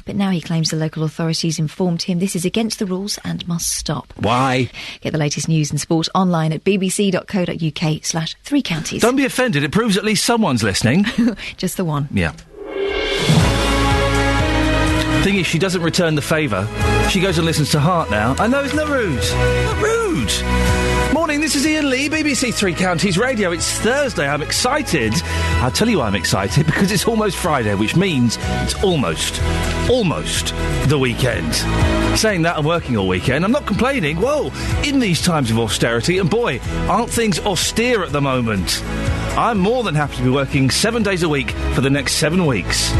but now he claims the local authorities informed him this is against the rules and must stop. Why? Get the latest news and sport online at bbc.co.uk/3 counties. Don't be offended, it proves at least someone's listening. Just the one. Yeah. Thing is, she doesn't return the favour. She goes and listens to Heart now. I know, it's not rude. Not rude. Morning, this is Iain Lee, BBC Three Counties Radio. It's Thursday, I'm excited. I'll tell you why I'm excited, because it's almost Friday, which means it's almost the weekend. Saying that, I'm working all weekend. I'm not complaining. Whoa, in these times of austerity, and boy, aren't things austere at the moment. I'm more than happy to be working 7 days a week for the next 7 weeks.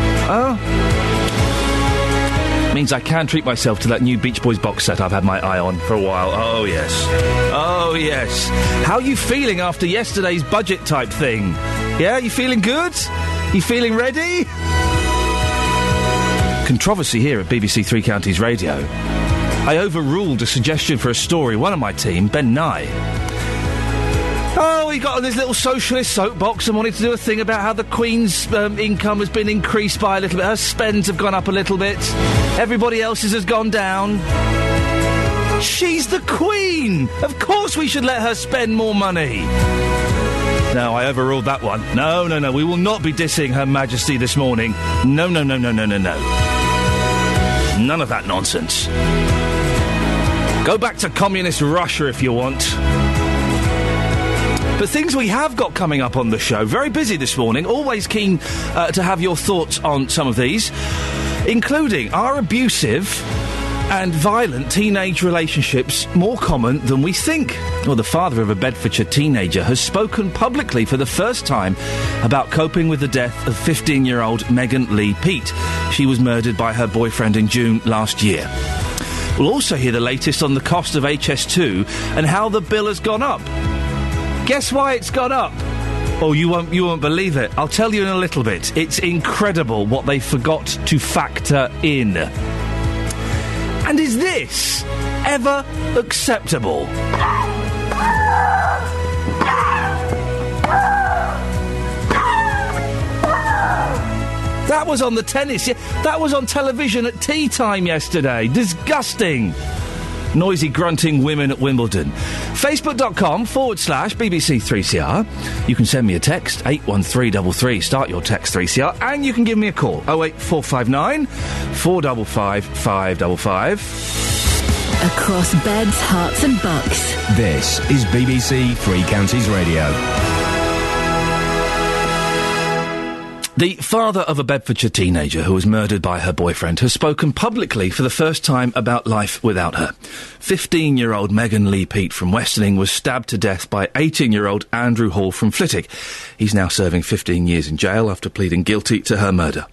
Means I can treat myself to that new Beach Boys box set I've had my eye on for a while. Oh, yes. Oh, yes. How are you feeling after yesterday's budget type thing? Yeah, you feeling good? You feeling ready? Controversy here at BBC Three Counties Radio. I overruled a suggestion for a story. One of my team, Ben Nye. Oh, he got on his little socialist soapbox and wanted to do a thing about how the Queen's income has been increased by a little bit. Her spends have gone up a little bit. Everybody else's has gone down. She's the Queen! Of course we should let her spend more money. No, I overruled that one. No. We will not be dissing Her Majesty this morning. No. None of that nonsense. Go back to communist Russia if you want. But things we have got coming up on the show. Very busy this morning. Always keen to have your thoughts on some of these. Including, are abusive and violent teenage relationships more common than we think? Well, the father of a Bedfordshire teenager has spoken publicly for the first time about coping with the death of 15-year-old Megan Lee Peat. She was murdered by her boyfriend in June last year. We'll also hear the latest on the cost of HS2 and how the bill has gone up. Guess why it's gone up? Oh, you won't believe it. I'll tell you in a little bit. It's incredible what they forgot to factor in. And is this ever acceptable? That was on the tennis. That was on television at tea time yesterday. Disgusting. Noisy, grunting women at Wimbledon. Facebook.com/BBC3CR. You can send me a text, 81333. Start your text 3CR. And you can give me a call, 08459 455 555. Across beds, hearts and bucks. This is BBC Three Counties Radio. The father of a Bedfordshire teenager who was murdered by her boyfriend has spoken publicly for the first time about life without her. 15-year-old Megan Lee Peat from Westerning was stabbed to death by 18-year-old Andrew Hall from Flitwick. He's now serving 15 years in jail after pleading guilty to her murder.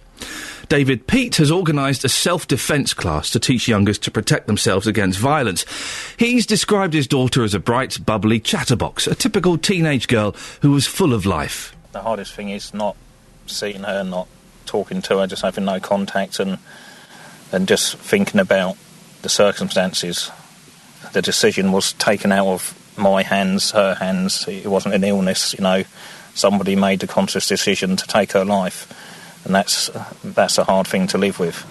David Peat has organised a self-defence class to teach youngers to protect themselves against violence. He's described his daughter as a bright, bubbly chatterbox, a typical teenage girl who was full of life. The hardest thing is not seeing her, not talking to her, just having no contact and just thinking about the circumstances. The decision was taken out of my hands, her hands. It wasn't an illness, you know. Somebody made the conscious decision to take her life, and that's a hard thing to live with.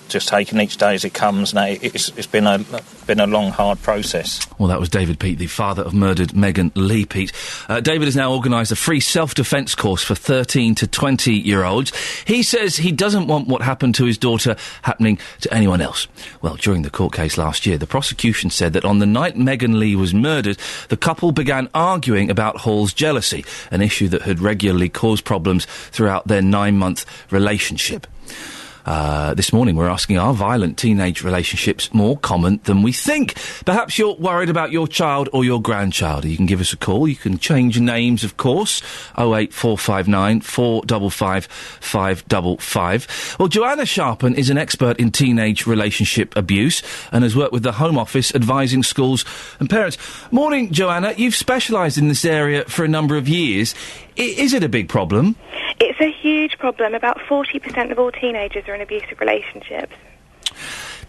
Just taking each day as it comes. Now it's been a long, hard process. Well, that was David Peat, the father of murdered Megan Lee Peat. David has now organised a free self-defence course for 13 to 20-year-olds. He says he doesn't want what happened to his daughter happening to anyone else. Well, during the court case last year, the prosecution said that on the night Megan Lee was murdered, the couple began arguing about Hall's jealousy, an issue that had regularly caused problems throughout their 9-month relationship. This morning we're asking, are violent teenage relationships more common than we think? Perhaps you're worried about your child or your grandchild. You can give us a call. You can change names, of course. 08459 455 555. Well, Joanna Sharpen is an expert in teenage relationship abuse and has worked with the Home Office advising schools and parents. Morning, Joanna. You've specialised in this area for a number of years. Is it a big problem? It's a huge problem. About 40% of all teenagers are in abusive relationships.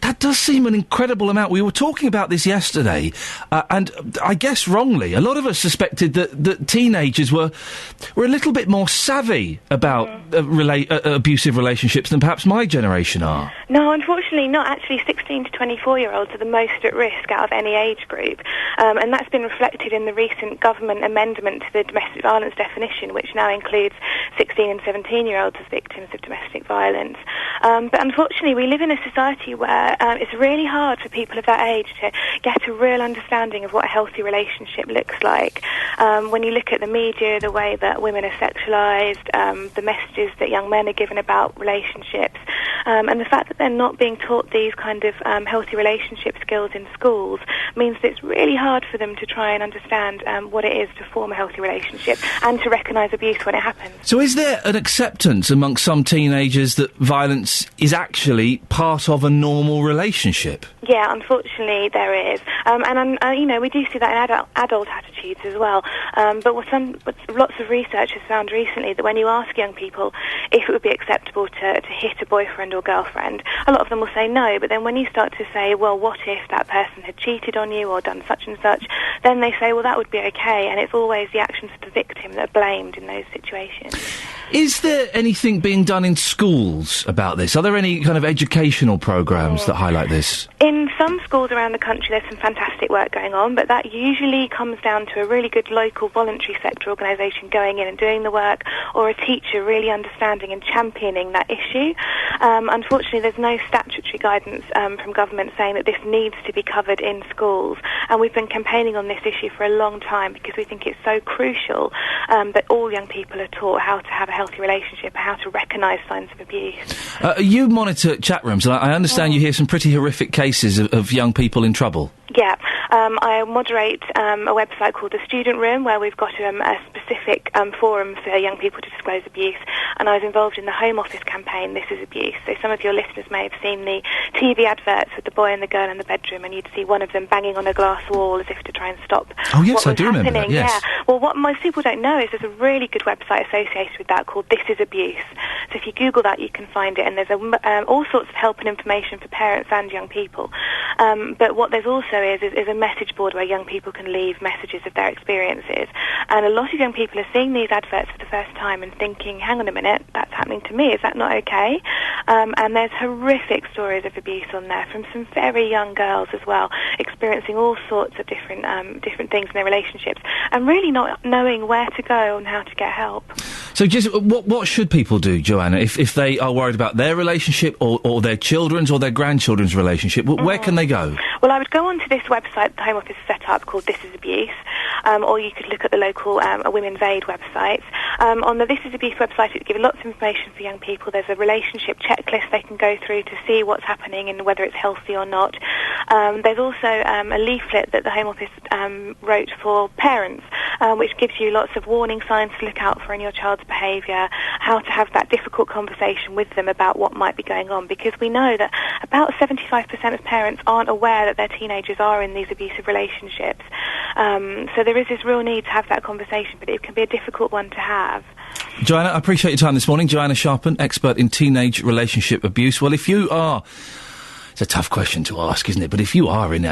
That does seem an incredible amount. We were talking about this yesterday, and I guess wrongly, a lot of us suspected that teenagers were a little bit more savvy about abusive relationships than perhaps my generation are. No, unfortunately not. Actually, 16 to 24-year-olds are the most at risk out of any age group, and that's been reflected in the recent government amendment to the domestic violence definition, which now includes 16 and 17-year-olds as victims of domestic violence. But unfortunately, we live in a society where it's really hard for people of that age to get a real understanding of what a healthy relationship looks like. When you look at the media, the way that women are sexualised, the messages that young men are given about relationships, and the fact that they're not being taught these kind of healthy relationship skills in schools means that it's really hard for them to try and understand what it is to form a healthy relationship and to recognise abuse when it happens. So is there an acceptance amongst some teenagers that violence is actually part of a normal relationship? Yeah, unfortunately there is. We do see that in adult attitudes as well. But lots of research has found recently that when you ask young people if it would be acceptable to hit a boyfriend or girlfriend, a lot of them will say no. But then when you start to say, well, what if that person had cheated on you or done such and such, then they say, well, that would be okay. And it's always the actions of the victim that are blamed in those situations. Is there anything being done in schools about this? Are there any kind of educational programmes that highlight this? In some schools around the country, there's some fantastic work going on, but that usually comes down to a really good local voluntary sector organisation going in and doing the work, or a teacher really understanding and championing that issue. Unfortunately, there's no statutory guidance from government saying that this needs to be covered in schools, and we've been campaigning on this issue for a long time because we think it's so crucial that all young people are taught how to have a healthy relationship, how to recognise signs of abuse. You monitor chat rooms, and I understand you hear some pretty horrific cases of young people in trouble. Yeah, I moderate a website called The Student Room, where we've got a specific forum for young people to disclose abuse, and I was involved in the Home Office campaign, This Is Abuse. So some of your listeners may have seen the TV adverts with the boy and the girl in the bedroom, and you'd see one of them banging on a glass wall as if to try and stop Oh, yes, what I was do happening. remember that, yes. Yeah. Well, what most people don't know is there's a really good website associated with that called This Is Abuse. So if you Google that, you can find it, and there's all sorts of help and information for parents and young people. But what there's also is a message board where young people can leave messages of their experiences. And a lot of young people are seeing these adverts for the first time and thinking, hang on a minute, that's happening to me, is that not okay? And there's horrific stories of abuse on there from some very young girls as well, experiencing all sorts of different things in their relationships and really not knowing where to go and how to get help. So just what should people do, Joanna, if they are worried about their relationship or their children's or their grandchildren's relationship? Where can they go? Well, I would go onto this website the Home Office set up called This Is Abuse, or you could look at the local Women's Aid website. On the This Is Abuse website, it gives lots of information for young people. There's a relationship checklist they can go through to see what's happening and whether it's healthy or not. There's also a leaflet that the Home Office wrote for parents, which gives you lots of warning signs to look out for in your child's behaviour, how to have that difficult conversation with them about what might be going on, because we know that about 75% of parents aren't aware that their teenagers are in these abusive relationships. So there is this real need to have that conversation, but it can be a difficult one to have. Joanna, I appreciate your time this morning. Joanna Sharpen, expert in teenage relationship abuse. Well, if you are... It's a tough question to ask, isn't it? But if you are in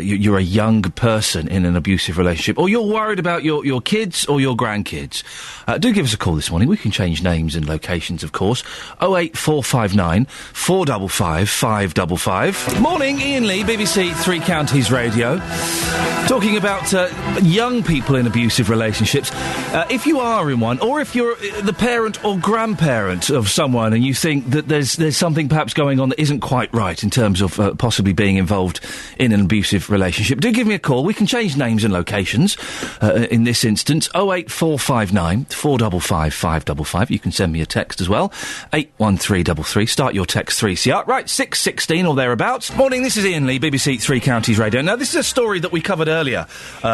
you're a young person in an abusive relationship, or you're worried about your kids or your grandkids, do give us a call this morning. We can change names and locations, of course. 08459 455 555. Morning, Iain Lee, BBC Three Counties Radio. Talking about young people in abusive relationships. If you are in one, or if you're the parent or grandparent of someone and you think that there's something perhaps going on that isn't quite right in terms of possibly being involved in an abusive relationship, do give me a call. We can change names and locations in this instance. 08459 455 555. You can send me a text as well. 81333. Start your text 3CR. Right, 6:16 or thereabouts. Morning, this is Iain Lee, BBC Three Counties Radio. Now, this is a story that we covered earlier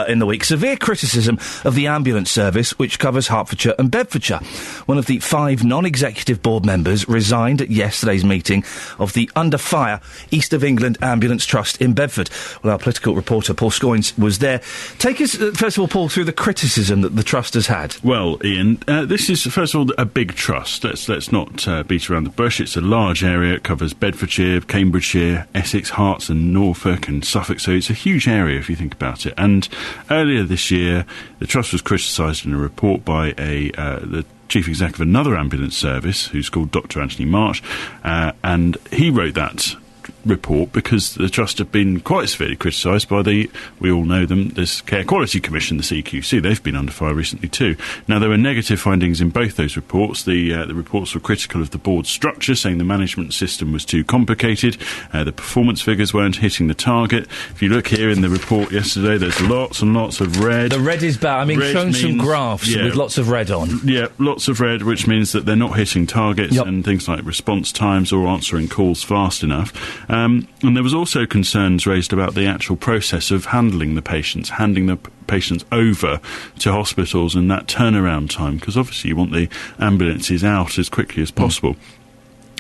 in the week. Severe criticism of the ambulance service, which covers Hertfordshire and Bedfordshire. One of the 5 non-executive board members resigned at yesterday's meeting of the Under Fire East of England Ambulance Trust in Bedford. Well, our political reporter Paul Scoynes was there. Take us, first of all, Paul, through the criticism that the trust has had. Well, Ian, this is, first of all, a big trust. Let's not beat around the bush. It's a large area. It covers Bedfordshire, Cambridgeshire, Essex, Herts and Norfolk and Suffolk, so it's a huge area if you think about it. And earlier this year, the trust was criticised in a report by the chief exec of another ambulance service, who's called Dr. Anthony Marsh, and he wrote that report because the trust have been quite severely criticised by we all know them, this Care Quality Commission, the CQC. They've been under fire recently too. Now, there were negative findings in both those reports. The reports were critical of the board's structure, saying the management system was too complicated, the performance figures weren't hitting the target. If you look here in the report yesterday, there's lots and lots of red. The red is bad. I mean, shown some graphs with lots of red on. Yeah, lots of red, which means that they're not hitting targets, and things like response times or answering calls fast enough. And there was also concerns raised about the actual process of handling the patients, handing the patients over to hospitals and that turnaround time, because obviously you want the ambulances out as quickly as possible.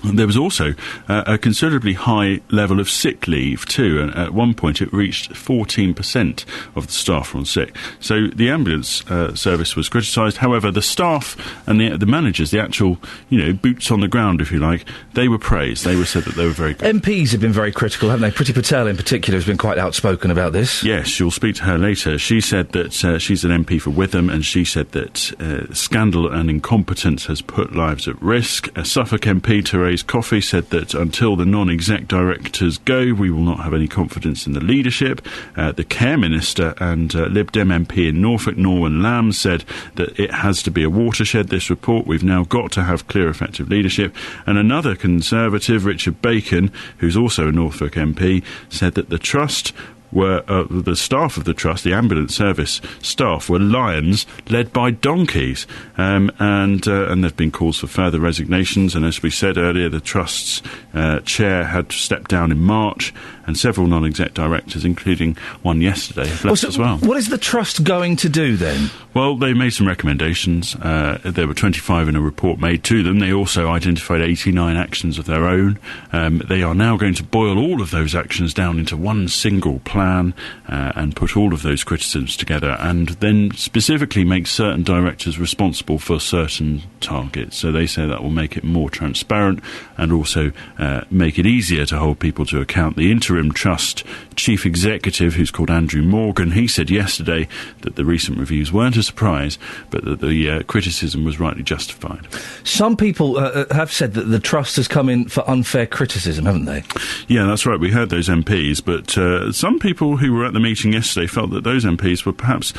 There was also a considerably high level of sick leave too, and at one point it reached 14% of the staff were on sick. So the ambulance service was criticised. However, the staff and the managers, the actual, boots on the ground, if you like, they were praised. They were said that they were very good. MPs have been very critical, haven't they? Priti Patel in particular has been quite outspoken about this. Yes, you'll speak to her later. She said that she's an MP for Witham, and she said that scandal and incompetence has put lives at risk. A Suffolk MP, Therese Coffey, said that until the non-exec directors go, we will not have any confidence in the leadership. The Care Minister and Lib Dem MP in Norfolk, Norman Lamb, said that it has to be a watershed, this report. We've now got to have clear, effective leadership. And another Conservative, Richard Bacon, who's also a Norfolk MP, said that the trust the staff of the trust, the ambulance service staff, were lions led by donkeys. And there have been calls for further resignations. And as we said earlier, the trust's chair had stepped down in March, and several non-exec directors, including one yesterday, have left as well. What is the trust going to do then? Well, they made some recommendations. There were 25 in a report made to them. They also identified 89 actions of their own. They are now going to boil all of those actions down into one single plan and put all of those criticisms together, and then specifically make certain directors responsible for certain targets. So they say that will make it more transparent and also make it easier to hold people to account. The interim trust chief executive, who's called Andrew Morgan, he said yesterday that the recent reviews weren't a surprise, but that the criticism was rightly justified. Some people have said that the trust has come in for unfair criticism, haven't they? Yeah, that's right. We heard those MPs, but some people who were at the meeting yesterday felt that those MPs were perhaps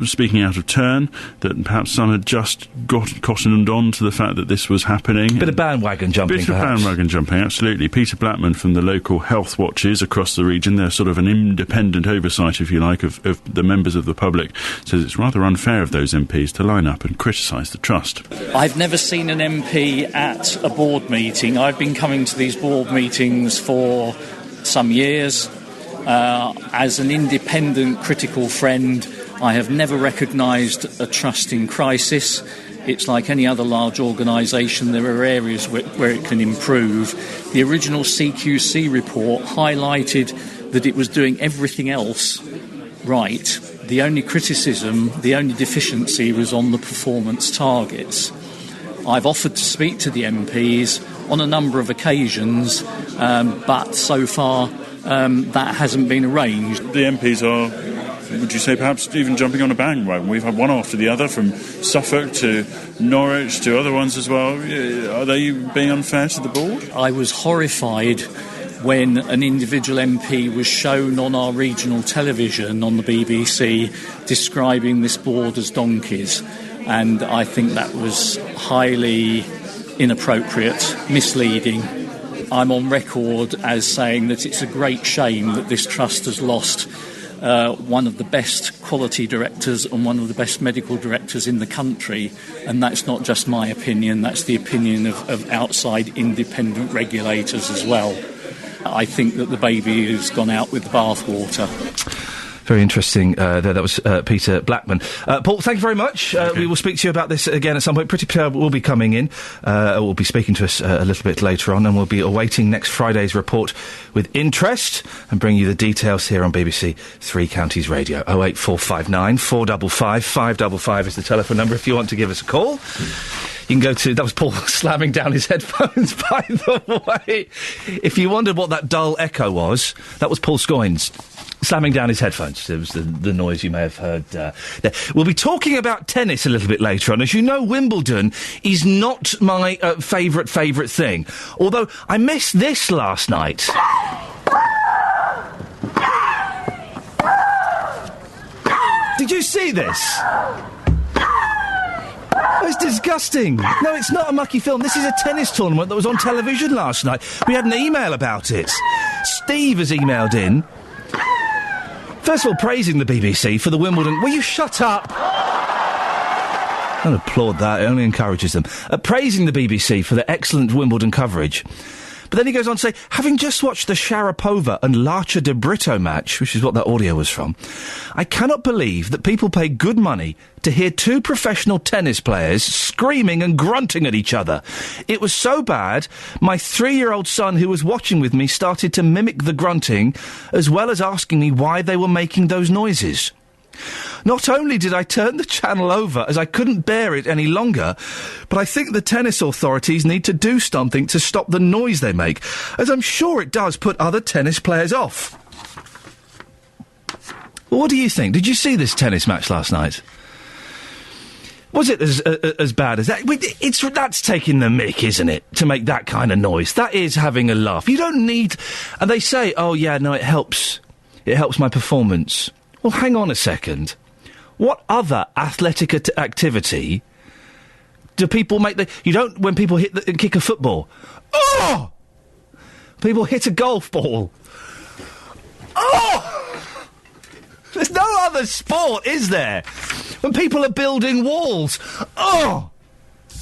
speaking out of turn, that perhaps some had just cottoned on to the fact that this was happening. Bit of bandwagon jumping, perhaps. Bandwagon jumping, absolutely. Peter Blackman from the local health watches across the region, they're sort of an independent oversight, if you like, of the members of the public, says it's rather unfair of those MPs to line up and criticise the trust. I've never seen an MP at a board meeting. I've been coming to these board meetings for some years. As an independent, critical friend, I have never recognised a trust in crisis. It's like any other large organisation. There are areas where it can improve. The original CQC report highlighted that it was doing everything else right. The only criticism, the only deficiency was on the performance targets. I've offered to speak to the MPs on a number of occasions, but so far that hasn't been arranged. The MPs are, would you say, perhaps even jumping on a bandwagon? We've had one after the other, from Suffolk to Norwich to other ones as well. Are they being unfair to the board? I was horrified when an individual MP was shown on our regional television on the BBC describing this board as donkeys, and I think that was highly inappropriate, misleading. I'm on record as saying that it's a great shame that this trust has lost one of the best quality directors and one of the best medical directors in the country, and that's not just my opinion, that's the opinion of outside independent regulators as well. I think that the baby has gone out with the bathwater. Very interesting. That was Peter Blackman. Paul, thank you very much. Okay. We will speak to you about this again at some point. Pretty Pierre will be coming in. Will be speaking to us a little bit later on, and we'll be awaiting next Friday's report with interest and bring you the details here on BBC Three Counties Radio. 08459 455 555 is the telephone number if you want to give us a call. You can go to... That was Paul slamming down his headphones, by the way. If you wondered what that dull echo was, that was Paul Scoins slamming down his headphones. It was the noise you may have heard there. We'll be talking about tennis a little bit later on. As you know, Wimbledon is not my favourite thing. Although I missed this last night. Did you see this? It's disgusting. No, it's not a mucky film. This is a tennis tournament that was on television last night. We had an email about it. Steve has emailed in. First of all, praising the BBC for the Wimbledon... Will you shut up? I don't applaud that. It only encourages them. Praising the BBC for their excellent Wimbledon coverage. But then he goes on to say, having just watched the Sharapova and Larcher de Brito match, which is what that audio was from, I cannot believe that people pay good money to hear two professional tennis players screaming and grunting at each other. It was so bad, my 3-year-old son who was watching with me started to mimic the grunting, as well as asking me why they were making those noises. Not only did I turn the channel over as I couldn't bear it any longer, but I think the tennis authorities need to do something to stop the noise they make, as I'm sure it does put other tennis players off. Well, what do you think? Did you see this tennis match last night? Was it as bad as that? That's taking the mick, isn't it? To make that kind of noise. That is having a laugh. You don't need... And they say, oh, yeah, no, it helps. It helps my performance. Well, hang on a second. What other athletic activity do people make you don't, when people kick a football. Oh! People hit a golf ball. Oh! There's no other sport, is there? When people are building walls. Oh!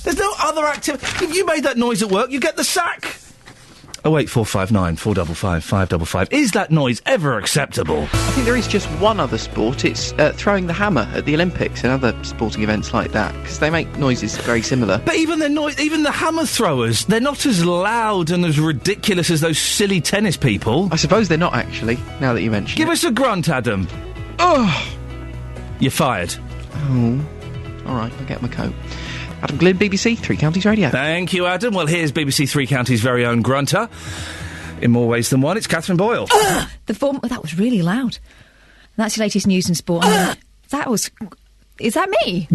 There's no other activity. If you made that noise at work, you get the sack. 08459 455 555. Is that noise ever acceptable? I think there is just one other sport. It's throwing the hammer at the Olympics and other sporting events like that, because they make noises very similar. But even the hammer throwers, they're not as loud and as ridiculous as those silly tennis people. I suppose they're not, actually, now that you mention it. Give us a grunt, Adam. Oh! You're fired. Oh. All right, I'll get my coat. Adam Glynn, BBC Three Counties Radio. Thank you, Adam. Well, here's BBC Three Counties' very own grunter. In more ways than one, it's Catherine Boyle. That was really loud. That's your latest news and sport. Is that me?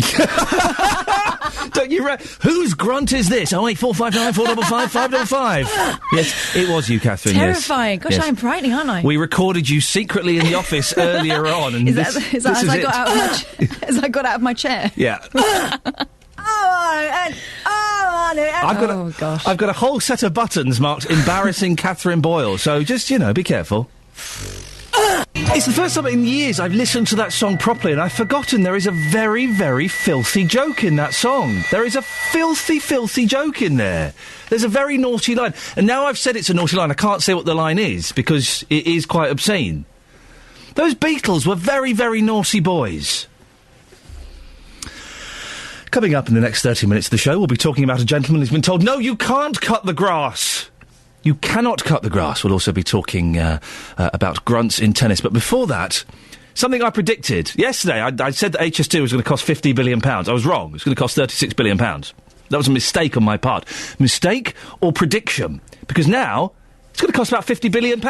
Don't you whose grunt is this? 08459 455 555. Yes, it was you, Catherine. Terrifying. Yes. Gosh, yes. I'm frightening, aren't I? We recorded you secretly in the office earlier on. And is that as I got out of my chair? Yeah. I've got a whole set of buttons marked embarrassing Catherine Boyle, so just, be careful. It's the first time in years I've listened to that song properly, and I've forgotten there is a very, very filthy joke in that song. There is a filthy, filthy joke in there. There's a very naughty line. And now I've said it's a naughty line, I can't say what the line is, because it is quite obscene. Those Beatles were very, very naughty boys. Coming up in the next 30 minutes of the show, we'll be talking about a gentleman who's been told, no, you can't cut the grass. You cannot cut the grass. We'll also be talking about grunts in tennis. But before that, something I predicted. Yesterday, I said that HS2 was going to cost £50 billion. I was wrong. It's going to cost £36 billion. That was a mistake on my part. Mistake or prediction? Because now, it's going to cost about £50 billion.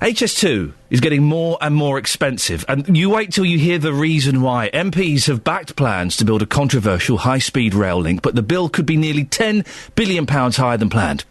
HS2 is getting more and more expensive, and you wait till you hear the reason why. MPs have backed plans to build a controversial high-speed rail link, but the bill could be nearly £10 billion higher than planned.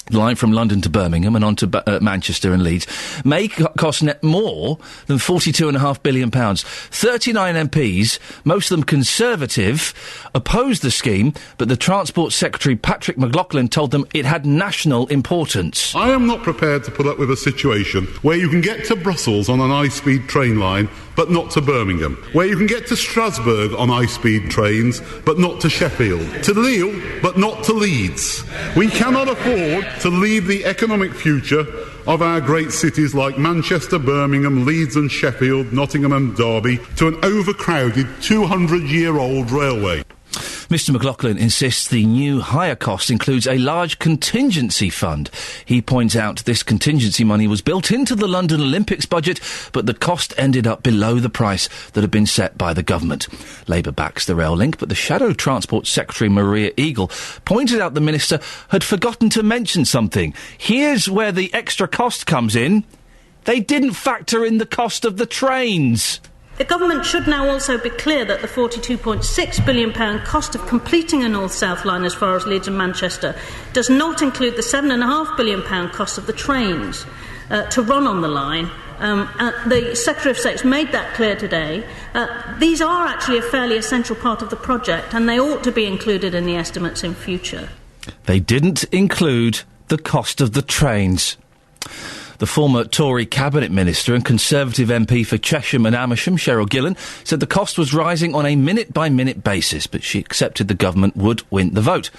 The line from London to Birmingham and on to Manchester and Leeds may cost net more than £42.5 billion. 39 MPs, most of them Conservative, opposed the scheme, but the Transport Secretary Patrick McLaughlin told them it had national importance. I am not prepared to put up with a situation where you can get to Brussels on an high-speed train line but not to Birmingham, where you can get to Strasbourg on high-speed trains but not to Sheffield, to Lille but not to Leeds. We cannot afford allowed to leave the economic future of our great cities like Manchester, Birmingham, Leeds and Sheffield, Nottingham and Derby to an overcrowded 200-year-old railway. Mr McLaughlin insists the new higher cost includes a large contingency fund. He points out this contingency money was built into the London Olympics budget, but the cost ended up below the price that had been set by the government. Labour backs the rail link, but the Shadow Transport Secretary Maria Eagle pointed out the minister had forgotten to mention something. Here's where the extra cost comes in. They didn't factor in the cost of the trains. The government should now also be clear that the £42.6 billion cost of completing a North-South line as far as Leeds and Manchester does not include the £7.5 billion cost of the trains to run on the line. The Secretary of State's made that clear today. These are actually a fairly essential part of the project, and they ought to be included in the estimates in future. They didn't include the cost of the trains. The former Tory Cabinet Minister and Conservative MP for Chesham and Amersham, Cheryl Gillan, said the cost was rising on a minute-by-minute basis, but she accepted the government would win the vote.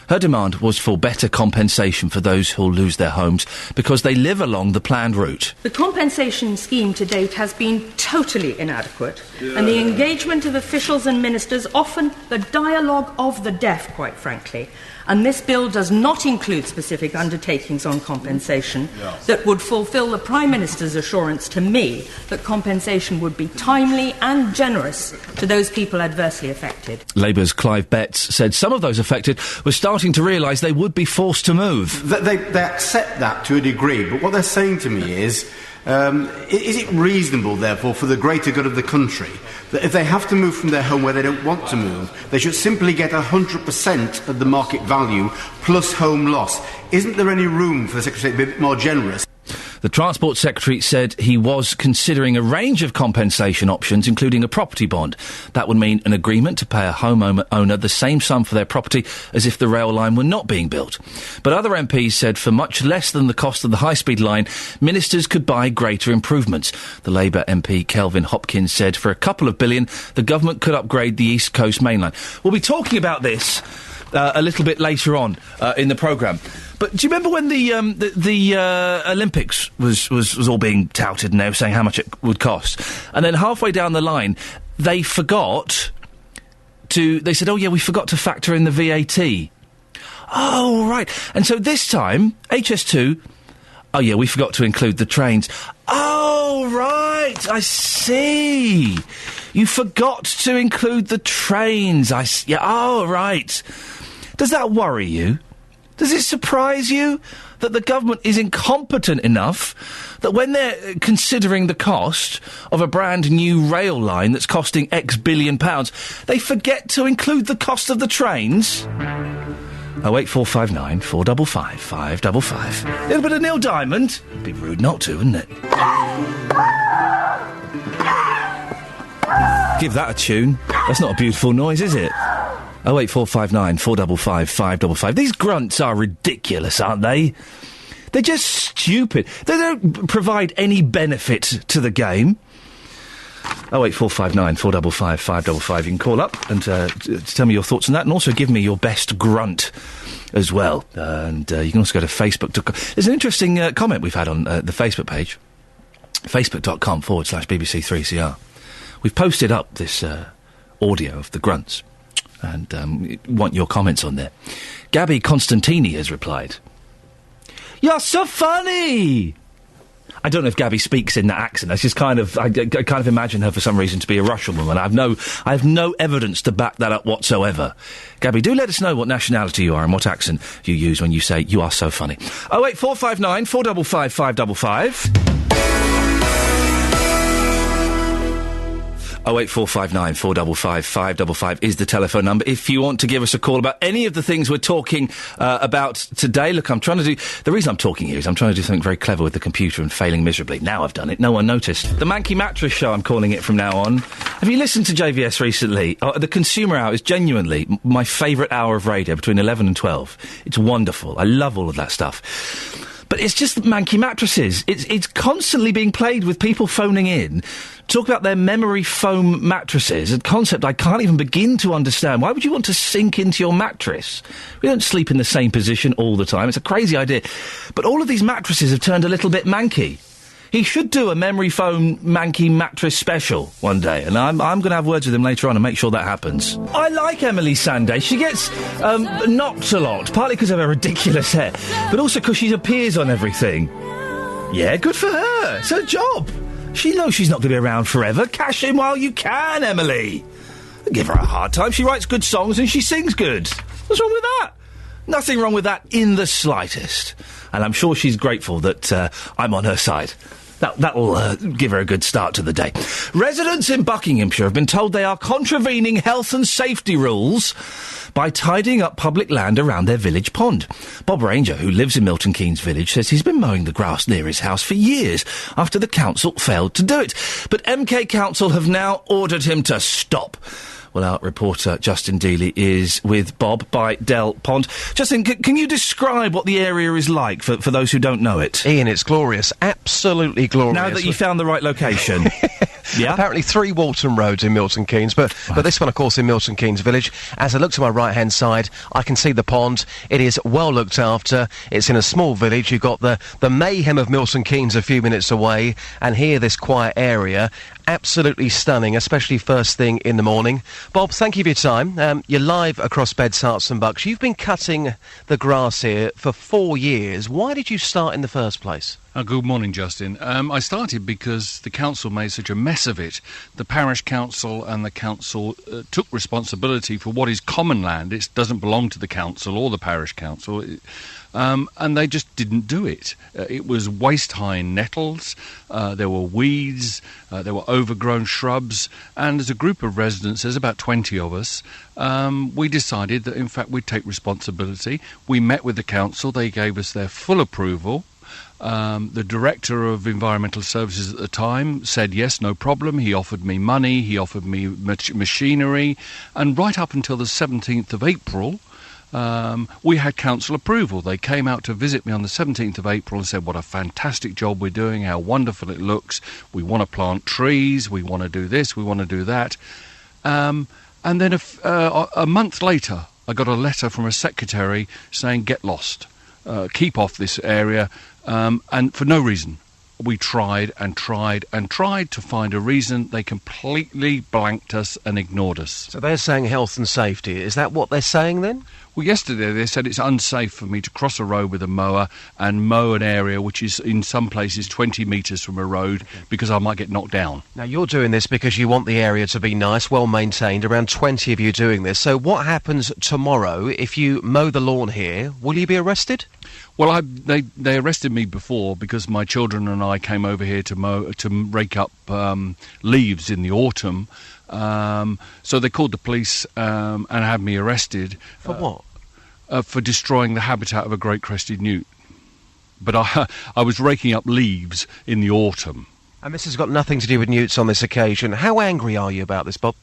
Her demand was for better compensation for those who'll lose their homes because they live along the planned route. The compensation scheme to date has been totally inadequate, and the engagement of officials and ministers, often the dialogue of the deaf, quite frankly. And this bill does not include specific undertakings on compensation that would fulfil the Prime Minister's assurance to me that compensation would be timely and generous to those people adversely affected. Labour's Clive Betts said some of those affected were starting to realise they would be forced to move. They accept that to a degree, but what they're saying to me is it reasonable, therefore, for the greater good of the country, that if they have to move from their home where they don't want to move, they should simply get 100% of the market value plus home loss? Isn't there any room for the Secretary to be a bit more generous? The Transport Secretary said he was considering a range of compensation options, including a property bond. That would mean an agreement to pay a homeowner the same sum for their property as if the rail line were not being built. But other MPs said for much less than the cost of the high-speed line, ministers could buy greater improvements. The Labour MP Kelvin Hopkins said for a couple of billion, the government could upgrade the East Coast Main Line. We'll be talking about this a little bit later on in the programme. But do you remember when the Olympics was all being touted and they were saying how much it would cost? And then halfway down the line, they forgot to... They said, oh, yeah, we forgot to factor in the VAT. Oh, right. And so this time, HS2... Oh, yeah, we forgot to include the trains. Oh, right. I see. You forgot to include the trains. Yeah, oh, right. Does that worry you? Does it surprise you that the government is incompetent enough that when they're considering the cost of a brand new rail line that's costing X billion pounds, they forget to include the cost of the trains? 08459 455 555. A little bit of Neil Diamond. It'd be rude not to, wouldn't it? Give that a tune. That's not a beautiful noise, is it? 08459 455 555. These grunts are ridiculous, aren't they? They're just stupid. They don't provide any benefit to the game. 08459 455 555. You can call up and tell me your thoughts on that, and also give me your best grunt as well. And you can also go to Facebook.com. There's an interesting comment we've had on the Facebook page, facebook.com/BBC3CR. We've posted up this audio of the grunts and want your comments on there. Gabby Constantini has replied, "You're so funny!" I don't know if Gabby speaks in that accent. That's just kind of... I kind of imagine her for some reason to be a Russian woman. I have no evidence to back that up whatsoever. Gabby, do let us know what nationality you are and what accent you use when you say, "You are so funny." 08459 455 555. 08459 455 555 is the telephone number. If you want to give us a call about any of the things we're talking about today. Look, I'm trying to do... The reason I'm talking here is I'm trying to do something very clever with the computer and failing miserably. Now I've done it. No one noticed. The Manky Mattress Show, I'm calling it from now on. Have you listened to JVS recently? The Consumer Hour is genuinely my favourite hour of radio between 11 and 12. It's wonderful. I love all of that stuff. But it's just manky mattresses. It's constantly being played with people phoning in, talk about their memory foam mattresses, a concept I can't even begin to understand. Why would you want to sink into your mattress? We don't sleep in the same position all the time. It's a crazy idea. But all of these mattresses have turned a little bit manky. He should do a memory foam manky mattress special one day, and I'm going to have words with him later on and make sure that happens. I like Emily Sandé. She gets knocked a lot, partly because of her ridiculous hair, but also because she appears on everything. Yeah, good for her. It's her job. She knows she's not going to be around forever. Cash in while you can, Emily. Don't give her a hard time. She writes good songs and she sings good. What's wrong with that? Nothing wrong with that in the slightest. And I'm sure she's grateful that I'm on her side. That'll give her a good start to the day. Residents in Buckinghamshire have been told they are contravening health and safety rules by tidying up public land around their village pond. Bob Ranger, who lives in Milton Keynes Village, says he's been mowing the grass near his house for years after the council failed to do it. But MK Council have now ordered him to stop. Well, our reporter Justin Dealey is with Bob by Dell Pond. Justin, can you describe what the area is like for those who don't know it? Ian, it's glorious. Absolutely glorious. Now that you found the right location. Yeah? Apparently 3 Walton Roads in Milton Keynes, but this one, of course, in Milton Keynes Village. As I look to my right-hand side, I can see the pond. It is well looked after. It's in a small village. You've got the mayhem of Milton Keynes a few minutes away, and here, this quiet area. Absolutely stunning, especially first thing in the morning. Bob, thank you for your time. You're live across Beds, Herts and Bucks. You've been cutting the grass here for 4 years. Why did you start in the first place? Good morning, Justin. I started because the council made such a mess of it. The parish council and the council took responsibility for what is common land. It doesn't belong to the council or the parish council. And they just didn't do it. It was waist-high nettles, there were weeds, there were overgrown shrubs, and as a group of residents, there's about 20 of us, we decided that in fact we'd take responsibility. We met with the council, they gave us their full approval. The Director of Environmental Services at the time said yes, no problem. He offered me money, he offered me machinery, and right up until the 17th of April, we had council approval. They came out to visit me on the 17th of April and said what a fantastic job we're doing, how wonderful it looks. We want to plant trees, we want to do this, we want to do that. And then a month later, I got a letter from a secretary saying get lost, keep off this area, and for no reason. We tried and tried and tried to find a reason. They completely blanked us and ignored us. So they're saying health and safety. Is that what they're saying then? Well, yesterday they said it's unsafe for me to cross a road with a mower and mow an area which is in some places 20 metres from a road because I might get knocked down. Now, you're doing this because you want the area to be nice, well maintained, around 20 of you doing this. So what happens tomorrow if you mow the lawn here? Will you be arrested? Well, they arrested me before because my children and I came over here to rake up leaves in the autumn. So they called the police and had me arrested. For what? For destroying the habitat of a great crested newt. But I was raking up leaves in the autumn. And this has got nothing to do with newts on this occasion. How angry are you about this, Bob?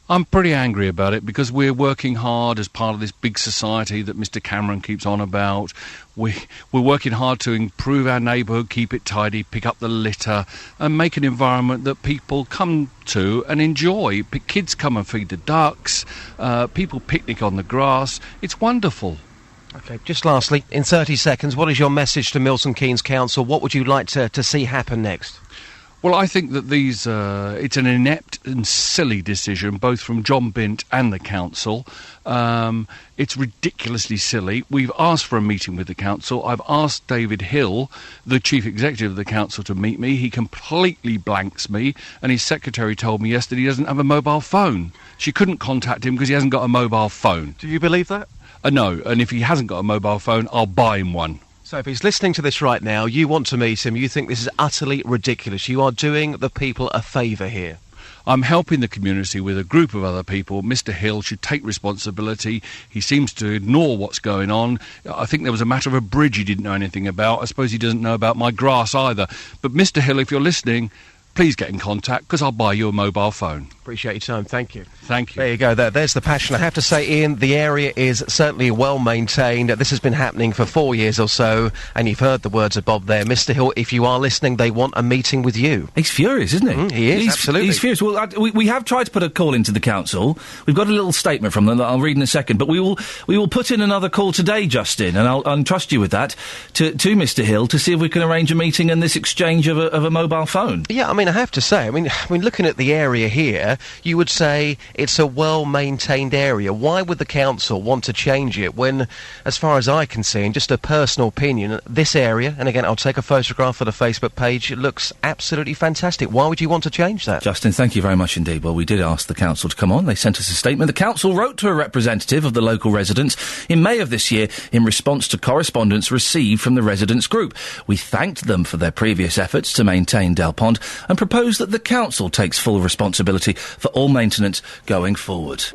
I'm pretty angry about it because we're working hard as part of this big society that Mr Cameron keeps on about. We're working hard to improve our neighbourhood, keep it tidy, pick up the litter and make an environment that people come to and enjoy. Kids come and feed the ducks, people picnic on the grass. It's wonderful. OK, just lastly, in 30 seconds, what is your message to Milton Keynes Council? What would you like to see happen next? Well, I think that it's an inept and silly decision, both from John Bint and the council. It's ridiculously silly. We've asked for a meeting with the council. I've asked David Hill, the chief executive of the council, to meet me. He completely blanks me, and his secretary told me yesterday he doesn't have a mobile phone. She couldn't contact him because he hasn't got a mobile phone. Do you believe that? No, and if he hasn't got a mobile phone, I'll buy him one. So if he's listening to this right now, you want to meet him, you think this is utterly ridiculous. You are doing the people a favour here. I'm helping the community with a group of other people. Mr Hill should take responsibility. He seems to ignore what's going on. I think there was a matter of a bridge he didn't know anything about. I suppose he doesn't know about my grass either. But Mr Hill, if you're listening, please get in contact, because I'll buy you a mobile phone. Appreciate your time. Thank you. Thank you. There you go. There's the passion. I have to say, Ian, the area is certainly well maintained. This has been happening for 4 years or so, and you've heard the words of Bob there. Mr. Hill, if you are listening, they want a meeting with you. He's furious, isn't he? He is, absolutely. He's furious. Well, we have tried to put a call into the council. We've got a little statement from them that I'll read in a second, but we will put in another call today, Justin, and I'll entrust you with that to Mr. Hill to see if we can arrange a meeting and this exchange of a mobile phone. Yeah, I mean, I have to say, I mean, looking at the area here, you would say it's a well-maintained area. Why would the council want to change it when, as far as I can see, in just a personal opinion, this area, and again, I'll take a photograph for the Facebook page, it looks absolutely fantastic. Why would you want to change that? Justin, thank you very much indeed. Well, we did ask the council to come on. They sent us a statement. The council wrote to a representative of the local residents in May of this year in response to correspondence received from the residents group. We thanked them for their previous efforts to maintain Del Pond and proposed that the council takes full responsibility for all maintenance going forward.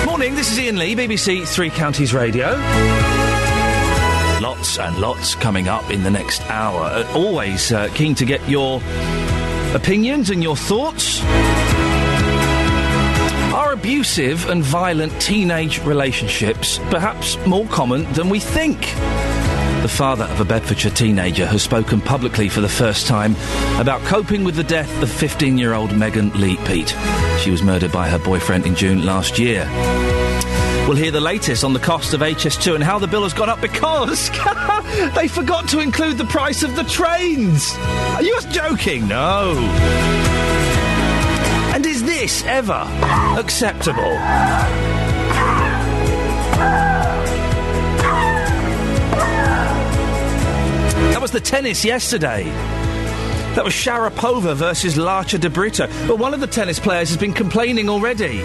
Morning, this is Iain Lee, BBC Three Counties Radio. Lots and lots coming up in the next hour. Always keen to get your opinions and your thoughts. Are abusive and violent teenage relationships perhaps more common than we think? The father of a Bedfordshire teenager has spoken publicly for the first time about coping with the death of 15-year-old Megan Lee-Peat. She was murdered by her boyfriend in June last year. We'll hear the latest on the cost of HS2 and how the bill has gone up because they forgot to include the price of the trains. Are you joking? No. And is this ever acceptable? That was the tennis yesterday. That was Sharapova versus Larcher de Brito. But one of the tennis players has been complaining already.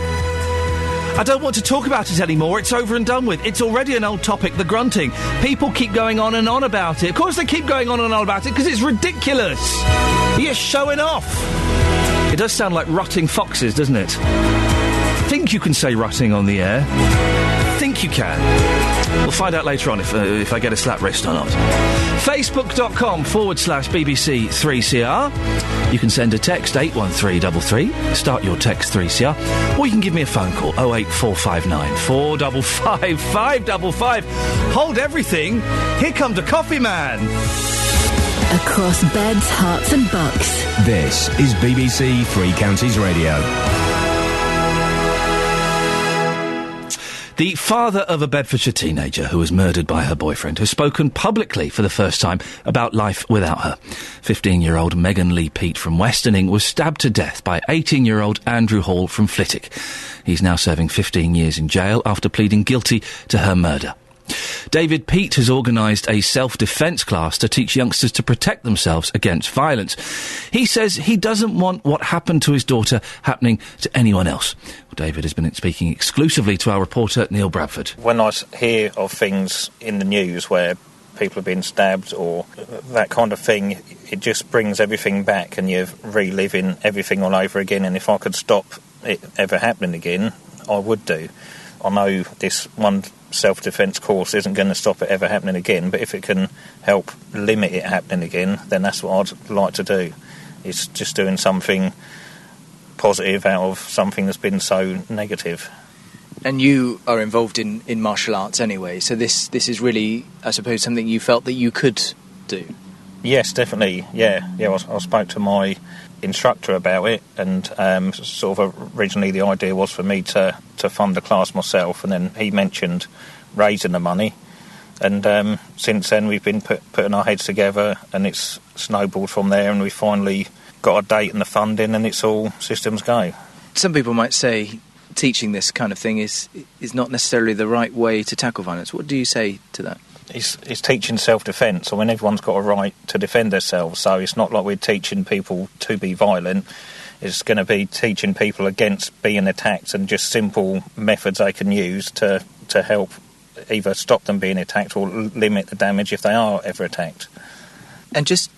I don't want to talk about it anymore. It's over and done with. It's already an old topic, the grunting. People keep going on and on about it. Of course they keep going on and on about it because it's ridiculous. You're showing off. It does sound like rutting foxes, doesn't it? Think you can say rutting on the air. Think you can. We'll find out later on if I get a slap wrist or not. Facebook.com/BBC 3CR. You can send a text 81333. Start your text 3CR. Or you can give me a phone call 08459 455 555. Hold everything. Here comes the coffee man. Across beds, hearts and bucks. This is BBC Three Counties Radio. The father of a Bedfordshire teenager who was murdered by her boyfriend has spoken publicly for the first time about life without her. 15-year-old Megan Lee-Peat from Westerning was stabbed to death by 18-year-old Andrew Hall from Flitwick. He's now serving 15 years in jail after pleading guilty to her murder. David Peat has organised a self-defence class to teach youngsters to protect themselves against violence. He says he doesn't want what happened to his daughter happening to anyone else. Well, David has been speaking exclusively to our reporter Neil Bradford. When I hear of things in the news where people have been stabbed or that kind of thing, it just brings everything back and you're reliving everything all over again, and if I could stop it ever happening again, I would do. I know this one self-defence course isn't going to stop it ever happening again, but if it can help limit it happening again, then that's what I'd like to do. It's just doing something positive out of something that's been so negative. And you are involved in martial arts anyway, so this is really, I suppose, something you felt that you could do? Yes, definitely, yeah. I spoke to my instructor about it, and sort of originally the idea was for me to fund the class myself, and then he mentioned raising the money, and since then we've been putting our heads together, and it's snowballed from there, and we finally got a date and the funding, and it's all systems go. Some people might say teaching this kind of thing is not necessarily the right way to tackle violence. What do you say to that? It's teaching self-defence. I mean, everyone's got a right to defend themselves, so it's not like we're teaching people to be violent. It's going to be teaching people against being attacked and just simple methods they can use to help either stop them being attacked or limit the damage if they are ever attacked. And just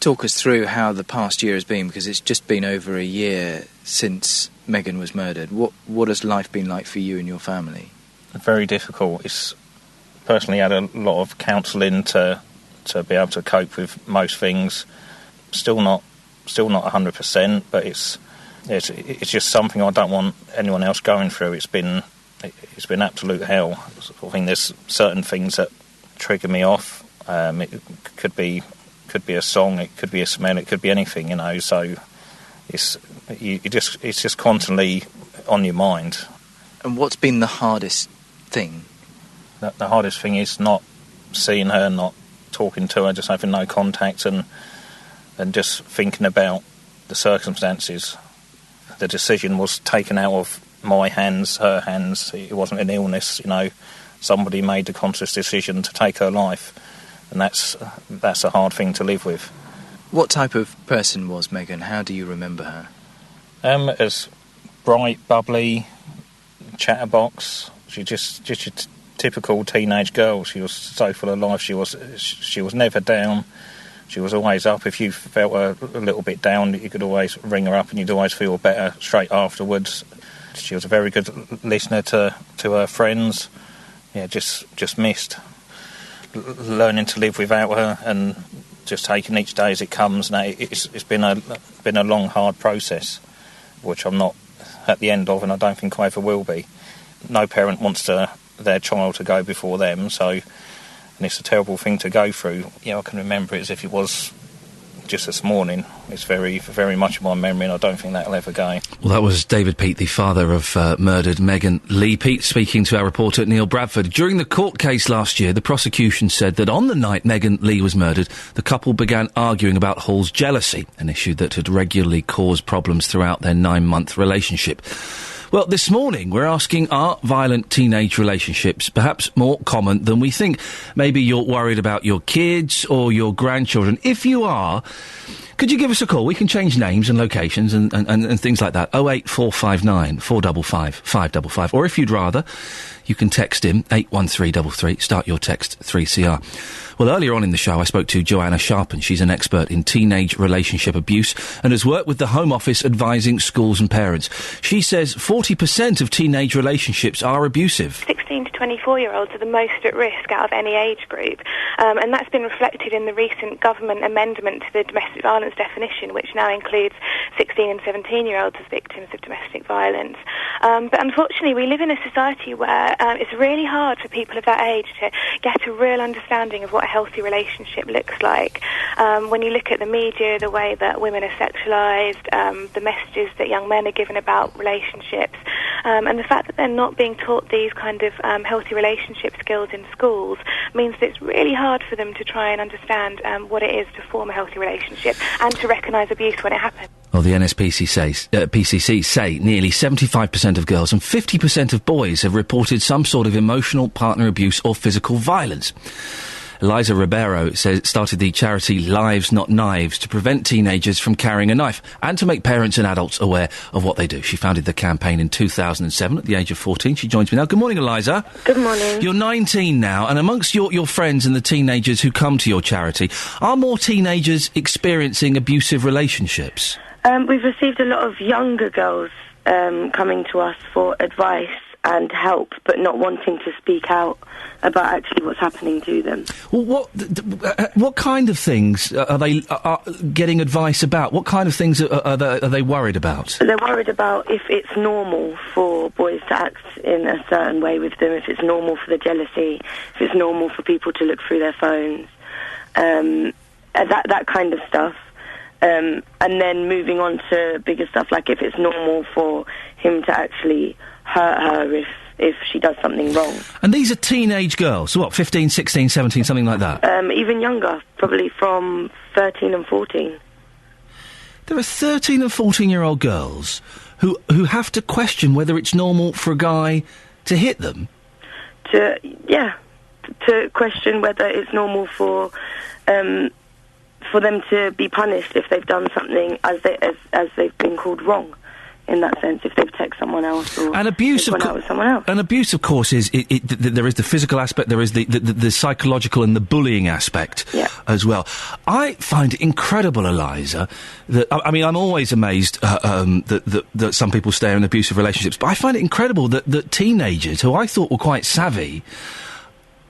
talk us through how the past year has been, because it's just been over a year since Megan was murdered. What has life been like for you and your family? very difficult. It's personally had a lot of counselling to be able to cope with most things. Still not 100%, but it's just something I don't want anyone else going through. It's been absolute hell. I think there's certain things that trigger me off. It could be a song, it could be a smell, it could be anything, you know. So it's just constantly on your mind. And what's been the hardest thing? The hardest thing is not seeing her, not talking to her, just having no contact, and just thinking about the circumstances. The decision was taken out of my hands, her hands. It wasn't an illness, you know. Somebody made the conscious decision to take her life, and that's a hard thing to live with. What type of person was Megan? How do you remember her? As bright, bubbly, chatterbox. She just a typical teenage girl. She was so full of life. She was never down. She was always up. If you felt a little bit down, you could always ring her up, and you'd always feel better straight afterwards. She was a very good listener to her friends. Yeah, just missed learning to live without her and just taking each day as it comes. Now it's been a long, hard process, which I'm not at the end of, and I don't think I ever will be. No parent wants their child to go before them, and it's a terrible thing to go through. You know, I can remember it as if it was just this morning. It's very, very much in my memory, and I don't think that'll ever go. Well, that was David Peat, the father of murdered Megan Lee Peat, speaking to our reporter Neil Bradford. During the court case last year, the prosecution said that on the night Megan Lee was murdered, the couple began arguing about Hall's jealousy, an issue that had regularly caused problems throughout their 9-month relationship. Well, this morning we're asking, are violent teenage relationships perhaps more common than we think? Maybe you're worried about your kids or your grandchildren. If you are, could you give us a call? We can change names and locations and things like that. 08459 455 555. Or if you'd rather, you can text in 81333. Start your text 3CR. Well, earlier on in the show, I spoke to Joanna Sharpen. She's an expert in teenage relationship abuse and has worked with the Home Office advising schools and parents. She says 40% of teenage relationships are abusive. 16 to 24-year-olds are the most at risk out of any age group, and that's been reflected in the recent government amendment to the domestic violence definition, which now includes 16 and 17-year-olds as victims of domestic violence. But unfortunately, we live in a society where it's really hard for people of that age to get a real understanding of what a healthy relationship looks like. When you look at the media, the way that women are sexualised, the messages that young men are given about relationships, and the fact that they're not being taught these kind of healthy relationship skills in schools means that it's really hard for them to try and understand what it is to form a healthy relationship and to recognise abuse when it happens. Well, the PCC say nearly 75% of girls and 50% of boys have reported some sort of emotional partner abuse or physical violence. Eliza Ribeiro started the charity Lives Not Knives to prevent teenagers from carrying a knife and to make parents and adults aware of what they do. She founded the campaign in 2007 at the age of 14. She joins me now. Good morning, Eliza. Good morning. You're 19 now, and amongst your friends and the teenagers who come to your charity, are more teenagers experiencing abusive relationships? We've received a lot of younger girls coming to us for advice and help, but not wanting to speak out about actually what's happening to them. Well, what kind of things are they getting advice about? What kind of things are they worried about? They're worried about if it's normal for boys to act in a certain way with them, if it's normal for the jealousy, if it's normal for people to look through their phones, that kind of stuff. And then moving on to bigger stuff, like if it's normal for him to actually hurt her if she does something wrong. And these are teenage girls, so what, 15, 16, 17, something like that? Even younger, probably from 13 and 14. There are 13 and 14-year-old girls who have to question whether it's normal for a guy to hit them? To question whether it's normal for them to be punished if they've done something as they've been called wrong. In that sense, if they've texted someone else or and abuse gone out with someone else. And abuse, of course, is there is the physical aspect, there is the psychological and the bullying aspect as well. I find it incredible, Eliza, that, I mean, I'm always amazed that some people stay in abusive relationships, but I find it incredible that teenagers, who I thought were quite savvy,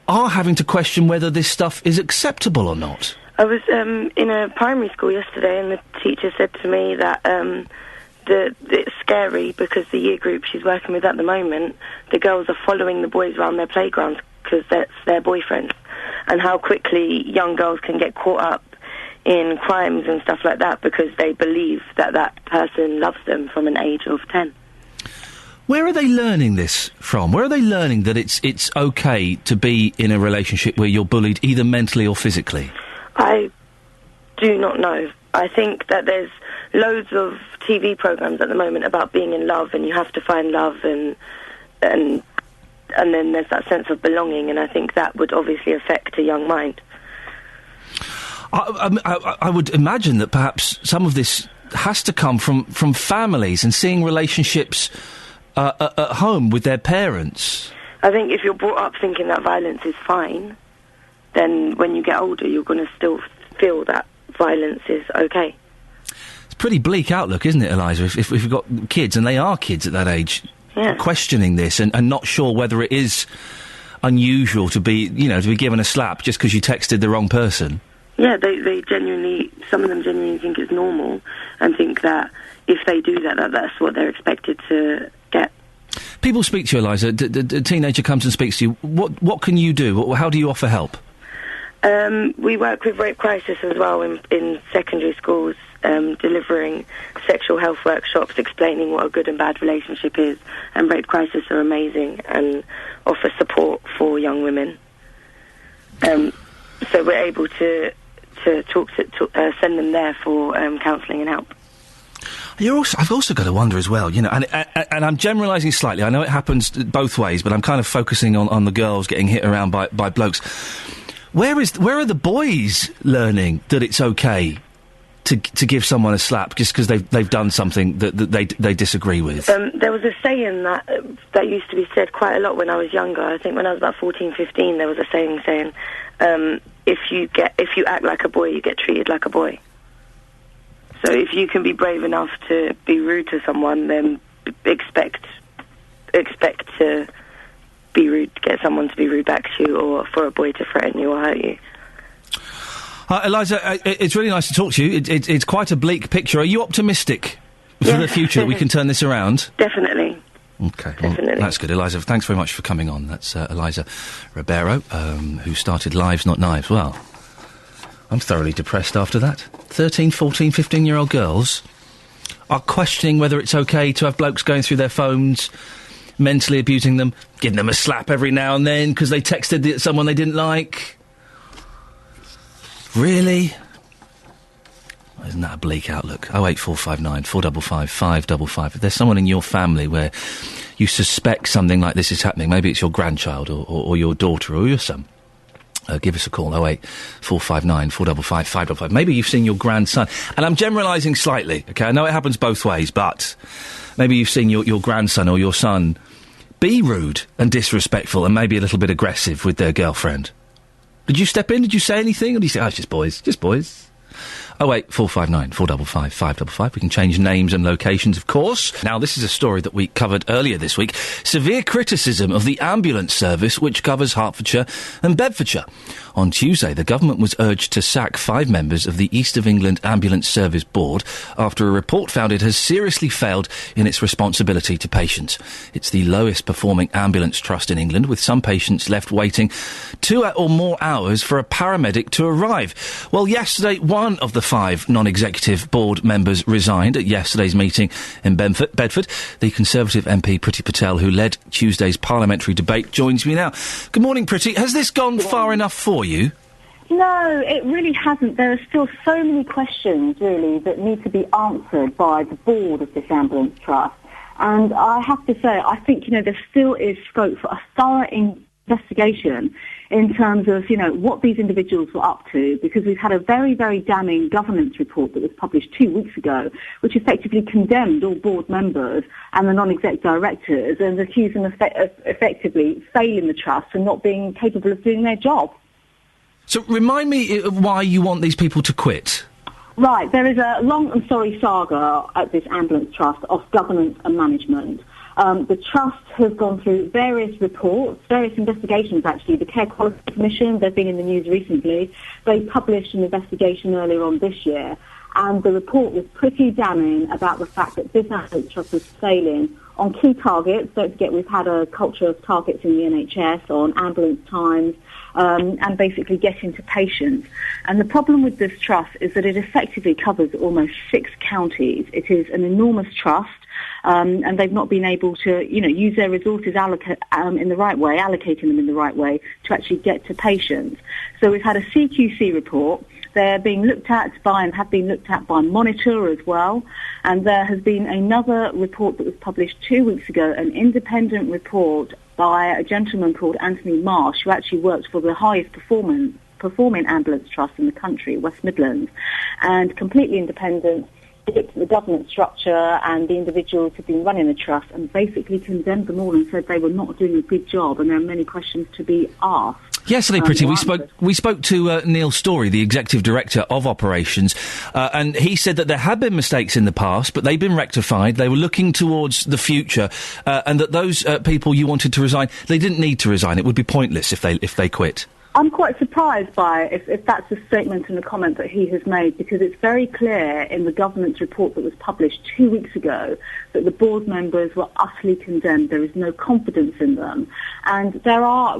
are having to question whether this stuff is acceptable or not. I was in a primary school yesterday, and the teacher said to me that it's scary because the year group she's working with at the moment, the girls are following the boys around their playgrounds because that's their boyfriends, and how quickly young girls can get caught up in crimes and stuff like that because they believe that person loves them from an age of 10. Where are they learning this from? Where are they learning that it's okay to be in a relationship where you're bullied either mentally or physically? I do not know. I think that there's loads of TV programmes at the moment about being in love, and you have to find love, and then there's that sense of belonging, and I think that would obviously affect a young mind. I would imagine that perhaps some of this has to come from families and seeing relationships at home with their parents. I think if you're brought up thinking that violence is fine, then when you get older you're going to still feel that violence is okay. It's a pretty bleak outlook, isn't it, Eliza, if we've got kids, and they are kids at that age, questioning this and not sure whether it is unusual to be given a slap just because you texted the wrong person. Yeah, they genuinely, some of them genuinely think it's normal and think that if they do that's what they're expected to get. People speak to you, Eliza. A teenager comes and speaks to you. What can you do? How do you offer help? We work with Rape Crisis as well in secondary schools, delivering sexual health workshops, explaining what a good and bad relationship is. And Rape Crisis are amazing and offer support for young women. So we're able to send them there for counselling and help. I've also got to wonder as well, and I'm generalising slightly. I know it happens both ways, but I'm kind of focusing on the girls getting hit around by blokes. Where are the boys learning that it's okay to give someone a slap just because they've done something that they disagree with? There was a saying that used to be said quite a lot when I was younger. I think when I was about 14, 15, there was a saying if you act like a boy, you get treated like a boy. So if you can be brave enough to be rude to someone, then expect to be rude, get someone to be rude back to you, or for a boy to threaten you or hurt you. Eliza, it's really nice to talk to you. It's quite a bleak picture. Are you optimistic for the future that we can turn this around? Definitely. Okay, well, that's good. Eliza, thanks very much for coming on. That's Eliza Ribeiro, who started Lives Not Knives. Well, I'm thoroughly depressed after that. 13, 14, 15-year-old girls are questioning whether it's okay to have blokes going through their phones, mentally abusing them, giving them a slap every now and then because they texted someone they didn't like. Really? Isn't that a bleak outlook? 08459 455 555. If there's someone in your family where you suspect something like this is happening, maybe it's your grandchild or your daughter or your son, give us a call, 08459 455 555. Maybe you've seen your grandson. And I'm generalising slightly, OK? I know it happens both ways, but maybe you've seen your grandson or your son be rude and disrespectful and maybe a little bit aggressive with their girlfriend. Did you step in? Did you say anything? Or did you say, it's just boys, just boys? 08459 455 555. We can change names and locations, of course. Now, this is a story that we covered earlier this week. Severe criticism of the ambulance service, which covers Hertfordshire and Bedfordshire. On Tuesday, the government was urged to sack 5 members of the East of England Ambulance Service Board after a report found it has seriously failed in its responsibility to patients. It's the lowest performing ambulance trust in England, with some patients left waiting 2 or more hours for a paramedic to arrive. Well, yesterday, one of the 5 non-executive board members resigned at yesterday's meeting in Bedford. The Conservative MP Priti Patel, who led Tuesday's parliamentary debate, joins me now. Good morning, Priti. Has this gone far enough for you? No, it really hasn't. There are still so many questions, really, that need to be answered by the board of this ambulance trust. And I have to say, I think, there still is scope for a thorough investigation in terms of, what these individuals were up to, because we've had a very, very damning governance report that was published 2 weeks ago, which effectively condemned all board members and the non-exec directors and accused them of effectively failing the trust and not being capable of doing their job. So remind me why you want these people to quit. Right, there is a long and sorry saga at this ambulance trust of governance and management. The trust has gone through various reports, various investigations actually. The Care Quality Commission, they've been in the news recently. They published an investigation earlier on this year, and the report was pretty damning about the fact that this ambulance trust was failing on key targets. Don't forget, we've had a culture of targets in the NHS on ambulance times, and basically getting to patients. And the problem with this trust is that it effectively covers almost 6 counties. It is an enormous trust, and they've not been able to, use their resources in the right way, allocating them in the right way to actually get to patients. So we've had a CQC report. They're being looked at by and have been looked at by Monitor as well. And there has been another report that was published 2 weeks ago, an independent report by a gentleman called Anthony Marsh, who actually works for the highest performing ambulance trust in the country, West Midlands, and completely independent. He looked at the governance structure and the individuals who've been running the trust and basically condemned them all and said they were not doing a good job, and there are many questions to be asked. Yesterday, Pretty, we spoke to Neil Storey, the Executive Director of Operations, and he said that there had been mistakes in the past, but they've been rectified. They were looking towards the future, and that those people you wanted to resign, they didn't need to resign. It would be pointless if they quit. I'm quite surprised by if that's a statement and a comment that he has made, because it's very clear in the governance report that was published 2 weeks ago that the board members were utterly condemned. There is no confidence in them. And there are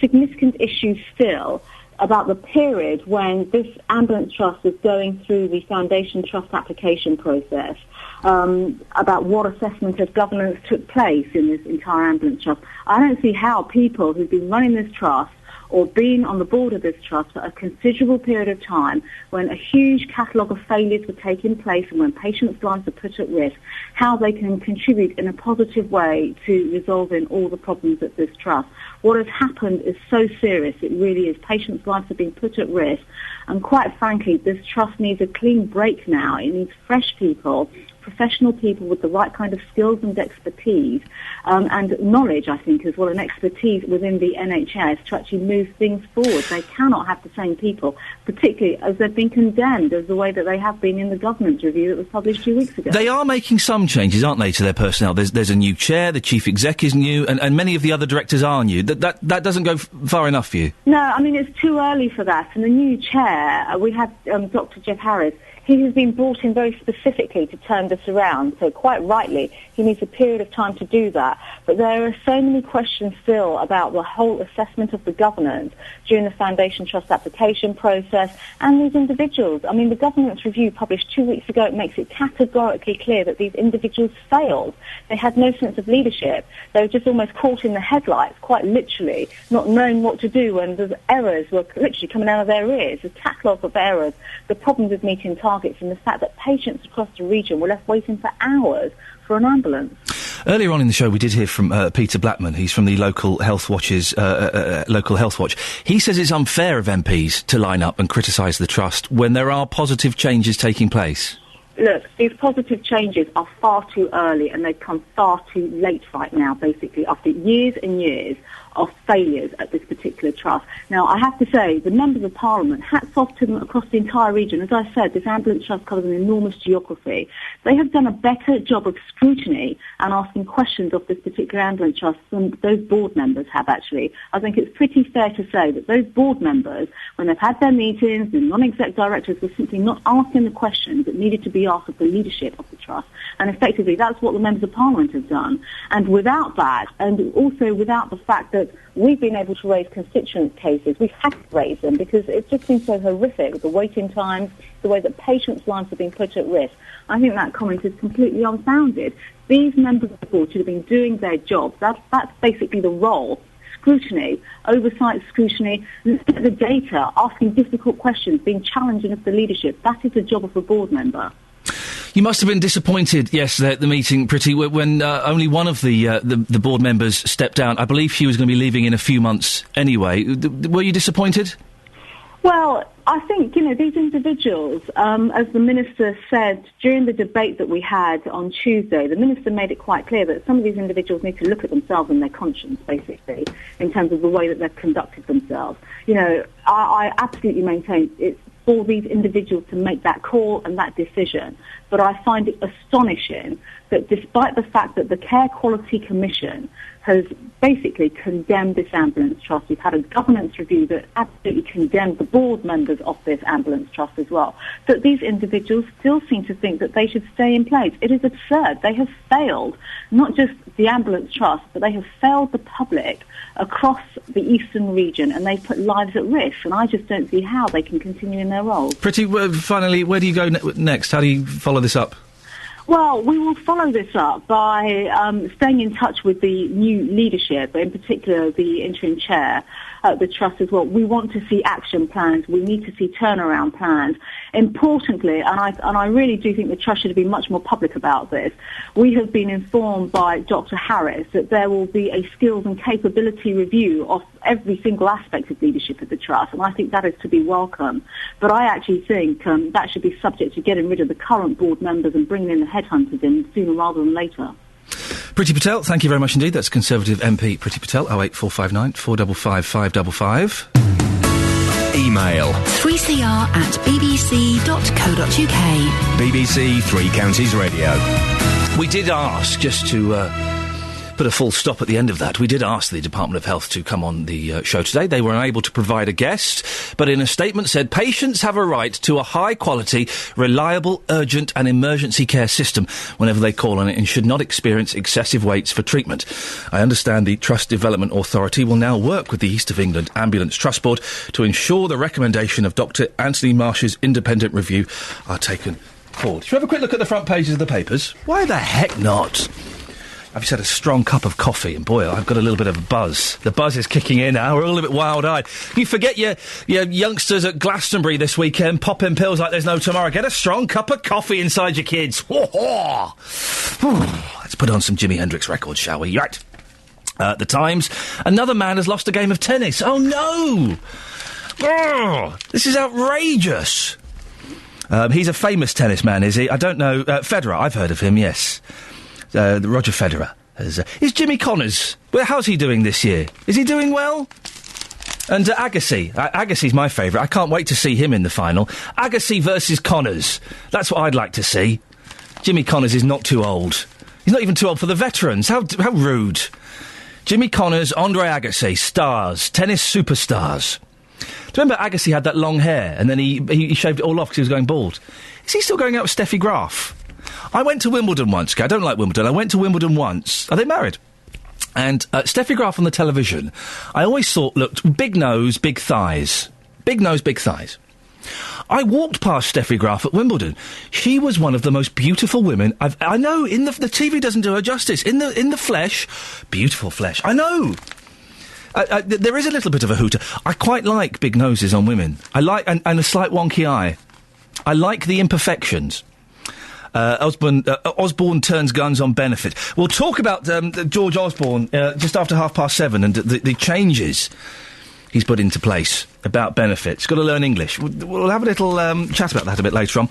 significant issues still about the period when this ambulance trust was going through the foundation trust application process, about what assessment of governance took place in this entire ambulance trust. I don't see how people who've been running this trust or being on the board of this trust for a considerable period of time, when a huge catalogue of failures were taking place and when patients' lives are put at risk, how they can contribute in a positive way to resolving all the problems at this trust. What has happened is so serious, it really is. Patients' lives have been put at risk, and quite frankly, this trust needs a clean break now. It needs fresh people, professional people with the right kind of skills and expertise, and knowledge, I think, as well, and expertise within the NHS to actually move things forward. They cannot have the same people, particularly as they've been condemned as the way that they have been in the governance review that was published 2 weeks ago. They are making some changes, aren't they, to their personnel? There's a new chair, the chief exec is new, and many of the other directors are new. That doesn't go far enough for you? No, I mean, it's too early for that. And the new chair, we had Dr. Jeff Harris. He has been brought in very specifically to turn this around, so quite rightly, he needs a period of time to do that. But there are so many questions still about the whole assessment of the governance during the Foundation Trust application process and these individuals. I mean, the governance review published 2 weeks ago, it makes it categorically clear that these individuals failed. They had no sense of leadership. They were just almost caught in the headlights, quite literally, not knowing what to do, and the errors were literally coming out of their ears, the catalogue of errors, the problems with meeting targets, and the fact that patients across the region were left waiting for hours for an ambulance. Earlier on in the show, we did hear from Peter Blackman. He's from the local Health Watch's Local Health Watch. He says it's unfair of MPs to line up and criticise the trust when there are positive changes taking place. Look, these positive changes are far too early, and they've come far too late right now, basically, after years and years of failures at this particular trust. Now, I have to say, the members of Parliament, hats off to them across the entire region. As I said, this ambulance trust covers an enormous geography. They have done a better job of scrutiny and asking questions of this particular ambulance trust than those board members have, actually. I think it's pretty fair to say that those board members, when they've had their meetings, the non-exec directors were simply not asking the questions that needed to be asked of the leadership of the trust. And effectively, that's what the members of Parliament have done. And without that, and also without the fact that we've been able to raise constituent cases, we've had to raise them because it's just been so horrific, the waiting times, the way that patients' lives have been put at risk. I think that comment is completely unfounded. These members of the board should have been doing their jobs. That's basically the role. Scrutiny, oversight scrutiny, looking at the data, asking difficult questions, being challenging of the leadership. That is the job of a board member. You must have been disappointed yesterday at the meeting, Pretty, when only one of the board members stepped down. I believe she was going to be leaving in a few months anyway. Were you disappointed? Well, I think, these individuals, as the Minister said during the debate that we had on Tuesday, the Minister made it quite clear that some of these individuals need to look at themselves and their conscience, basically, in terms of the way that they've conducted themselves. I absolutely maintain it's for these individuals to make that call and that decision. But I find it astonishing that despite the fact that the Care Quality Commission has basically condemned this ambulance trust, we've had a governance review that absolutely condemned the board members of this ambulance trust as well, that these individuals still seem to think that they should stay in place. It is absurd. They have failed, not just the ambulance trust, but they have failed the public across the eastern region, and they've put lives at risk, and I just don't see how they can continue in their roles. Finally, where do you go next? How do you follow this up? Well, we will follow this up by staying in touch with the new leadership, in particular the interim chair at the Trust as well. We want to see action plans. We need to see turnaround plans. Importantly, and I really do think the Trust should be much more public about this, we have been informed by Dr. Harris that there will be a skills and capability review of every single aspect of leadership at the Trust, and I think that is to be welcome. But I actually think that should be subject to getting rid of the current board members and bringing in the headhunters in sooner rather than later. Priti Patel, thank you very much indeed. That's Conservative MP Priti Patel, 08459 455 555. Email 3cr@bbc.co.uk. BBC Three Counties Radio. We did ask, just to put a full stop at the end of that, we did ask the Department of Health to come on the show today. They were unable to provide a guest, but in a statement said patients have a right to a high-quality, reliable, urgent and emergency care system whenever they call on it and should not experience excessive waits for treatment. I understand the Trust Development Authority will now work with the East of England Ambulance Trust Board to ensure the recommendation of Dr Anthony Marsh's independent review are taken forward. Should we have a quick look at the front pages of the papers? Why the heck not? I've just had a strong cup of coffee, and boy, I've got a little bit of a buzz. The buzz is kicking in now. We're all a bit wild-eyed. You forget your youngsters at Glastonbury this weekend, popping pills like there's no tomorrow. Get a strong cup of coffee inside your kids. Let's put on some Jimi Hendrix records, shall we? Right. The Times. Another man has lost a game of tennis. Oh, no! This is outrageous. He's a famous tennis man, is he? I don't know. Federer, I've heard of him, yes. Roger Federer. Is Jimmy Connors? Well, how's he doing this year? Is he doing well? And Agassi. Agassi's my favourite. I can't wait to see him in the final. Agassi versus Connors. That's what I'd like to see. Jimmy Connors is not too old. He's not even too old for the veterans. How rude. Jimmy Connors, Andre Agassi, stars. Tennis superstars. Do you remember Agassi had that long hair and then he shaved it all off because he was going bald? Is he still going out with Steffi Graf? I went to Wimbledon once. I don't like Wimbledon. I went to Wimbledon once. Are they married? And Steffi Graf on the television, I always thought looked big nose, big thighs. Big nose, big thighs. I walked past Steffi Graf at Wimbledon. She was one of the most beautiful women I know. In the TV doesn't do her justice. In the flesh, beautiful flesh. I know. There is a little bit of a hooter. I quite like big noses on women. I like and a slight wonky eye. I like the imperfections. Osborne turns guns on benefit. We'll talk about George Osborne just after 7:30 and the changes he's put into place about benefits. Got to learn English. We'll have a little chat about that a bit later on.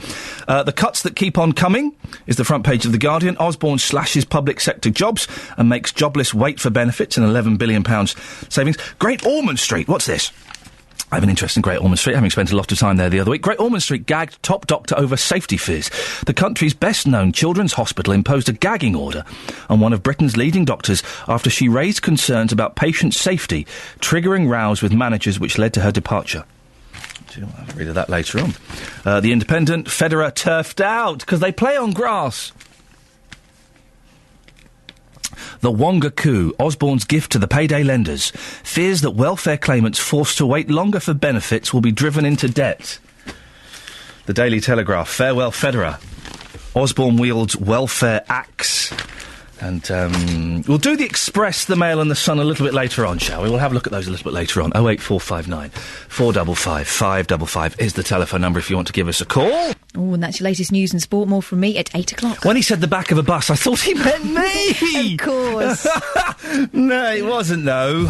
The cuts that keep on coming is the front page of The Guardian. Osborne slashes public sector jobs and makes jobless wait for benefits and £11 billion savings. Great Ormond Street. What's this? I have an interest in Great Ormond Street, having spent a lot of time there the other week. Great Ormond Street gagged top doctor over safety fears. The country's best-known children's hospital imposed a gagging order on one of Britain's leading doctors after she raised concerns about patient safety, triggering rows with managers which led to her departure. I'll have a read of that later on. The Independent, Federer turfed out because they play on grass. The Wonga coup, Osborne's gift to the payday lenders, fears that welfare claimants forced to wait longer for benefits will be driven into debt. The Daily Telegraph, farewell Federer. Osborne wields welfare axe. And we'll do the Express, the Mail and the Sun a little bit later on, shall we? We'll have a look at those a little bit later on. 08459 455 555 is the telephone number if you want to give us a call. Oh, and that's your latest news and sport. More from me at 8 o'clock. When he said the back of a bus, I thought he meant me! Of course. No, it wasn't, though.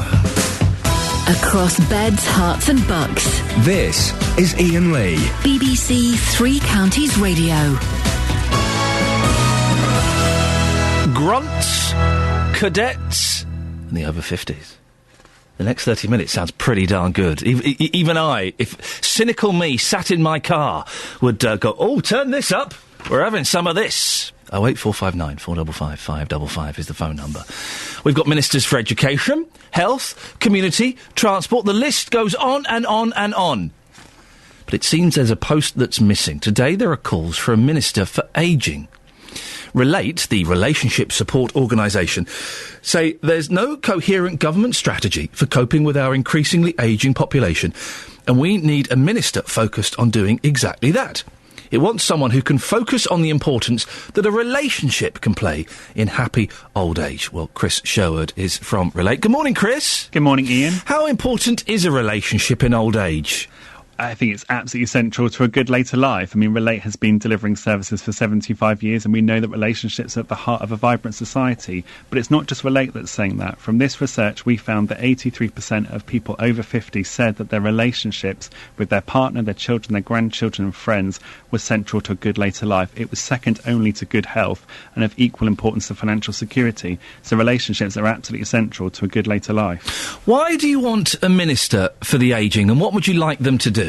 Across beds, hearts and bucks. This is Iain Lee. BBC Three Counties Radio. Grunts, cadets, and the over 50s. The next 30 minutes sounds pretty darn good. Even I, if cynical me sat in my car, would go, oh, turn this up. We're having some of this. 08459 455 555 is the phone number. We've got ministers for education, health, community, transport. The list goes on and on and on. But it seems there's a post that's missing. Today there are calls for a minister for ageing. Relate, the relationship support organisation, say there's no coherent government strategy for coping with our increasingly ageing population, and we need a minister focused on doing exactly that. It wants someone who can focus on the importance that a relationship can play in happy old age. Well, Chris Sherwood is from Relate. Good morning, Chris. Good morning, Ian. How important is a relationship in old age? I think it's absolutely central to a good later life. I mean, Relate has been delivering services for 75 years, and we know that relationships are at the heart of a vibrant society. But it's not just Relate that's saying that. From this research, we found that 83% of people over 50 said that their relationships with their partner, their children, their grandchildren and friends was central to a good later life. It was second only to good health and of equal importance to financial security. So relationships are absolutely essential to a good later life. Why do you want a minister for the ageing, and what would you like them to do?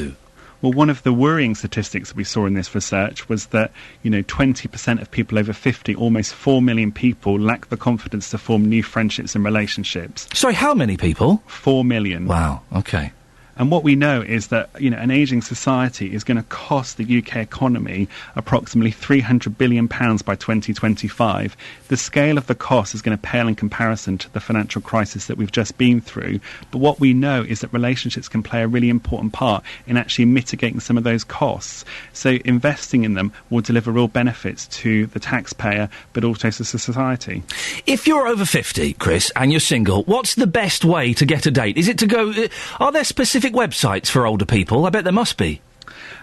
Well, one of the worrying statistics we saw in this research was that, 20% of people over 50, almost 4 million people, lack the confidence to form new friendships and relationships. Sorry, how many people? 4 million. Wow, OK. And what we know is that, an ageing society is going to cost the UK economy approximately £300 billion by 2025. The scale of the cost is going to pale in comparison to the financial crisis that we've just been through. But what we know is that relationships can play a really important part in actually mitigating some of those costs. So investing in them will deliver real benefits to the taxpayer, but also to society. If you're over 50, Chris, and you're single, what's the best way to get a date? Is it to go... are there specific websites for older people? I bet there must be.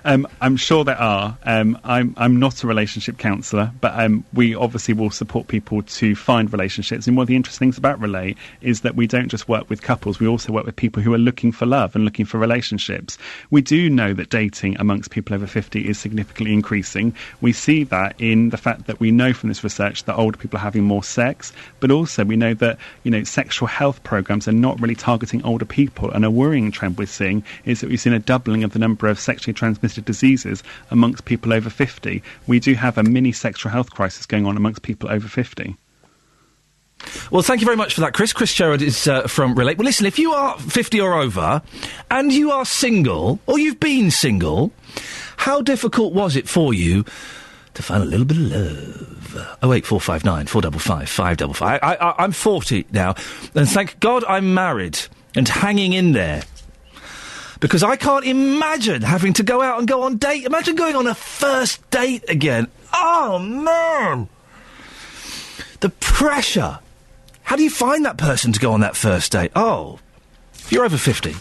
I'm sure there are. I'm not a relationship counsellor, but we obviously will support people to find relationships. And one of the interesting things about Relate is that we don't just work with couples, we also work with people who are looking for love and looking for relationships. We do know that dating amongst people over 50 is significantly increasing. We see that in the fact that we know from this research that older people are having more sex, but also we know that, sexual health programmes are not really targeting older people. And a worrying trend we're seeing is that we've seen a doubling of the number of sexually transmitted diseases amongst people over 50. We do have a mini sexual health crisis going on amongst people over 50. Well, thank you very much for that, Chris. Chris Sherwood is from Relate. Well, listen, if you are 50 or over and you are single, or you've been single, how difficult was it for you to find a little bit of love? 08459 455 555. I'm 40 now, and thank God I'm married and hanging in there. Because I can't imagine having to go out and go on date. Imagine going on a first date again. Oh, man! The pressure. How do you find that person to go on that first date? Oh, if you're over 50,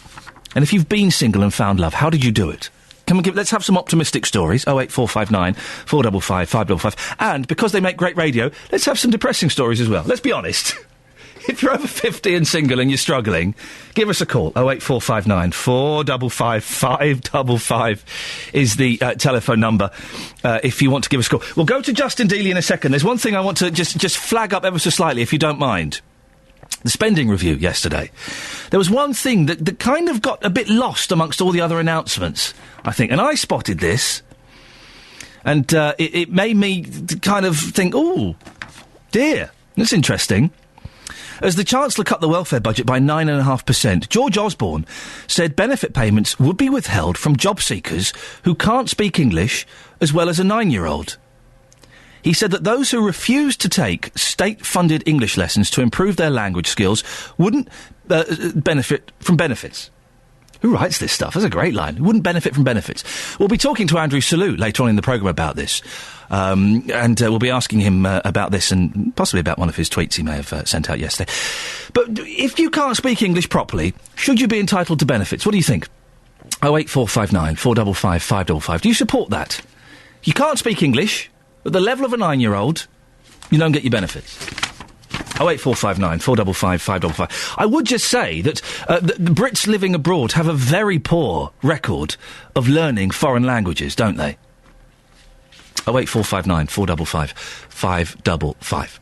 and if you've been single and found love, how did you do it? Let's have some optimistic stories. 08459 455 555. And because they make great radio, let's have some depressing stories as well. Let's be honest. If you're over 50 and single and you're struggling, give us a call. 08459 455 555 is the telephone number if you want to give us a call. We'll go to Justin Dealey in a second. There's one thing I want to just flag up ever so slightly, if you don't mind. The spending review yesterday. There was one thing that kind of got a bit lost amongst all the other announcements, I think. And I spotted this, and it made me kind of think, oh, dear, that's interesting. As the Chancellor cut the welfare budget by 9.5%, George Osborne said benefit payments would be withheld from job seekers who can't speak English as well as a 9-year-old. He said that those who refused to take state-funded English lessons to improve their language skills wouldn't benefit from benefits. Who writes this stuff? That's a great line. Wouldn't benefit from benefits. We'll be talking to Andrew Selous later on in the programme about this. And we'll be asking him about this and possibly about one of his tweets he may have sent out yesterday. But if you can't speak English properly, should you be entitled to benefits? What do you think? 08459 455 555. Do you support that? You can't speak English. At the level of a 9-year-old, you don't get your benefits. 08459 455 555. I would just say that the Brits living abroad have a very poor record of learning foreign languages, don't they? 08459 455 555.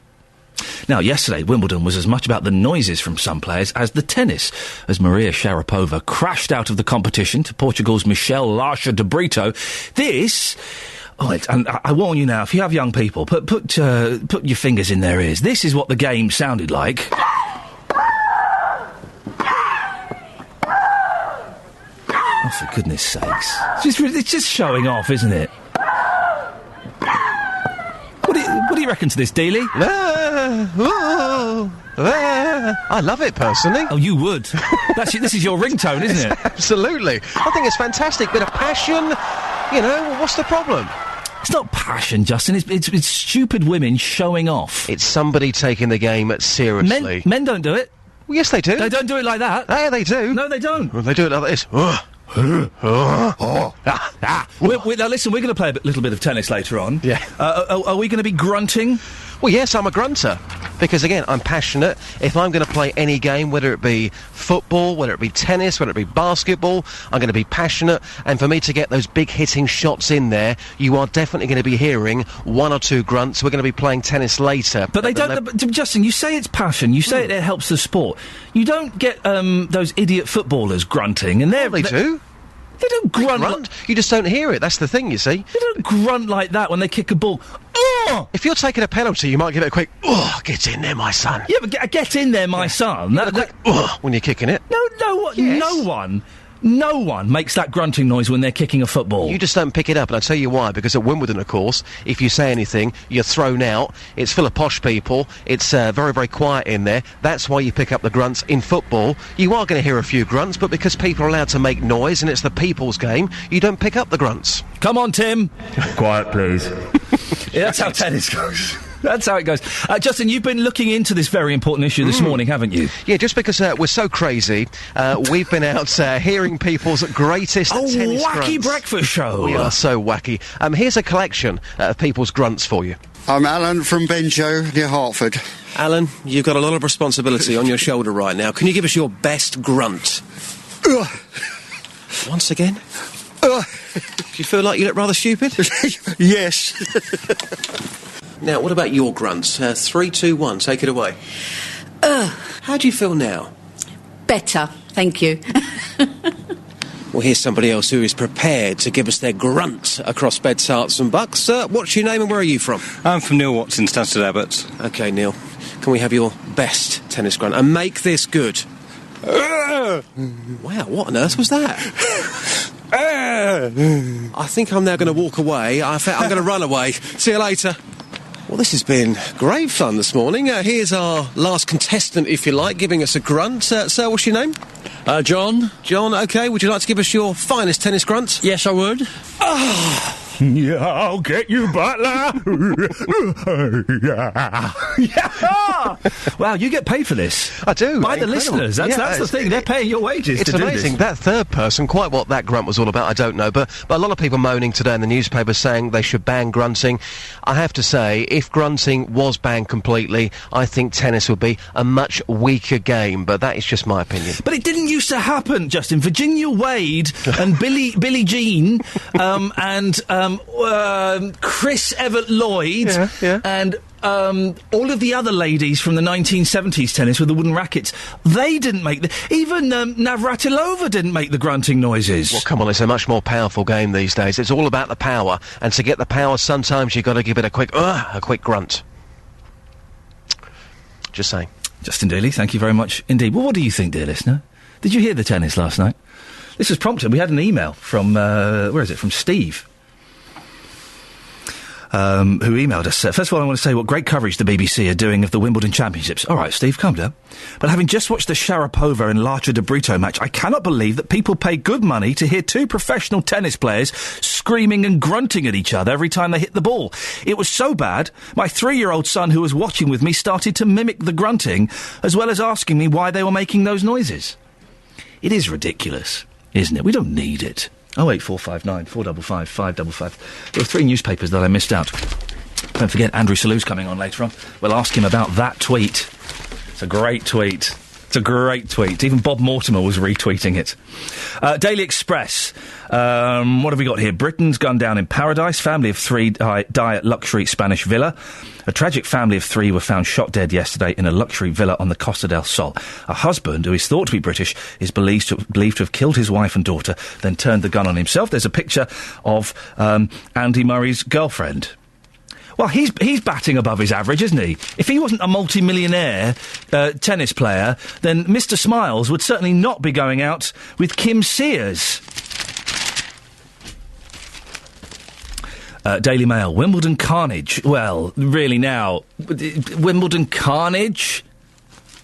Now, yesterday, Wimbledon was as much about the noises from some players as the tennis, as Maria Sharapova crashed out of the competition to Portugal's Michelle Larcher de Brito. This... Oh, and I warn you now, if you have young people, put your fingers in their ears. This is what the game sounded like. Oh, for goodness sakes. It's just showing off, isn't it? What do you reckon to this, Dealey? I love it, personally. Oh, you would. This is your ringtone, isn't it? Absolutely. I think it's fantastic. Bit of passion. You know, what's the problem? It's not passion, Justin. It's stupid women showing off. It's somebody taking the game seriously. Men don't do it. Well, yes, they do. They don't do it like that. Yeah, they do. No, they don't. Well, they do it like this. Now listen, we're going to play a little bit of tennis later on. Yeah. Are we going to be grunting? Well, yes, I'm a grunter. Because, again, I'm passionate. If I'm going to play any game, whether it be football, whether it be tennis, whether it be basketball, I'm going to be passionate. And for me to get those big hitting shots in there, you are definitely going to be hearing one or two grunts. We're going to be playing tennis later. But they don't... Justin, you say it's passion. You say it helps the sport. You don't get those idiot footballers grunting. And they do. They don't grunt. You just don't hear it. That's the thing, you see. They don't grunt like that when they kick a ball. Oh! If you're taking a penalty, you might give it a quick, oh, get in there, my son. Yeah, but get in there, my son. When you're kicking it. No one makes that grunting noise when they're kicking a football. You just don't pick it up, and I'll tell you why. Because at Wimbledon, of course, if you say anything, you're thrown out. It's full of posh people. It's very, very quiet in there. That's why you pick up the grunts. In football, you are going to hear a few grunts, but because people are allowed to make noise and it's the people's game, you don't pick up the grunts. Come on, Tim. Quiet, please. Yeah, that's how tennis goes. That's how it goes. Justin, you've been looking into this very important issue this morning, haven't you? Yeah, just because we're so crazy, we've been out hearing people's greatest tennis wacky grunts. Breakfast show. We are so wacky. Here's a collection of people's grunts for you. I'm Alan from Benjo, near Hertford. Alan, you've got a lot of responsibility on your shoulder right now. Can you give us your best grunt? Once again? Do you feel like you look rather stupid? Yes. Now, what about your grunts? 3, 2, 1, take it away. How do you feel now? Better, thank you. Well, here's somebody else who is prepared to give us their grunt across beds, hearts and bucks. What's your name and where are you from? I'm from Neil Watson, Stansted Abbott. OK, Neil. Can we have your best tennis grunt? And make this good. Wow, what on earth was that? I think I'm now going to walk away. I'm going to run away. See you later. Well, this has been great fun this morning. Here's our last contestant, if you like, giving us a grunt. Sir, what's your name? John. John, OK. Would you like to give us your finest tennis grunt? Yes, I would. Yeah, I'll get you, butler. Yeah. Wow, you get paid for this. I do. By the listeners. That's the thing. They're paying your wages to do this. It's amazing. That third person, quite what that grunt was all about, I don't know. But a lot of people moaning today in the newspaper saying they should ban grunting. I have to say, if grunting was banned completely, I think tennis would be a much weaker game. But that is just my opinion. But it didn't used to happen, Justin. Virginia Wade and Billie Jean and Chris Evert Lloyd and all of the other ladies from the 1970s tennis with the wooden rackets, they didn't make even Navratilova didn't make the grunting noises. Well, come on, it's a much more powerful game these days. It's all about the power, and to get the power, sometimes you've got to give it a quick grunt. Just saying. Justin Daly, thank you very much indeed. Well, what do you think, dear listener? Did you hear the tennis last night? This was prompted. We had an email from, from Steve. Who emailed us. First of all, I want to say what great coverage the BBC are doing of the Wimbledon Championships. All right, Steve, calm down. But having just watched the Sharapova and Larcher de Brito match, I cannot believe that people pay good money to hear two professional tennis players screaming and grunting at each other every time they hit the ball. It was so bad, my 3-year-old son who was watching with me started to mimic the grunting, as well as asking me why they were making those noises. It is ridiculous, isn't it? We don't need it. 08459 455 555. There were 3 newspapers that I missed out. Don't forget, Andrew Salou's coming on later on. We'll ask him about that tweet. It's a great tweet. It's a great tweet. Even Bob Mortimer was retweeting it. Daily Express. What have we got here? Britain's gunned down in paradise. Family of 3 die at luxury Spanish villa. A tragic family of 3 were found shot dead yesterday in a luxury villa on the Costa del Sol. A husband, who is thought to be British, is believed to have killed his wife and daughter, then turned the gun on himself. There's a picture of Andy Murray's girlfriend. Well, he's batting above his average, isn't he? If he wasn't a multi-millionaire tennis player, then Mr. Smiles would certainly not be going out with Kim Sears. Daily Mail, Wimbledon carnage. Well, really now, Wimbledon carnage?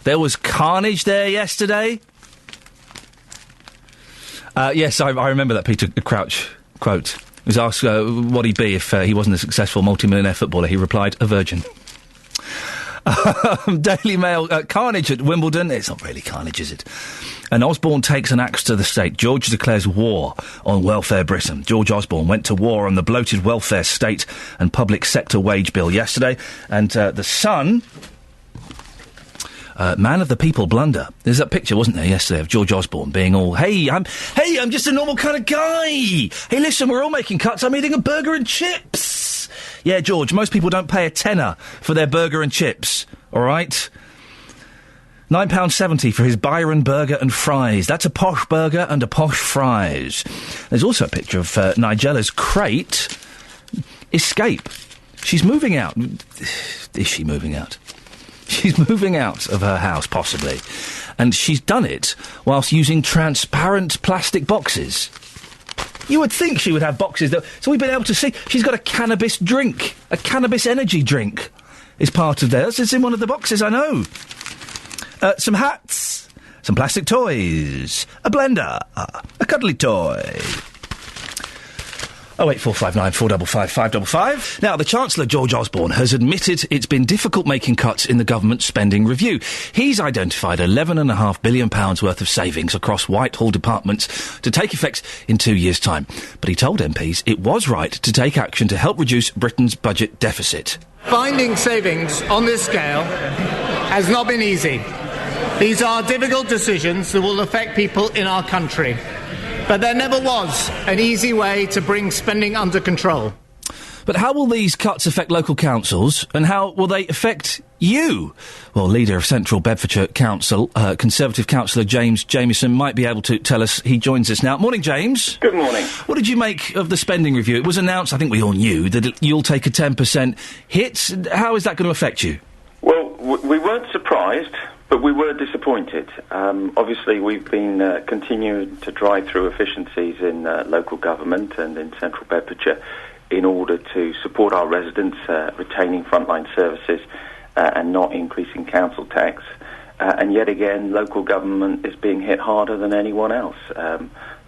There was carnage there yesterday? Yes, I remember that Peter Crouch quote. He was asked what he'd be if he wasn't a successful multi-millionaire footballer. He replied, a virgin. Daily Mail, carnage at Wimbledon. It's not really carnage, is it? And Osborne takes an axe to the state. George declares war on welfare Britain. George Osborne went to war on the bloated welfare state and public sector wage bill yesterday. And The Sun... man of the people blunder. There's that picture, wasn't there, yesterday, of George Osborne being all, hey, I'm just a normal kind of guy. Hey, listen, we're all making cuts. I'm eating a burger and chips. Yeah, George, most people don't pay a tenner for their burger and chips, all right? £9.70 for his Byron burger and fries. That's a posh burger and a posh fries. There's also a picture of Nigella's crate. Escape. She's moving out. Is she moving out? She's moving out of her house, possibly. And she's done it whilst using transparent plastic boxes. You would think she would have boxes that... So we've been able to see... She's got a cannabis drink. A cannabis energy drink is part of theirs. It's in one of the boxes, I know. Some hats. Some plastic toys. A blender. A cuddly toy. 08459 455 555. Now, the Chancellor, George Osborne, has admitted it's been difficult making cuts in the government spending review. He's identified £11.5 billion worth of savings across Whitehall departments to take effect in 2 years' time. But he told MPs it was right to take action to help reduce Britain's budget deficit. Finding savings on this scale has not been easy. These are difficult decisions that will affect people in our country. But there never was an easy way to bring spending under control. But how will these cuts affect local councils, and how will they affect you? Well, leader of Central Bedfordshire Council, Conservative councillor James Jamieson, might be able to tell us. He joins us now. Morning, James. Good morning. What did you make of the spending review? It was announced, I think we all knew, that you'll take a 10% hit. How is that going to affect you? Well, we weren't surprised, but we were disappointed. Obviously, we've been continuing to drive through efficiencies in local government and in Central Bedfordshire in order to support our residents, retaining frontline services and not increasing council tax. And yet again, local government is being hit harder than anyone else.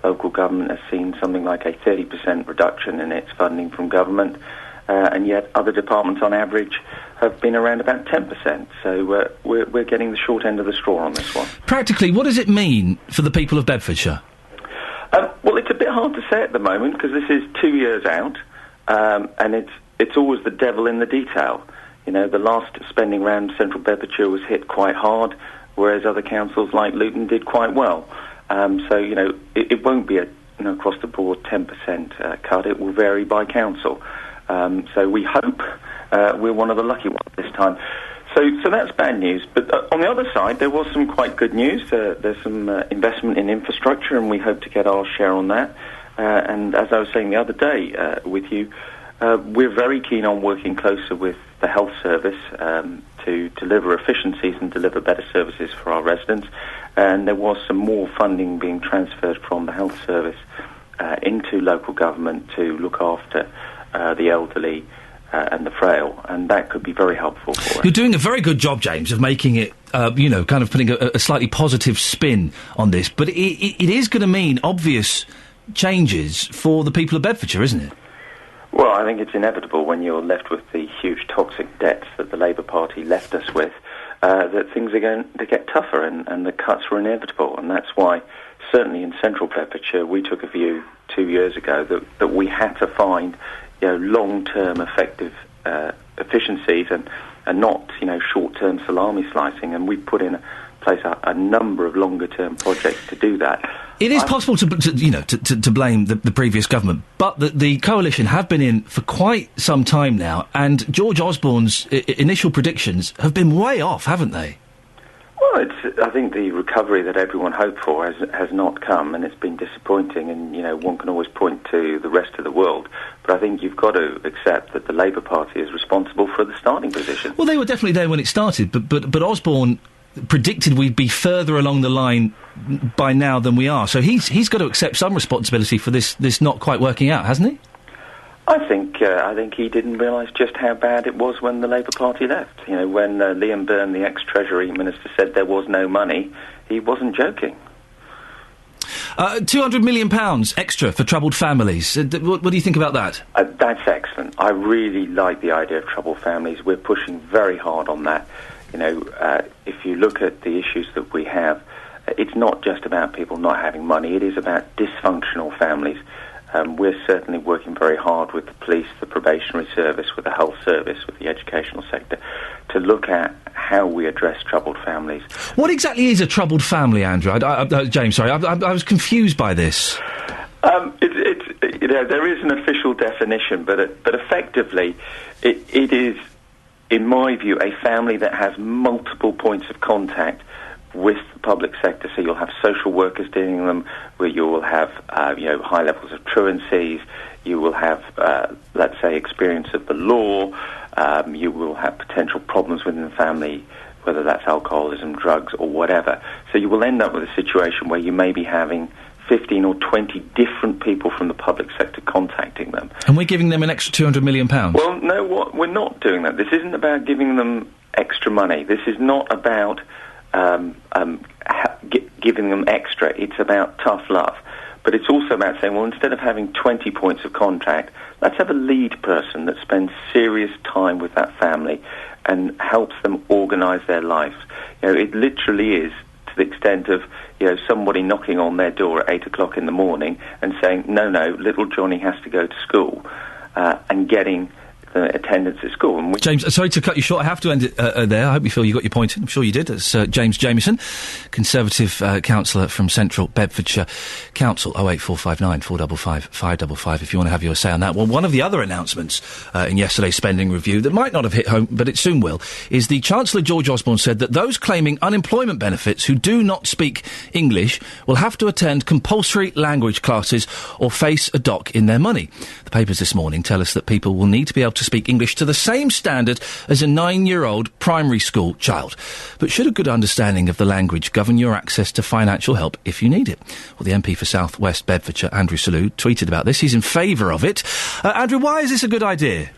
Local government has seen something like a 30% reduction in its funding from government, and yet other departments on average have been around about 10%. So we're getting the short end of the straw on this one. Practically, what does it mean for the people of Bedfordshire? Well, it's a bit hard to say at the moment because this is 2 years out, and it's always the devil in the detail. You know, the last spending round, Central Bedfordshire was hit quite hard, whereas other councils like Luton did quite well. So, you know, it won't be a across the board 10% cut. It will vary by council. So we hope we're one of the lucky ones this time. So that's bad news. But on the other side, there was some quite good news. There's some investment in infrastructure, and we hope to get our share on that. And as I was saying the other day with you, we're very keen on working closer with the health service to deliver efficiencies and deliver better services for our residents. And there was some more funding being transferred from the health service into local government to look after the elderly and the frail, and that could be very helpful for us. You're doing a very good job, James, of making it, kind of putting a slightly positive spin on this, but it is going to mean obvious changes for the people of Bedfordshire, isn't it? Well, I think it's inevitable when you're left with the huge toxic debts that the Labour Party left us with, that things are going to get tougher, and the cuts were inevitable, and that's why, certainly in Central Bedfordshire, we took a view 2 years ago that we had to find long-term effective efficiencies and and not, short-term salami slicing. And we've put in place a number of longer-term projects to do that. It is possible to blame the previous government, but the coalition have been in for quite some time now, and George Osborne's initial predictions have been way off, haven't they? Well, I think the recovery that everyone hoped for has not come, and it's been disappointing. And one can always point to the rest of the world, but I think you've got to accept that the Labour Party is responsible for the starting position. Well, they were definitely there when it started, but Osborne predicted we'd be further along the line by now than we are. So he's got to accept some responsibility for this not quite working out, hasn't he? I think he didn't realise just how bad it was when the Labour Party left. When Liam Byrne, the ex-Treasury Minister, said there was no money, he wasn't joking. £200 million extra for troubled families. What do you think about that? That's excellent. I really like the idea of troubled families. We're pushing very hard on that. If you look at the issues that we have, it's not just about people not having money. It is about dysfunctional families. We're certainly working very hard with the police, the probationary service, with the health service, with the educational sector, to look at how we address troubled families. What exactly is a troubled family, Andrew? James, sorry, I was confused by this. There is an official definition, but effectively, it is, in my view, a family that has multiple points of contact with the public sector. So you'll have social workers dealing with them, where you will have high levels of truancies. You will have, let's say, experience of the law. You will have potential problems within the family, whether that's alcoholism, drugs, or whatever. So you will end up with a situation where you may be having 15 or 20 different people from the public sector contacting them. And we're giving them an extra £200 million? Well, no, we're not doing that. This isn't about giving them extra money. This is not about giving them extra. It's about tough love. But it's also about saying, well, instead of having 20 points of contact, let's have a lead person that spends serious time with that family and helps them organise their lives. It literally is to the extent of, somebody knocking on their door at 8 o'clock in the morning and saying, no, little Johnny has to go to school, and getting the attendance at school. And James, sorry to cut you short. I have to end it there. I hope you feel you got your point in. I'm sure you did. That's James Jamieson, Conservative councillor from Central Bedfordshire Council. 08459 455 555 if you want to have your say on that. Well, one of the other announcements in yesterday's spending review that might not have hit home, but it soon will, is the Chancellor George Osborne said that those claiming unemployment benefits who do not speak English will have to attend compulsory language classes or face a dock in their money. The papers this morning tell us that people will need to be able to speak English to the same standard as a 9-year-old primary school child. But should a good understanding of the language govern your access to financial help if you need it? Well, the MP for South West Bedfordshire, Andrew Selous, tweeted about this. He's in favour of it. Andrew, why is this a good idea?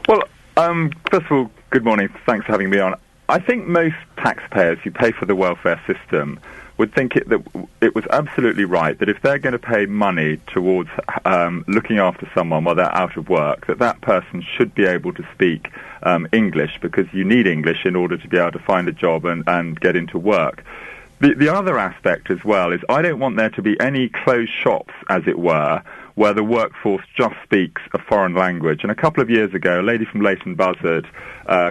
Well, first of all, good morning. Thanks for having me on. I think most taxpayers who pay for the welfare system would think that it was absolutely right that if they're going to pay money towards looking after someone while they're out of work, that person should be able to speak English, because you need English in order to be able to find a job and get into work. The other aspect as well is I don't want there to be any closed shops, as it were, where the workforce just speaks a foreign language. And a couple of years ago, a lady from Leighton Buzzard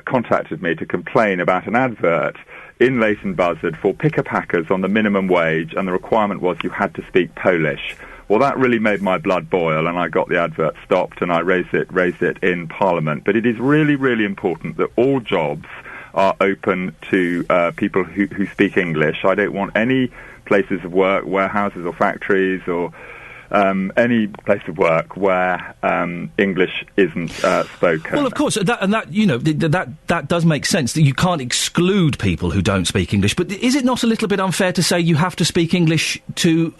contacted me to complain about an advert in Leighton Buzzard for picker-packers on the minimum wage, and the requirement was you had to speak Polish. Well, that really made my blood boil, and I got the advert stopped, and I raised it in Parliament. But it is really, really important that all jobs are open to people who speak English. I don't want any places of work, warehouses or factories or any place of work where English isn't spoken. Well, of course, that does make sense, that you can't exclude people who don't speak English. But is it not a little bit unfair to say you have to speak English to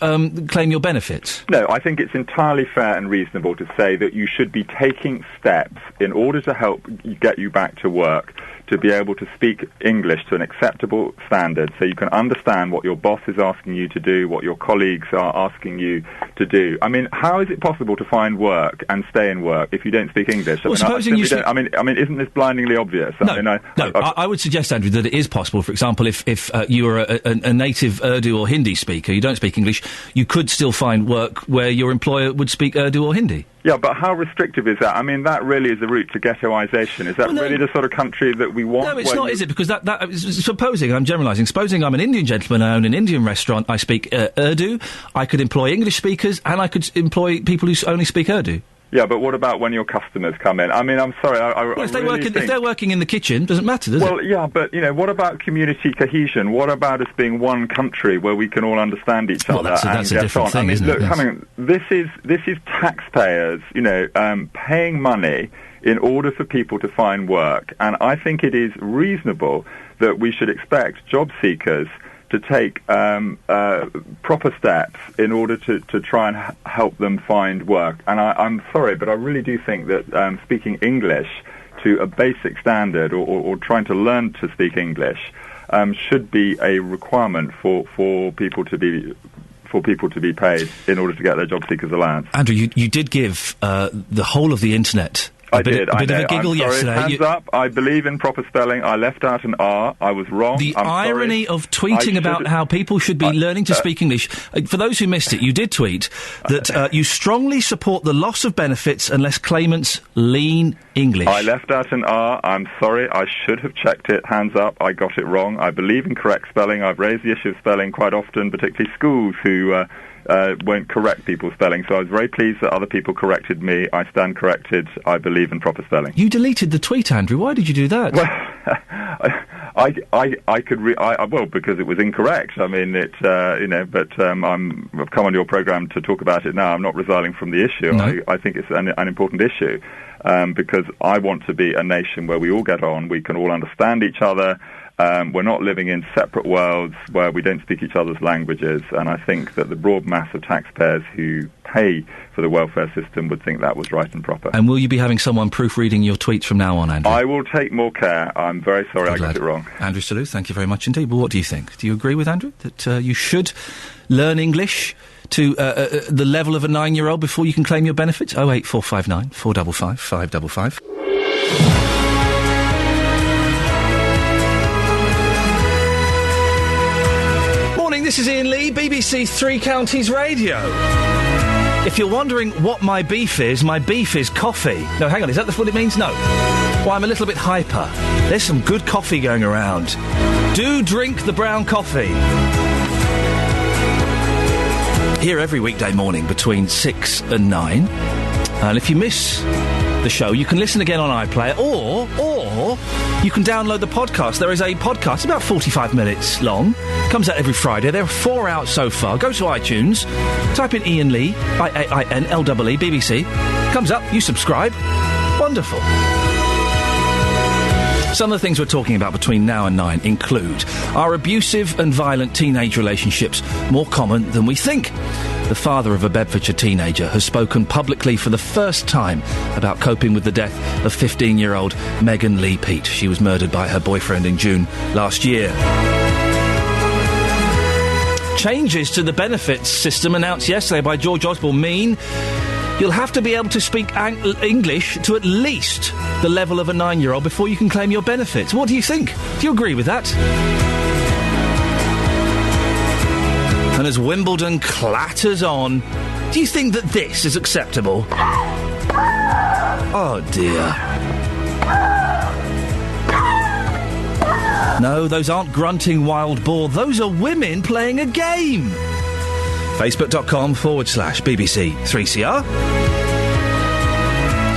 claim your benefits? No, I think it's entirely fair and reasonable to say that you should be taking steps in order to help get you back to work, to be able to speak English to an acceptable standard, so you can understand what your boss is asking you to do, what your colleagues are asking you to do. I mean, how is it possible to find work and stay in work if you don't speak English? Well, isn't this blindingly obvious? I would suggest, Andrew, that it is possible. For example, if you are a native Urdu or Hindi speaker, you don't speak English, you could still find work where your employer would speak Urdu or Hindi. Yeah, but how restrictive is that? I mean, that really is the route to ghettoisation. Is that really the sort of country that we want? No, it's not, is it? Because supposing, I'm generalising, supposing I'm an Indian gentleman, I own an Indian restaurant, I speak Urdu, I could employ English speakers, and I could employ people who only speak Urdu. Yeah, but what about when your customers come in? I mean, I'm sorry, if they're working in the kitchen, doesn't matter, does it? Well, yeah, but, what about community cohesion? What about us being one country where we can all understand each other that's and a get different on? thing, I mean, isn't look, it? Yes. I mean, this is taxpayers, paying money in order for people to find work. And I think it is reasonable that we should expect job seekers to take proper steps in order to try and help them find work. And I'm sorry, but I really do think that speaking English to a basic standard or trying to learn to speak English should be a requirement for people to be paid in order to get their job seekers allowance. Andrew, you did give the whole of the internet I A bit of a giggle yesterday. Hands up. I believe in proper spelling. I left out an R. I was wrong. The I'm irony sorry. of tweeting about how people should be learning to speak English. For those who missed it, you did tweet that you strongly support the loss of benefits unless claimants lean English. I left out an R. I'm sorry. I should have checked it. Hands up. I got it wrong. I believe in correct spelling. I've raised the issue of spelling quite often, particularly schools who won't correct people's spelling. So I was very pleased that other people corrected me. I stand corrected. I believe in proper spelling. You deleted the tweet, Andrew. Why did you do that? Well, I could well, because it was incorrect. I mean, I've come on your programme to talk about it now. I'm not resiling from the issue. No. I think it's an important issue because I want to be a nation where we all get on, we can all understand each other. We're not living in separate worlds where we don't speak each other's languages, and I think that the broad mass of taxpayers who pay for the welfare system would think that was right and proper. And will you be having someone proofreading your tweets from now on, Andrew? I will take more care. I'm very sorry I got it wrong. Andrew Selous, thank you very much indeed. Well, what do you think? Do you agree with Andrew that you should learn English to the level of a 9-year-old before you can claim your benefits? 08459 455 555. This is Iain Lee, BBC Three Counties Radio. If you're wondering what my beef is coffee. No, hang on, is that what it means? No. Well, I'm a little bit hyper. There's some good coffee going around. Do drink the brown coffee. Here every weekday morning between 6 and 9. And if you miss the show, you can listen again on iPlayer, or you can download the podcast. There is a podcast, about 45 minutes long. Comes out every Friday. There are 4 out so far. Go to iTunes, type in Iain Lee, IAINLEE, BBC. Comes up, you subscribe. Wonderful. Some of the things we're talking about between now and 9 include: are abusive and violent teenage relationships more common than we think? The father of a Bedfordshire teenager has spoken publicly for the first time about coping with the death of 15-year-old Megan Lee Peat. She was murdered by her boyfriend in June last year. Changes to the benefits system announced yesterday by George Osborne mean you'll have to be able to speak English to at least the level of a 9-year-old before you can claim your benefits. What do you think? Do you agree with that? And as Wimbledon clatters on, do you think that this is acceptable? Oh, dear. No, those aren't grunting wild boar. Those are women playing a game. Facebook.com/BBC 3CR.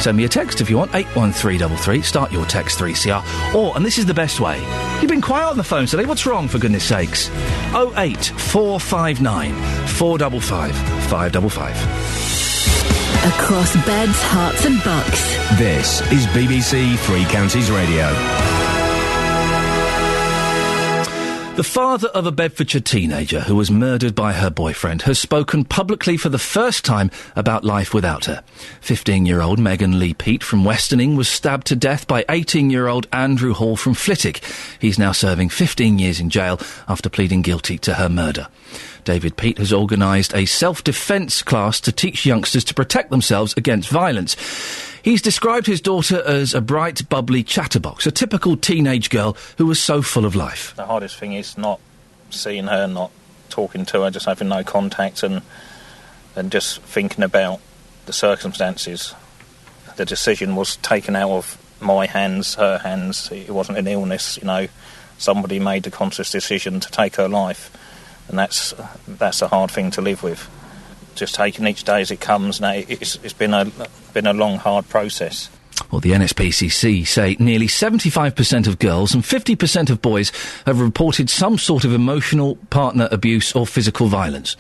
Send me a text if you want, 81333. Start your text 3CR. Or, and this is the best way, you've been quiet on the phone today. What's wrong, for goodness sakes? 08459 455 555. Across beds, hearts and bucks. This is BBC Three Counties Radio. The father of a Bedfordshire teenager who was murdered by her boyfriend has spoken publicly for the first time about life without her. 15-year-old Megan Lee Peat from Westerning was stabbed to death by 18-year-old Andrew Hall from Flitwick. He's now serving 15 years in jail after pleading guilty to her murder. David Peat has organised a self-defence class to teach youngsters to protect themselves against violence. He's described his daughter as a bright, bubbly chatterbox, a typical teenage girl who was so full of life. The hardest thing is not seeing her, not talking to her, just having no contact and just thinking about the circumstances, the decision was taken out of my hands, her hands. It wasn't an illness, somebody made the conscious decision to take her life, and that's a hard thing to live with. Just taking each day as it comes. Now it's been a long, hard process. Well, the NSPCC say nearly 75% of girls and 50% of boys have reported some sort of emotional partner abuse or physical violence.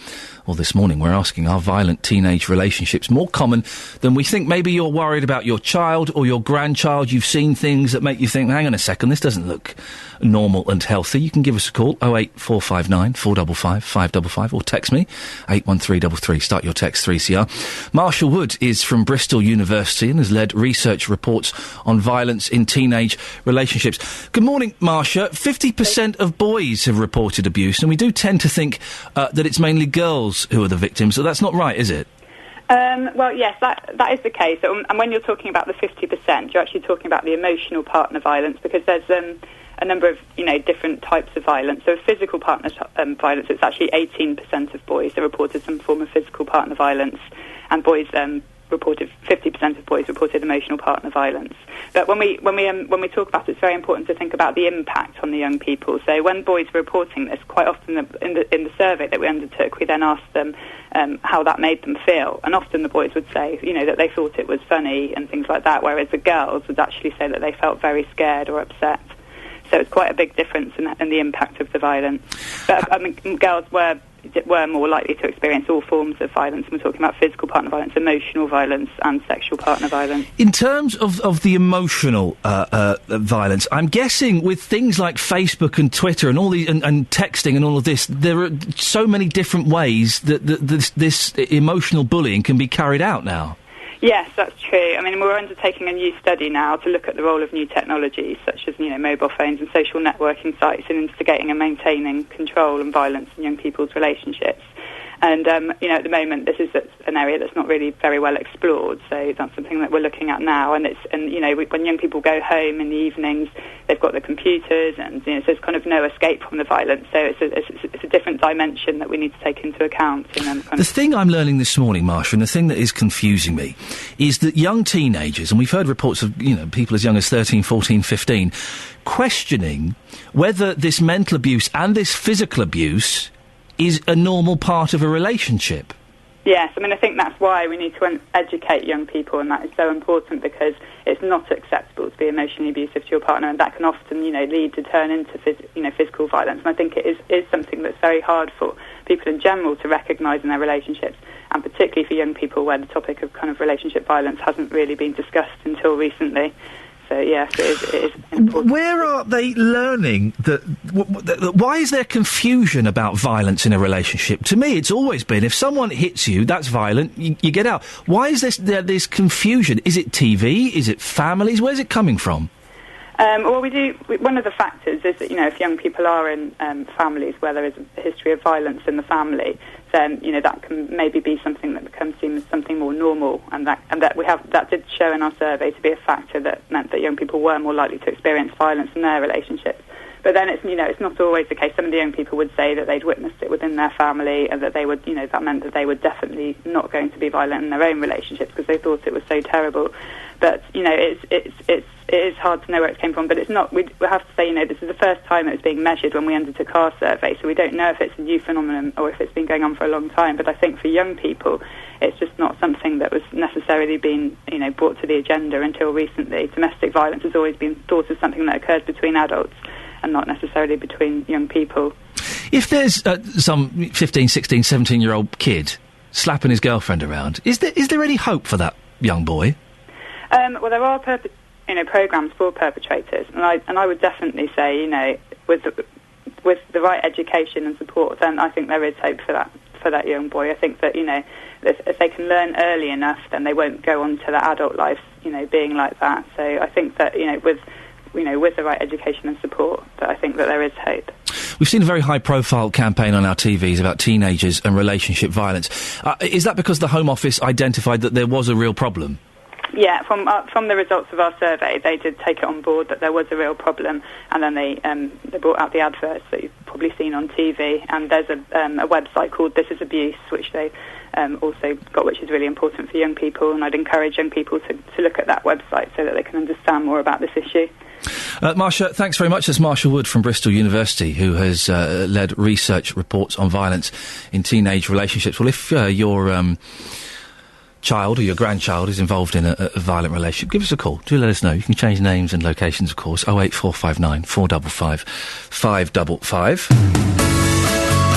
Well, this morning we're asking, are violent teenage relationships more common than we think? Maybe you're worried about your child or your grandchild. You've seen things that make you think, hang on a second, this doesn't look normal and healthy. You can give us a call, 08459 455 555, or text me, 81333. Start your text 3CR. Marshall Wood is from Bristol University and has led research reports on violence in teenage relationships. Good morning, Marsha. 50% of boys have reported abuse, and we do tend to think that it's mainly girls who are the victims, so that's not right, is it? Well, yes, that is the case. And when you're talking about the 50%, you're actually talking about the emotional partner violence, because there's a number of, different types of violence. So physical partner violence, it's actually 18% of boys that reported some form of physical partner violence, and boys 50% of boys reported emotional partner violence. But when we talk about it, it's very important to think about the impact on the young people. So when boys were reporting this, quite often in the survey that we undertook, we then asked them how that made them feel, and often the boys would say, that they thought it was funny and things like that, whereas the girls would actually say that they felt very scared or upset. So it's quite a big difference in the impact of the violence. But girls were more likely to experience all forms of violence. We're talking about physical partner violence, emotional violence, and sexual partner violence. In terms of the emotional violence, I'm guessing with things like Facebook and Twitter and all and texting and all of this, there are so many different ways that this emotional bullying can be carried out now. Yes, that's true. We're undertaking a new study now to look at the role of new technologies, such as, mobile phones and social networking sites, in instigating and maintaining control and violence in young people's relationships. And, at the moment, this is an area that's not really very well explored, so that's something that we're looking at now. And when young people go home in the evenings, they've got the computers, and, so there's kind of no escape from the violence. So it's a different dimension that we need to take into account. The thing I'm learning this morning, Marsha, and the thing that is confusing me, is that young teenagers, and we've heard reports of, people as young as 13, 14, 15, questioning whether this mental abuse and this physical abuse is a normal part of a relationship. Yes, I think that's why we need to educate young people, and that is so important, because it's not acceptable to be emotionally abusive to your partner, and that can often, lead to turn into physical violence. And I think it is something that's very hard for people in general to recognise in their relationships, and particularly for young people, where the topic of kind of relationship violence hasn't really been discussed until recently. So, yes, it is important. Where are they learning that... why is there confusion about violence in a relationship? To me, it's always been, if someone hits you, that's violent, you get out. Why is this confusion? Is it TV? Is it families? Where's it coming from? Well, one of the factors is that, if young people are in families where there is a history of violence in the family, then, that can maybe be something that becomes seen as something more normal, and that did show in our survey to be a factor that meant that young people were more likely to experience violence in their relationships. But then it's not always the case. Some of the young people would say that they'd witnessed it within their family, and that they would, that meant that they were definitely not going to be violent in their own relationships because they thought it was so terrible. But, it is hard to know where it came from, but it's not. We have to say, this is the first time it was being measured when we undertook our survey, so we don't know if it's a new phenomenon or if it's been going on for a long time. But I think for young people, it's just not something that was necessarily been, brought to the agenda until recently. Domestic violence has always been thought of something that occurs between adults and not necessarily between young people. If there's some 15, 16, 17-year-old kid slapping his girlfriend around, is there any hope for that young boy? Well, there are programs for perpetrators, and I would definitely say, with the right education and support, then I think there is hope for that young boy. I think that if they can learn early enough, then they won't go on to the adult life, being like that. So I think that with the right education and support, that I think that there is hope. We've seen a very high-profile campaign on our TVs about teenagers and relationship violence. Is that because the Home Office identified that there was a real problem? Yeah, from the results of our survey, they did take it on board that there was a real problem, and then they brought out the adverts that you've probably seen on TV, and there's a website called This Is Abuse, which they also got, which is really important for young people, and I'd encourage young people to look at that website so that they can understand more about this issue. Marsha, thanks very much. That's Marsha Wood from Bristol University, who has led research reports on violence in teenage relationships. Well, if your child or your grandchild is involved in a violent relationship, give us a call. Do let us know. You can change names and locations, of course. 08459 455 555.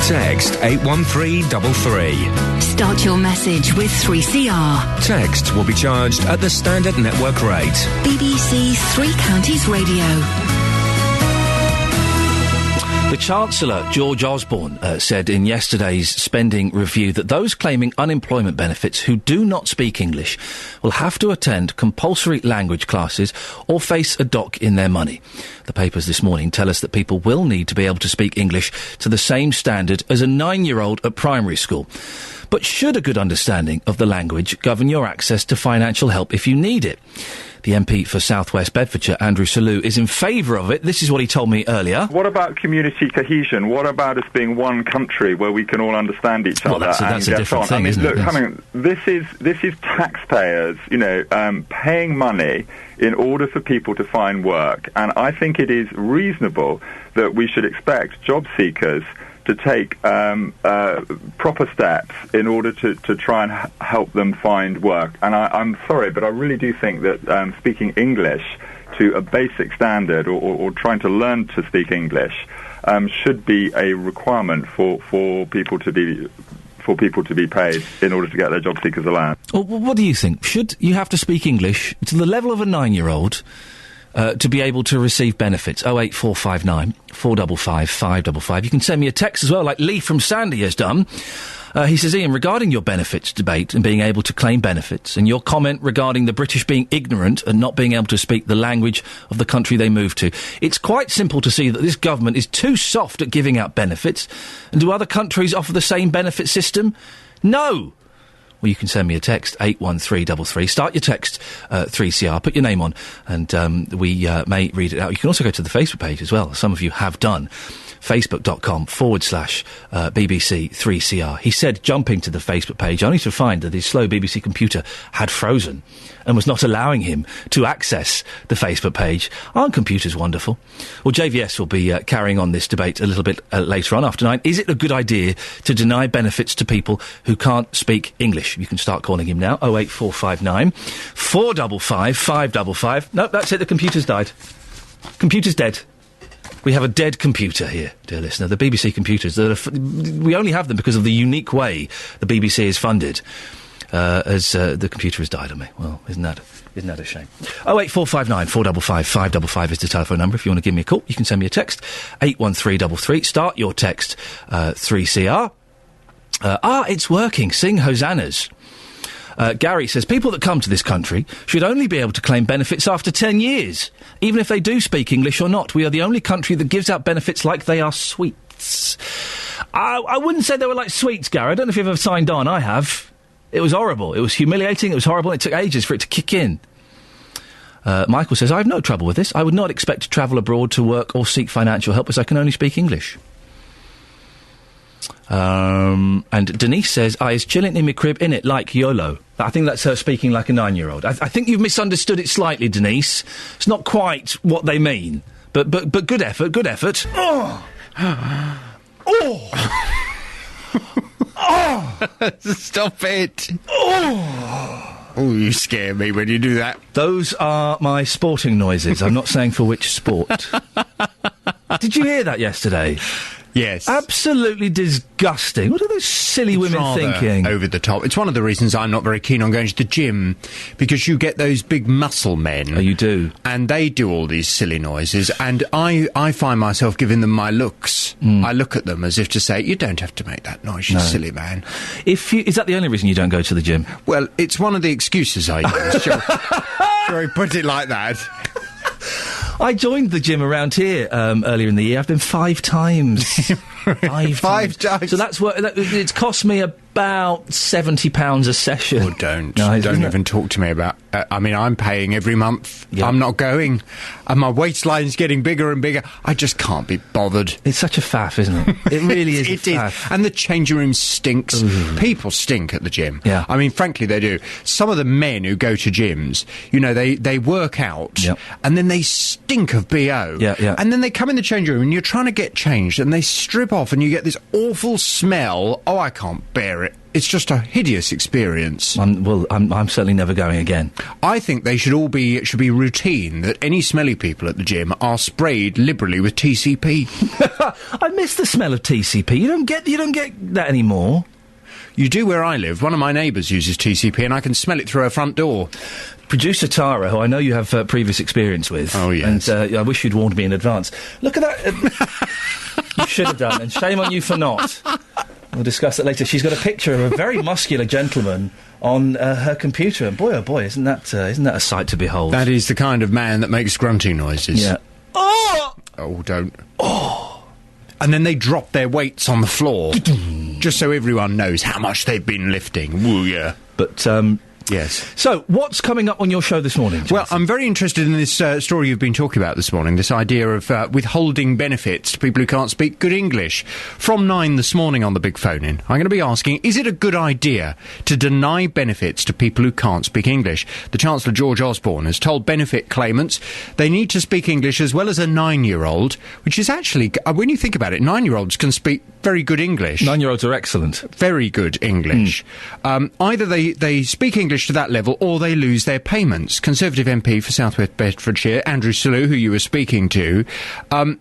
Text 81333. Start your message with 3CR. Text will be charged at the standard network rate. BBC Three Counties Radio. The Chancellor, George Osborne, said in yesterday's spending review that those claiming unemployment benefits who do not speak English will have to attend compulsory language classes or face a dock in their money. The papers this morning tell us that people will need to be able to speak English to the same standard as a 9-year-old at primary school. But should a good understanding of the language govern your access to financial help if you need it? The MP for South West Bedfordshire, Andrew Selous, is in favour of it. This is what he told me earlier. What about community cohesion? What about us being one country where we can all understand each other? Well, that's a different thing, isn't it? Look, this is taxpayers, paying money in order for people to find work. And I think it is reasonable that we should expect job seekers to take proper steps in order to try and help them find work. And I'm sorry, but I really do think that speaking English to a basic standard or trying to learn to speak English should be a requirement for people to be paid in order to get their job seekers allowance. Well, what do you think? Should you have to speak English to the level of a 9-year-old to be able to receive benefits? 08459 455 555. You can send me a text as well, like Lee from Sandy has done. He says, Ian, regarding your benefits debate and being able to claim benefits, and your comment regarding the British being ignorant and not being able to speak the language of the country they moved to, it's quite simple to see that this government is too soft at giving out benefits. And do other countries offer the same benefit system? No! Well, you can send me a text, 81333. Start your text, 3CR. Put your name on, and we may read it out. You can also go to the Facebook page as well. Some of you have done. Facebook.com/BBC 3CR. He said, jumping to the Facebook page, only to find that his slow BBC computer had frozen and was not allowing him to access the Facebook page. Aren't computers wonderful? Well, JVS will be carrying on this debate a little bit later on after 9. Is it a good idea to deny benefits to people who can't speak English? You can start calling him now, 08459 455 555. Nope, that's it, the computer's died. Computer's dead. We have a dead computer here, dear listener. The BBC computers, we only have them because of the unique way the BBC is funded. As the computer has died on me. Well, isn't that a shame? 08459 455 555 is the telephone number. If you want to give me a call, you can send me a text. 81333. Start your text 3CR. It's working. Sing hosannas. Gary says, people that come to this country should only be able to claim benefits after 10 years, even if they do speak English or not. We are the only country that gives out benefits like they are sweets. I wouldn't say they were like sweets, Gary. I don't know if you've ever signed on. I have. It was horrible. It was humiliating. It was horrible. It took ages for it to kick in. Michael says, I have no trouble with this. I would not expect to travel abroad to work or seek financial help as I can only speak English. And Denise says, I is chilling in my crib, innit, like YOLO. I think that's her speaking like a 9-year-old. I think you've misunderstood it slightly, Denise. It's not quite what they mean. But good effort, good effort. Oh! Oh! Oh! Stop it! Oh! Oh, you scare me when you do that. Those are my sporting noises. I'm not saying for which sport. Did you hear that yesterday? Yes. Absolutely disgusting. What are those silly women thinking? Over the top. It's one of the reasons I'm not very keen on going to the gym, because you get those big muscle men. Oh, you do? And they do all these silly noises, and I find myself giving them my looks. I look at them as if to say, you don't have to make that noise, you silly man. Is that the only reason you don't go to the gym? Well, it's one of the excuses I use. Shall I put it like that? I joined the gym around here earlier in the year. I've been 5 times. 5 times. So that's what it's cost me about £70 a session. Oh, don't No, don't isn't it? even talk to me about. I mean, I'm paying every month. Yeah. I'm not going, and my waistline's getting bigger and bigger. I just can't be bothered. It's such a faff, isn't it? It really is. It a is, faff. and the changing room stinks. Ooh. People stink at the gym. Yeah. I mean, frankly, they do. Some of the men who go to gyms, you know, they work out, Yep. and then they stink of BO. Yeah, yeah. And then they come in the changing room, and you're trying to get changed, and they strip off, and you get this awful smell. Oh, I can't bear it. It's just a hideous experience. I'm certainly never going again. I think they should it should be routine that any smelly people at the gym are sprayed liberally with TCP. I miss the smell of TCP. You don't get that anymore. You do where I live. One of my neighbours uses TCP, and I can smell it through her front door. Producer Tara, who I know you have previous experience with. Oh, yes. And I wish you'd warned me in advance. Look at that. You should have done, and shame on you for not. We'll discuss that later. She's got a picture of a very muscular gentleman on her computer, and boy, oh boy, isn't that a sight to behold? That is the kind of man that makes grunting noises. Yeah. Oh! Oh, don't. Oh! And then they drop their weights on the floor, just so everyone knows how much they've been lifting. Woo, yeah. But, yes. So, what's coming up on your show this morning, Jonathan? Well, I'm very interested in this story you've been talking about this morning, this idea of withholding benefits to people who can't speak good English. From 9 this morning on the Big Phone In, I'm going to be asking, is it a good idea to deny benefits to people who can't speak English? The Chancellor, George Osborne, has told benefit claimants they need to speak English as well as a 9-year-old, which is actually, when you think about it, 9-year-olds can speak very good English. 9-year-olds are excellent. Very good English. Either they speak English to that level, or they lose their payments. Conservative MP for South West Bedfordshire, Andrew Sellew, who you were speaking to,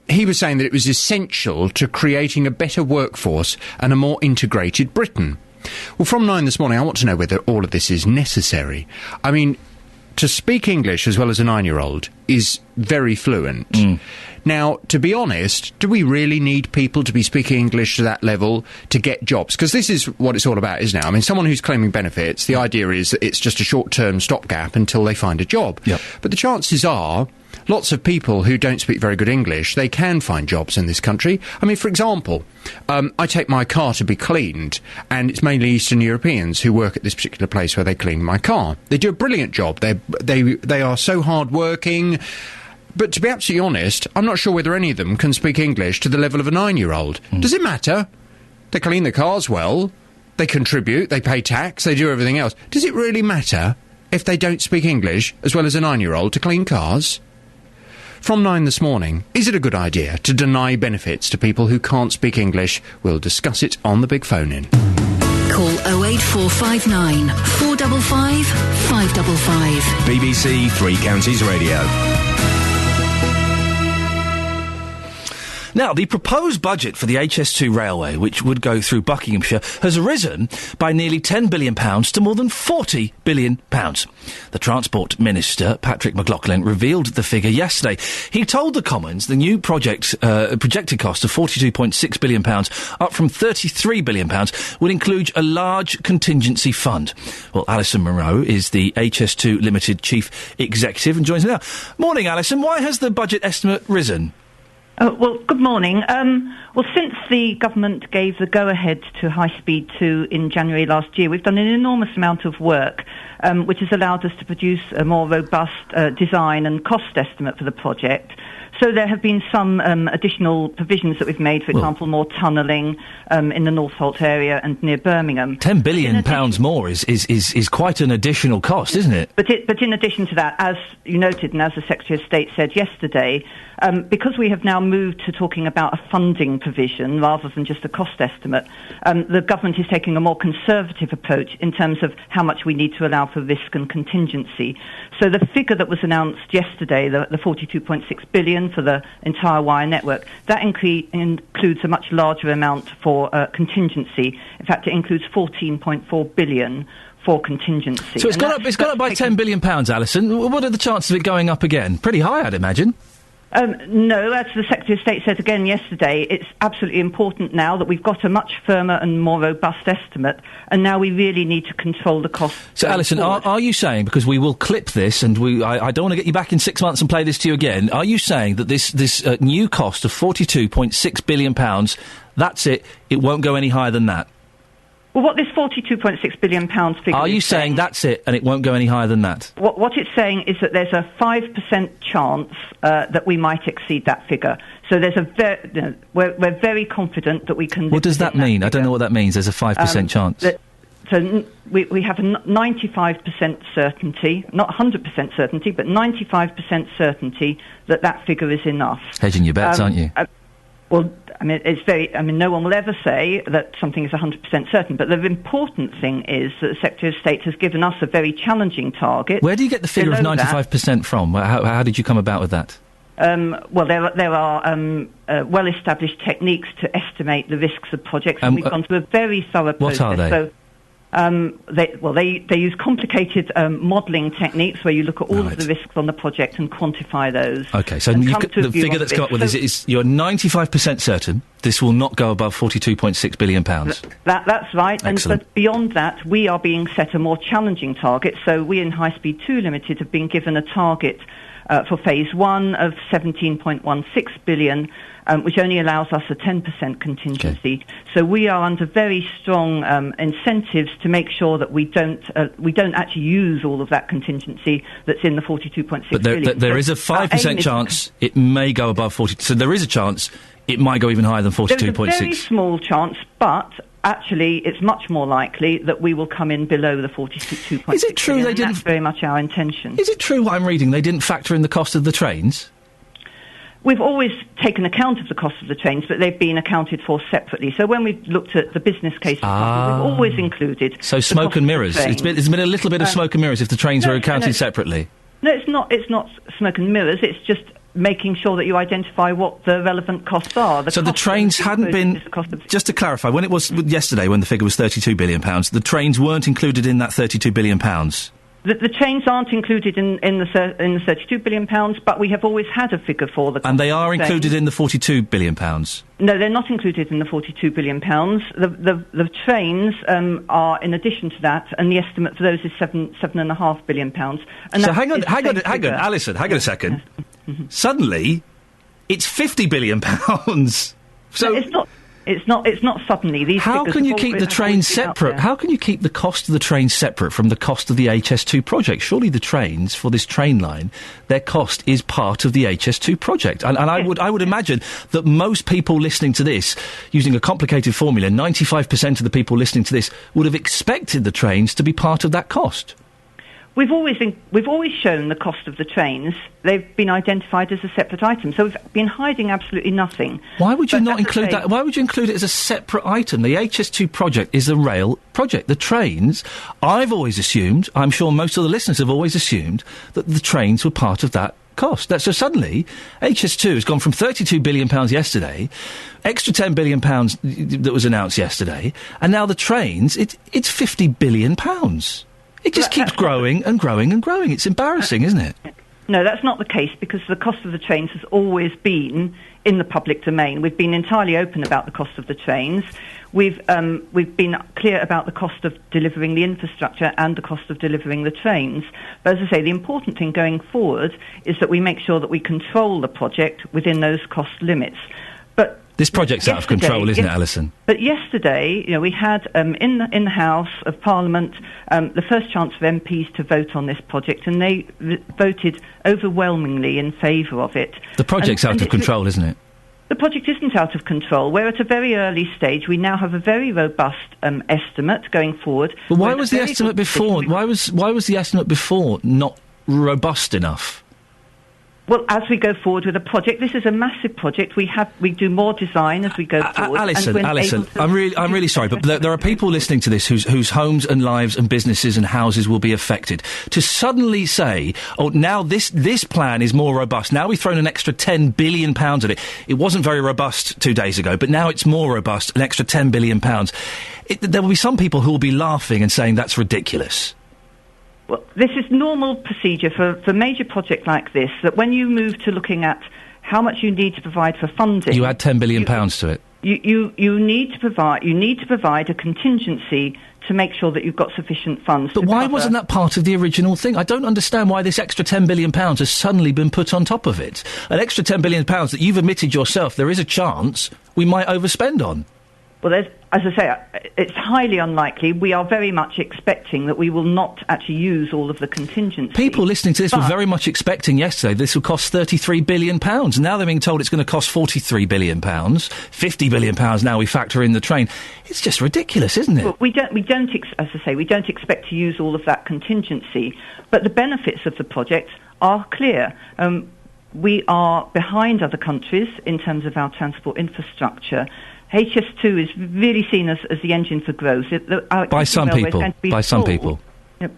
he was saying that it was essential to creating a better workforce and a more integrated Britain. Well, from 9 this morning, I want to know whether all of this is necessary. I mean, to speak English as well as a 9-year-old is very fluent. Now, to be honest, do we really need people to be speaking English to that level to get jobs? Because this is what it's all about, isn't it? I mean, someone who's claiming benefits, the idea is that it's just a short-term stopgap until they find a job. Yep. But the chances are, lots of people who don't speak very good English, they can find jobs in this country. I mean, for example, I take my car to be cleaned, and it's mainly Eastern Europeans who work at this particular place where they clean my car. They do a brilliant job. They are so hard-working. But to be absolutely honest, I'm not sure whether any of them can speak English to the level of a 9-year-old. Does it matter? They clean the cars well, they contribute, they pay tax, they do everything else. Does it really matter if they don't speak English as well as a 9-year-old to clean cars? From 9 this morning, is it a good idea to deny benefits to people who can't speak English? We'll discuss it on the Big Phone In. Call 08459 455 555. BBC Three Counties Radio. Now, the proposed budget for the HS2 railway, which would go through Buckinghamshire, has risen by nearly £10 billion to more than £40 billion. The Transport Minister, Patrick McLaughlin, revealed the figure yesterday. He told the Commons the new projected cost of £42.6 billion, up from £33 billion, would include a large contingency fund. Well, Alison Monroe is the HS2 Limited Chief Executive and joins me now. Morning, Alison. Why has the budget estimate risen? Well, good morning. Well, since the government gave the go-ahead to High Speed 2 in January last year, we've done an enormous amount of work, which has allowed us to produce a more robust design and cost estimate for the project. So there have been some additional provisions that we've made, for example, more tunnelling in the Northolt area and near Birmingham. £10 billion more is quite an additional cost, isn't it? But in addition to that, as you noted and as the Secretary of State said yesterday, because we have now moved to talking about a funding provision rather than just a cost estimate, the government is taking a more conservative approach in terms of how much we need to allow for risk and contingency. So the figure that was announced yesterday, the £42.6 billion for the entire wire network, that includes a much larger amount for contingency. In fact, it includes £14.4 billion for contingency. So it's gone up by £10 billion, Alison. What are the chances of it going up again? Pretty high, I'd imagine. No, as the Secretary of State said again yesterday, it's absolutely important now that we've got a much firmer and more robust estimate, and now we really need to control the costs. So, Alison, are you saying, because we will clip this, and I don't want to get you back in 6 months and play this to you again, are you saying that this new cost of £42.6 billion, that's it won't go any higher than that? Well, what this £42.6 billion figure Are you is saying that's it and it won't go any higher than that? What it's saying is that there's a 5% chance that we might exceed that figure. So there's we're very confident that we can... What does that mean? I don't know what that means. There's a 5% chance. So we have a 95% certainty, not 100% certainty, but 95% certainty that figure is enough. Hedging your bets, aren't you? Well, I mean, no one will ever say that something is 100% certain, but the important thing is that the Secretary of State has given us a very challenging target. Where do you get the figure of 95% from? How did you come about with that? Well, there are well-established techniques to estimate the risks of projects, and we've gone through a very thorough process. What are they? So, they use complicated modelling techniques where you look at all of the risks on the project and quantify those. Okay, so the figure that's come up with is you're 95% certain this will not go above £42.6 billion. That's right. Excellent. But beyond that, we are being set a more challenging target. So we in High Speed 2 Limited have been given a target for Phase 1 of £17.16 billion, which only allows us a 10% contingency. Okay. So we are under very strong incentives to make sure that we don't actually use all of that contingency that's in the £42.6 billion. But there is a 5% chance it may go above 40. So there is a chance it might go even higher than 42.6. There's a very small chance, but actually it's much more likely that we will come in below the 42.6. Is it true billion, they didn't? That's very much our intention. Is it true what I'm reading? They didn't factor in the cost of the trains? We've always taken account of the cost of the trains, but they've been accounted for separately. So when we've looked at the business case, we've always included... So smoke and mirrors. It's been a little bit of smoke and mirrors if the trains were accounted separately. No, it's not smoke and mirrors. It's just making sure that you identify what the relevant costs are. So the trains hadn't been... Just to clarify, when it was yesterday, when the figure was £32 billion, the trains weren't included in that £32 billion? The trains aren't included in the £32 billion, but we have always had a figure for the... And they are included in the £42 billion? No, they're not included in the £42 billion. The trains are in addition to that, and the estimate for those is £7.5 billion. And so hang on, Alison, hang on a second. Suddenly, it's £50 billion. So no, it's not suddenly. These how can you keep the trains separate? How can you keep the cost of the trains separate from the cost of the HS2 project? Surely the trains for this train line, their cost is part of the HS2 project. And I would imagine that most people listening to this, using a complicated formula, 95% of the people listening to this would have expected the trains to be part of that cost. We've always shown the cost of the trains. They've been identified as a separate item, so we've been hiding absolutely nothing. Why would you not include that? Why would you include it as a separate item? The HS2 project is a rail project. The trains, I've always assumed, I'm sure most of the listeners have always assumed, that the trains were part of that cost. So suddenly, HS2 has gone from £32 billion yesterday, extra £10 billion that was announced yesterday, and now the trains, it's £50 billion. It just keeps growing and growing and growing. It's embarrassing, isn't it? No, that's not the case, because the cost of the trains has always been in the public domain. We've been entirely open about the cost of the trains. We've been clear about the cost of delivering the infrastructure and the cost of delivering the trains. But as I say, the important thing going forward is that we make sure that we control the project within those cost limits. But this project's out of control, isn't it, Alison? But yesterday, we had in the House of Parliament the first chance for MPs to vote on this project, and they voted overwhelmingly in favour of it. The project's out of control, isn't it? The project isn't out of control. We're at a very early stage. We now have a very robust estimate going forward. But why was the estimate before? Why was the estimate before not robust enough? Well, as we go forward with a project, this is a massive project. We do more design as we go forward. Alison, I'm really sorry, but there are people listening to this whose homes and lives and businesses and houses will be affected. To suddenly say, oh, now this plan is more robust. Now we've thrown an extra £10 billion at it. It wasn't very robust 2 days ago, but now it's more robust, an extra £10 billion. There will be some people who will be laughing and saying that's ridiculous. Well, this is normal procedure for major project like this, that when you move to looking at how much you need to provide for funding... You add £10 billion to it. You need to provide a contingency to make sure that you've got sufficient funds. But why wasn't that part of the original thing? I don't understand why this extra £10 billion has suddenly been put on top of it. An extra £10 billion that you've admitted yourself there is a chance we might overspend on. Well, as I say, it's highly unlikely. We are very much expecting that we will not actually use all of the contingency. People listening to this were very much expecting yesterday this will cost £33 billion. Now they're being told it's going to cost £43 billion, £50 billion now we factor in the train. It's just ridiculous, isn't it? Well, we don't expect to use all of that contingency, but the benefits of the project are clear. We are behind other countries in terms of our transport infrastructure. HS2 is really seen as the engine for growth. By some people.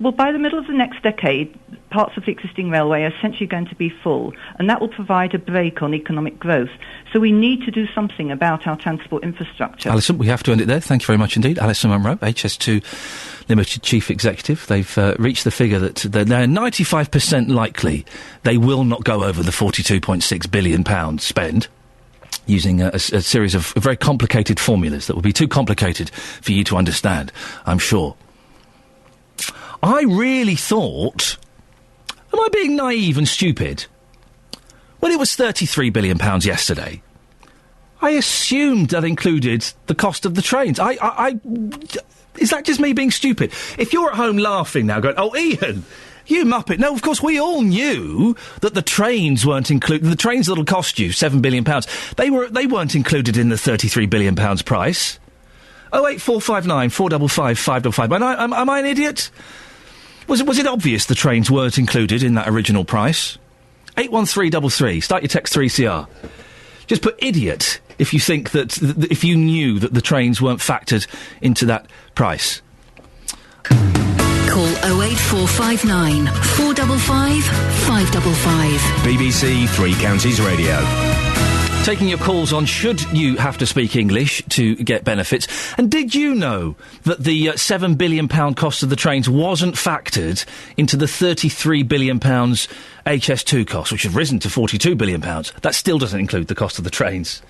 Well, by the middle of the next decade, parts of the existing railway are essentially going to be full, and that will provide a brake on economic growth. So we need to do something about our transport infrastructure. Alison, we have to end it there. Thank you very much indeed. Alison Munro, HS2 Limited Chief Executive. They've reached the figure that they're 95% likely they will not go over the £42.6 billion spend, using a series of very complicated formulas that will be too complicated for you to understand, I'm sure. I really thought, am I being naive and stupid? When it was £33 billion yesterday, I assumed that included the cost of the trains. Is that just me being stupid? If you're at home laughing now, going, oh, Ian, you muppet. No, of course, we all knew that the trains weren't included. The trains that'll cost you £7 billion, they weren't included in the £33 billion price. 08459 455 555. Am I an idiot? Was it obvious the trains weren't included in that original price? 81333. Start your text 3CR. Just put idiot if you think that if you knew that the trains weren't factored into that price. Call 08459 455 555. BBC Three Counties Radio. Taking your calls on should you have to speak English to get benefits. And did you know that the £7 billion cost of the trains wasn't factored into the £33 billion HS2 cost, which have risen to £42 billion? That still doesn't include the cost of the trains.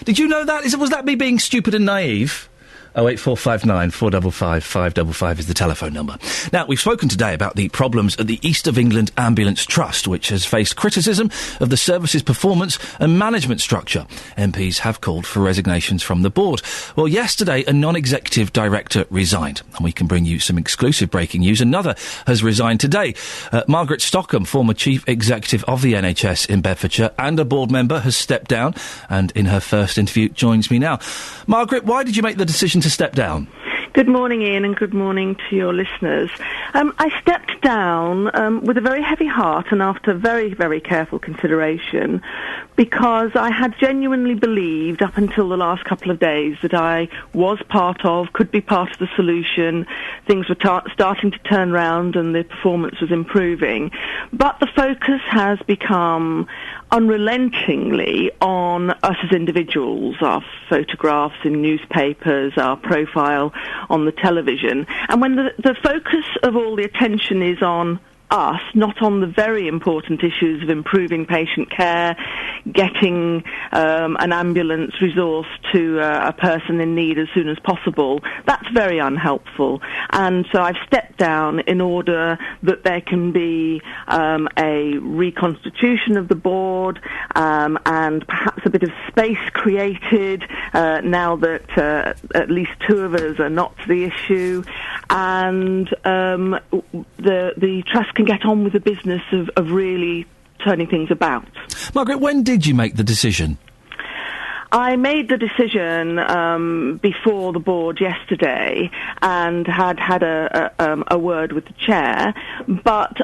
Did you know that? Was that me being stupid and naive? 08459 455 555 is the telephone number. Now, we've spoken today about the problems at the East of England Ambulance Trust, which has faced criticism of the service's performance and management structure. MPs have called for resignations from the board. Well, yesterday, a non-executive director resigned, and we can bring you some exclusive breaking news. Another has resigned today. Margaret Stockham, former chief executive of the NHS in Bedfordshire and a board member, has stepped down, and in her first interview joins me now. Margaret, why did you make the decision to step down? Good morning, Ian, and good morning to your listeners. I stepped down with a very heavy heart and after very, very careful consideration, because I had genuinely believed up until the last couple of days that I was could be part of the solution. Things were starting to turn round and the performance was improving. But the focus has become unrelentingly on us as individuals, our photographs in newspapers, our profile on the television. And when the focus of all the attention is on us, not on the very important issues of improving patient care, getting an ambulance resource to a person in need as soon as possible, that's very unhelpful. And so I've stepped down in order that there can be a reconstitution of the board and perhaps a bit of space created now that at least two of us are not the issue, and the trust can get on with the business of really turning things about. Margaret, when did you make the decision? I made the decision before the board yesterday and had a word with the chair, but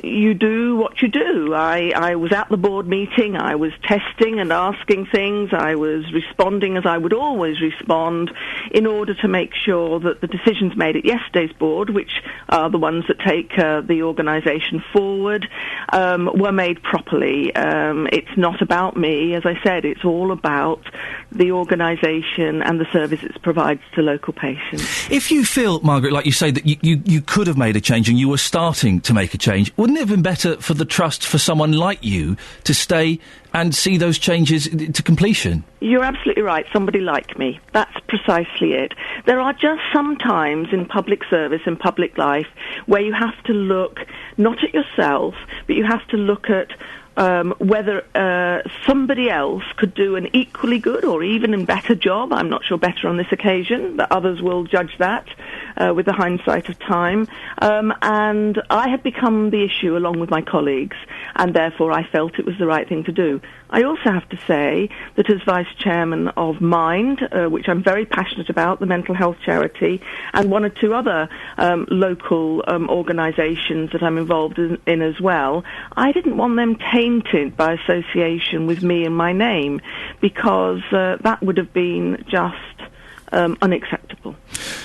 you do what you do. I was at the board meeting, I was testing and asking things, I was responding as I would always respond in order to make sure that the decisions made at yesterday's board, which are the ones that take the organisation forward, were made properly. It's not about me, as I said, it's all about the organisation and the service it provides to local patients. If you feel, Margaret, like you say, that you could have made a change and you were starting to make a change, wouldn't it have been better for the trust for someone like you to stay and see those changes to completion? You're absolutely right, somebody like me. That's precisely it. There are just some times in public service, in public life, where you have to look not at yourself, but you have to look at whether somebody else could do an equally good or even a better job. I'm not sure better on this occasion, but others will judge that with the hindsight of time. And I had become the issue along with my colleagues, and therefore I felt it was the right thing to do. I also have to say that as Vice Chairman of Mind, which I'm very passionate about, the mental health charity, and one or two other local organisations that I'm involved in as well, I didn't want them tainted by association with me and my name, because that would have been just unacceptable.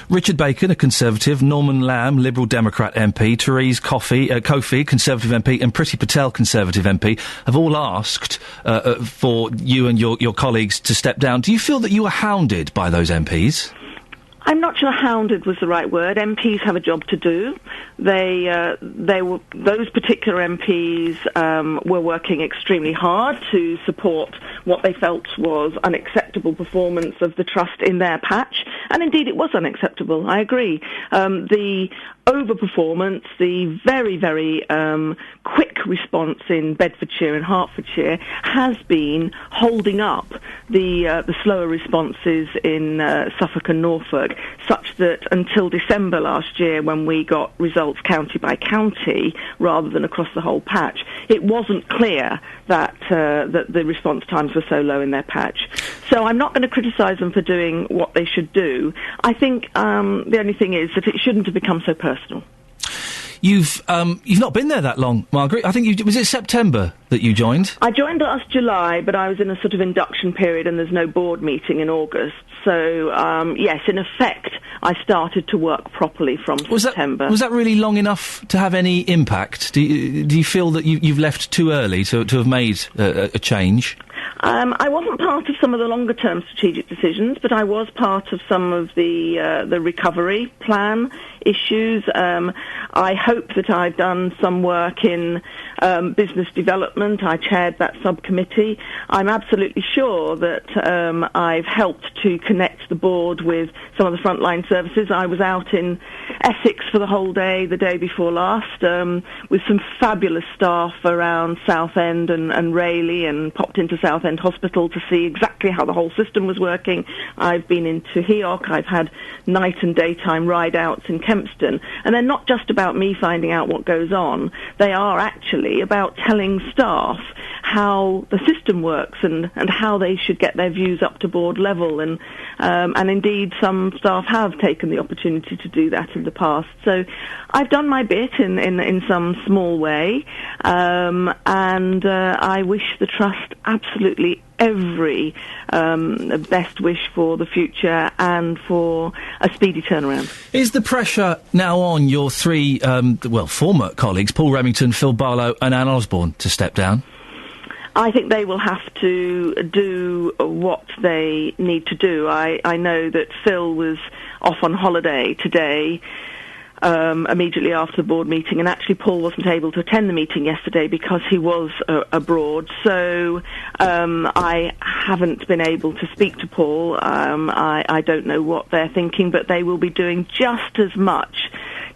Richard Bacon, a Conservative, Norman Lamb, Liberal Democrat MP, Therese Kofi, Conservative MP, and Priti Patel, Conservative MP, have all asked for you and your colleagues to step down. Do you feel that you were hounded by those MPs? I'm not sure hounded was the right word. MPs have a job to do. They were, those particular MPs were working extremely hard to support what they felt was unacceptable performance of the Trust in their patch, and indeed it was unacceptable. I agree. The overperformance, the very, very quick response in Bedfordshire and Hertfordshire has been holding up the slower responses in Suffolk and Norfolk, such that until December last year, when we got results county by county rather than across the whole patch, it wasn't clear that the response times were so low in their patch. So I'm not going to criticise them for doing what they should do. I think the only thing is that it shouldn't have become so personal. You've not been there that long, Margaret. I think was it September that you joined? I joined last July, but I was in a sort of induction period, and there's no board meeting in August. So yes, in effect, I started to work properly from September. Was that really long enough to have any impact? Do you feel that you've left too early to have made a change? I wasn't part of some of the longer-term strategic decisions, but I was part of some of the recovery plan issues. I hope that I've done some work in business development. I chaired that subcommittee. I'm absolutely sure that I've helped to connect the board with some of the frontline services. I was out in Essex for the whole day, the day before last, with some fabulous staff around Southend and Rayleigh, and popped into Southend Hospital to see exactly how the whole system was working. I've been into Heoc. I've had night and daytime ride-outs in Kempston. And they're not just about me finding out what goes on. They are actually about telling staff how the system works and how they should get their views up to board level. And indeed, some staff have taken the opportunity to do that in the past. So I've done my bit in some small way. And I wish the Trust absolutely every best wish for the future and for a speedy turnaround. Is the pressure now on your three, former colleagues, Paul Remington, Phil Barlow and Anne Osborne, to step down? I think they will have to do what they need to do. I know that Phil was off on holiday today, immediately after the board meeting, and actually Paul wasn't able to attend the meeting yesterday because he was abroad. So I haven't been able to speak to Paul. I don't know what they're thinking, but they will be doing just as much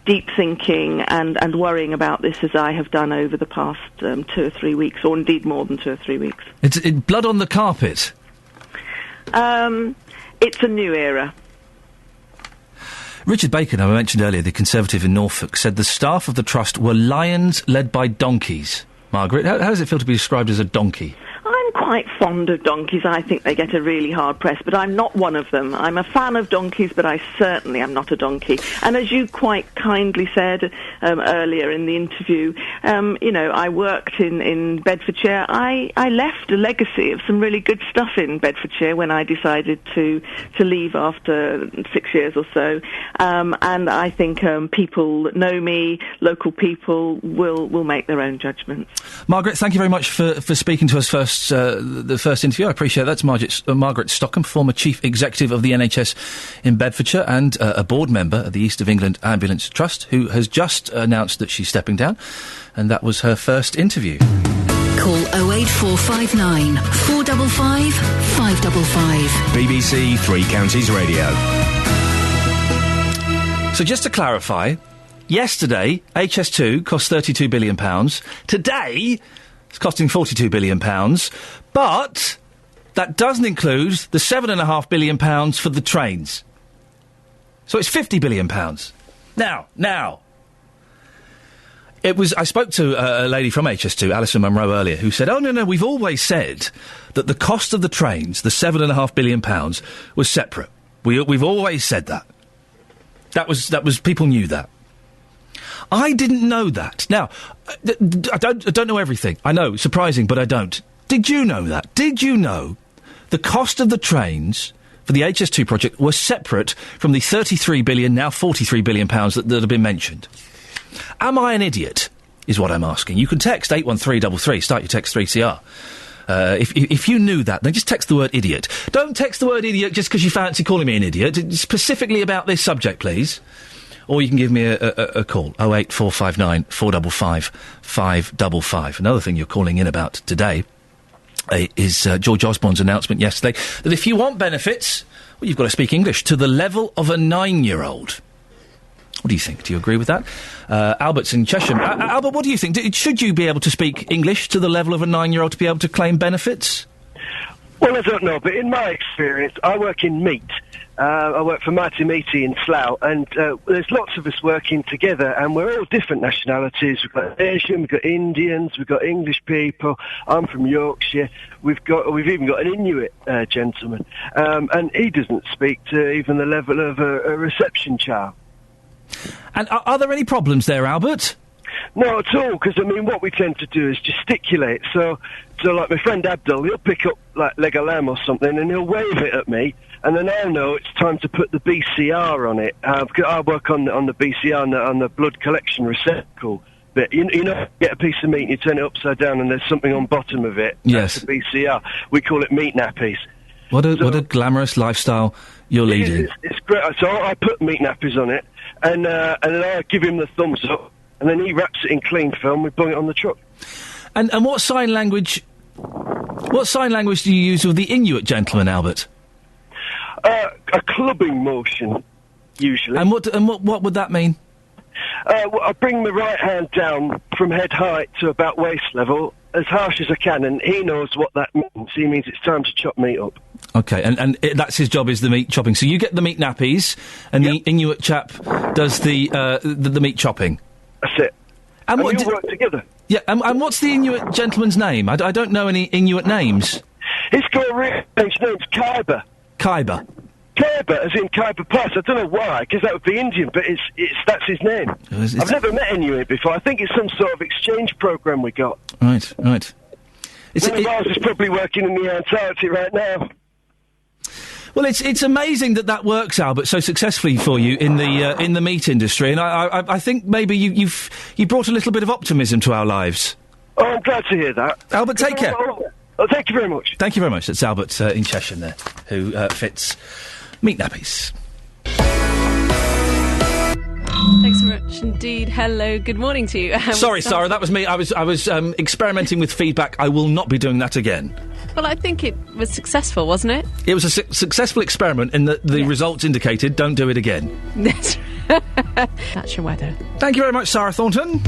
deep thinking and worrying about this as I have done over the past 2 or 3 weeks, or indeed more than 2 or 3 weeks. It's blood on the carpet. It's a new era. Richard Bacon, I mentioned earlier, the Conservative in Norfolk, said the staff of the Trust were lions led by donkeys. Margaret, how does it feel to be described as a donkey? I'm quite fond of donkeys. I think they get a really hard press, but I'm not one of them. I'm a fan of donkeys, but I certainly am not a donkey. And as you quite kindly said earlier in the interview, I worked in Bedfordshire. I left a legacy of some really good stuff in Bedfordshire when I decided to leave after 6 years or so. And I think people that know me, local people, will make their own judgments. Margaret, thank you very much for speaking to us first. The first interview, I appreciate that. It's Margaret Stockham, former Chief Executive of the NHS in Bedfordshire and a board member of the East of England Ambulance Trust, who has just announced that she's stepping down, and that was her first interview. Call 08459 455 555. BBC Three Counties Radio. So just to clarify, yesterday HS2 cost £32 billion. Today, It's costing £42 billion, but that doesn't include the £7.5 billion for the trains. So it's £50 billion. Now, I spoke to a lady from HS2, Alison Munro, earlier, who said, oh, no, we've always said that the cost of the trains, the £7.5 billion, was separate. We've always said that. That was people knew that. I didn't know that. Now, I don't know everything. I know, surprising, but I don't. Did you know that? Did you know the cost of the trains for the HS2 project was separate from the £33 billion, now £43 billion that have been mentioned? Am I an idiot, is what I'm asking. You can text 81333, start your text 3CR. If you knew that, then just text the word idiot. Don't text the word idiot just because you fancy calling me an idiot. Specifically about this subject, please. Or you can give me a call, 08459 455 555. Another thing you're calling in about today is George Osborne's announcement yesterday that if you want benefits, well, you've got to speak English to the level of a 9-year-old. What do you think? Do you agree with that? Albert's in Cheshire. Albert, what do you think? Should you be able to speak English to the level of a 9-year-old to be able to claim benefits? Well, I don't know, but in my experience, I work in meat. I work for Mighty Meaty in Slough, and there's lots of us working together, and we're all different nationalities. We've got Asian, we've got Indians, we've got English people. I'm from Yorkshire. We've even got an Inuit gentleman, and he doesn't speak to even the level of a reception child. And are there any problems there, Albert? No, at all, because, I mean, what we tend to do is gesticulate. So like my friend Abdul, he'll pick up, like, leg of lamb or something, and he'll wave it at me, and then I'll know it's time to put the BCR on it. Because I work on the BCR, on the blood collection receptacle bit. You know, you get a piece of meat and you turn it upside down and there's something on bottom of it. Yes. That's the BCR. We call it meat nappies. What a glamorous lifestyle you're leading. It's great. So I put meat nappies on it, and then I give him the thumbs up, and then he wraps it in cling film. We bung it on the truck. And what sign language? What sign language do you use with the Inuit gentleman, Albert? A clubbing motion, usually. And what would that mean? Well, I bring my right hand down from head height to about waist level, as harsh as I can, and he knows what that means. He means it's time to chop meat up. Okay, and that's his job, is the meat chopping. So you get the meat nappies, and the Inuit chap does the meat chopping. That's it. And we all work together. Yeah, and what's the Inuit gentleman's name? I don't know any Inuit names. He's got a really strange name. It's Khyber. Khyber. Khyber, as in Khyber Pass. I don't know why, because that would be Indian, but that's his name. I've never met Inuit before. I think it's some sort of exchange program we got. Right. One of ours is probably working in the Antarctic right now. Well, it's amazing that works, Albert, so successfully for you in the meat industry, and I think maybe you brought a little bit of optimism to our lives. Oh, I'm glad to hear that. Albert, take care. Oh, thank you very much. Thank you very much. That's Albert in Cheshire there, who fits meat nappies. Thanks very much indeed. Hello, good morning to you. Sorry, Sarah, that was me. I was experimenting with feedback. I will not be doing that again. Well, I think it was successful, wasn't it? It was a successful experiment, and the results indicated don't do it again. That's your weather. Thank you very much, Sarah Thornton.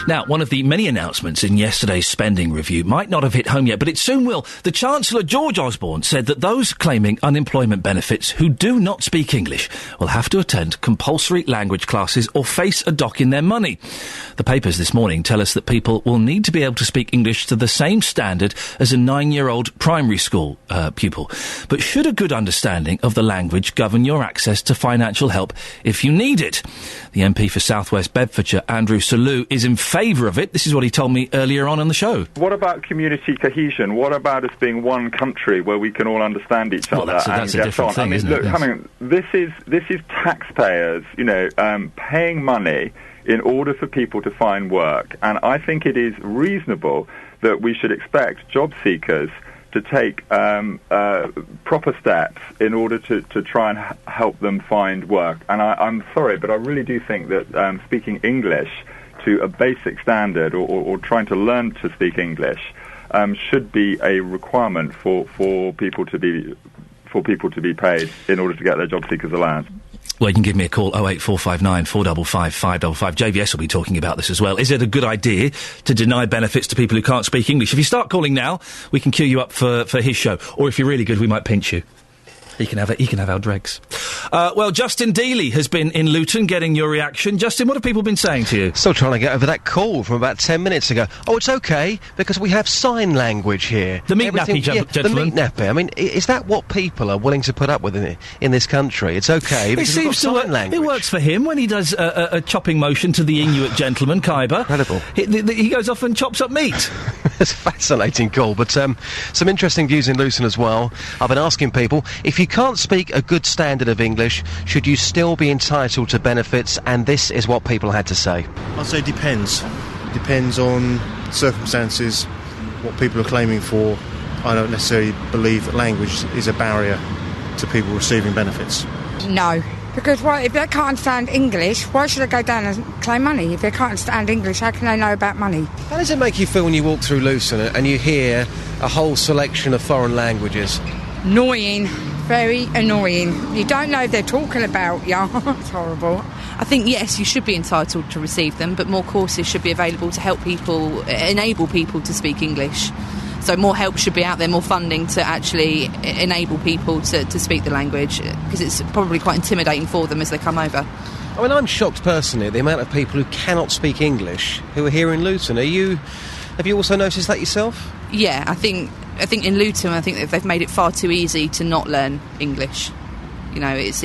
Now, one of the many announcements in yesterday's spending review might not have hit home yet, but it soon will. The Chancellor, George Osborne, said that those claiming unemployment benefits who do not speak English will have to attend compulsory language classes or face a dock in their money. The papers this morning tell us that people will need to be able to speak English to the same standard as a 9-year-old primary school pupil. But should a good understanding of the language govern your access to financial help if you need it? The MP for South West Bedfordshire, Andrew Selous, is in favour of it. This is what he told me earlier on the show. What about community cohesion? What about us being one country where we can all understand each other? That's a different thing, isn't it? Look, I mean, this is taxpayers, paying money in order for people to find work, and I think it is reasonable that we should expect job seekers to take proper steps in order to try and help them find work. And I'm sorry, but I really do think that speaking English to a basic standard or trying to learn to speak English should be a requirement for people to be paid in order to get their job seekers allowance. Well, you can give me a call, 08459 455 555. JVS will be talking about this as well. Is it a good idea to deny benefits to people who can't speak English? If you start calling now, we can queue you up for his show. Or if you're really good, we might pinch you. He can have our dregs. Well, Justin Dealey has been in Luton getting your reaction. Justin, what have people been saying to you? Still trying to get over that call from about 10 minutes ago. Oh, it's okay, because we have sign language here. The meat nappy, gentlemen. The meat nappy. I mean, is that what people are willing to put up with in this country? It's okay, because we've got sign language. It works for him when he does a chopping motion to the Inuit gentleman, Khyber. Incredible. He goes off and chops up meat. It's a fascinating call, but some interesting views in Luton as well. I've been asking people, if you can't speak a good standard of English, should you still be entitled to benefits? And this is what people had to say. I'd say depends. Depends on circumstances, what people are claiming for. I don't necessarily believe that language is a barrier to people receiving benefits. No. Because if they can't understand English, why should they go down and claim money? If they can't understand English, how can they know about money? How does it make you feel when you walk through Luton and you hear a whole selection of foreign languages? Annoying. Very annoying. You don't know if they're talking about you. It's horrible. I think, yes, you should be entitled to receive them, but more courses should be available to help people, enable people to speak English. So more help should be out there, more funding to actually enable people to speak the language, because it's probably quite intimidating for them as they come over. I mean, I'm shocked personally at the amount of people who cannot speak English who are here in Luton. Have you also noticed that yourself? Yeah, I think in Luton, I think that they've made it far too easy to not learn English. You know, it's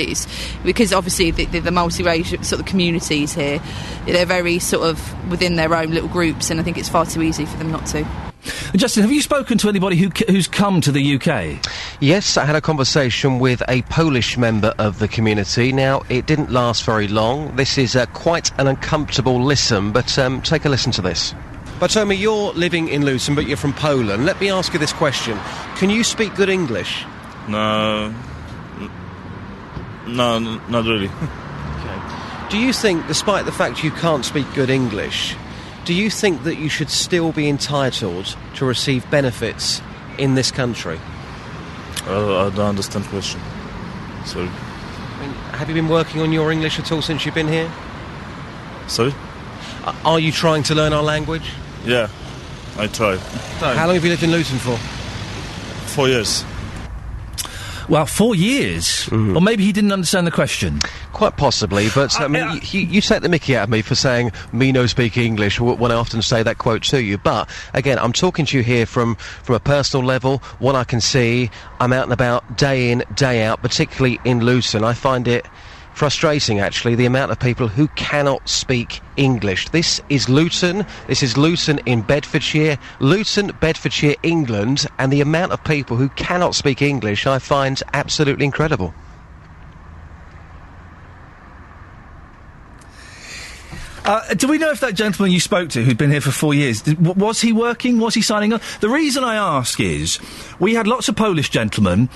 because obviously the multiracial sort of communities here, they're very sort of within their own little groups, and I think it's far too easy for them not to. Justin, have you spoken to anybody who's come to the UK? Yes, I had a conversation with a Polish member of the community. Now, it didn't last very long. This is quite an uncomfortable listen, but take a listen to this. Bartłomiej, you're living in Luton, but you're from Poland. Let me ask you this question. Can you speak good English? No, not really. Okay. Do you think, despite the fact you can't speak good English, do you think that you should still be entitled to receive benefits in this country? I don't understand the question. Sorry. I mean, have you been working on your English at all since you've been here? Sorry? Are you trying to learn our language? Yeah, I try. How long have you lived in Luton for? 4 years. Well, 4 years? Or maybe he didn't understand the question. Quite possibly, but I mean, you take the mickey out of me for saying me no speak English when I often say that quote to you. But again, I'm talking to you here from a personal level. What I can see, I'm out and about day in, day out, particularly in Luton. I find it frustrating, actually, the amount of people who cannot speak English. This is Luton in Bedfordshire, England, and the amount of people who cannot speak English I find absolutely incredible. Do we know if that gentleman you spoke to, who'd been here for 4 years, was he working? Was he signing on? The reason I ask is, we had lots of Polish gentlemen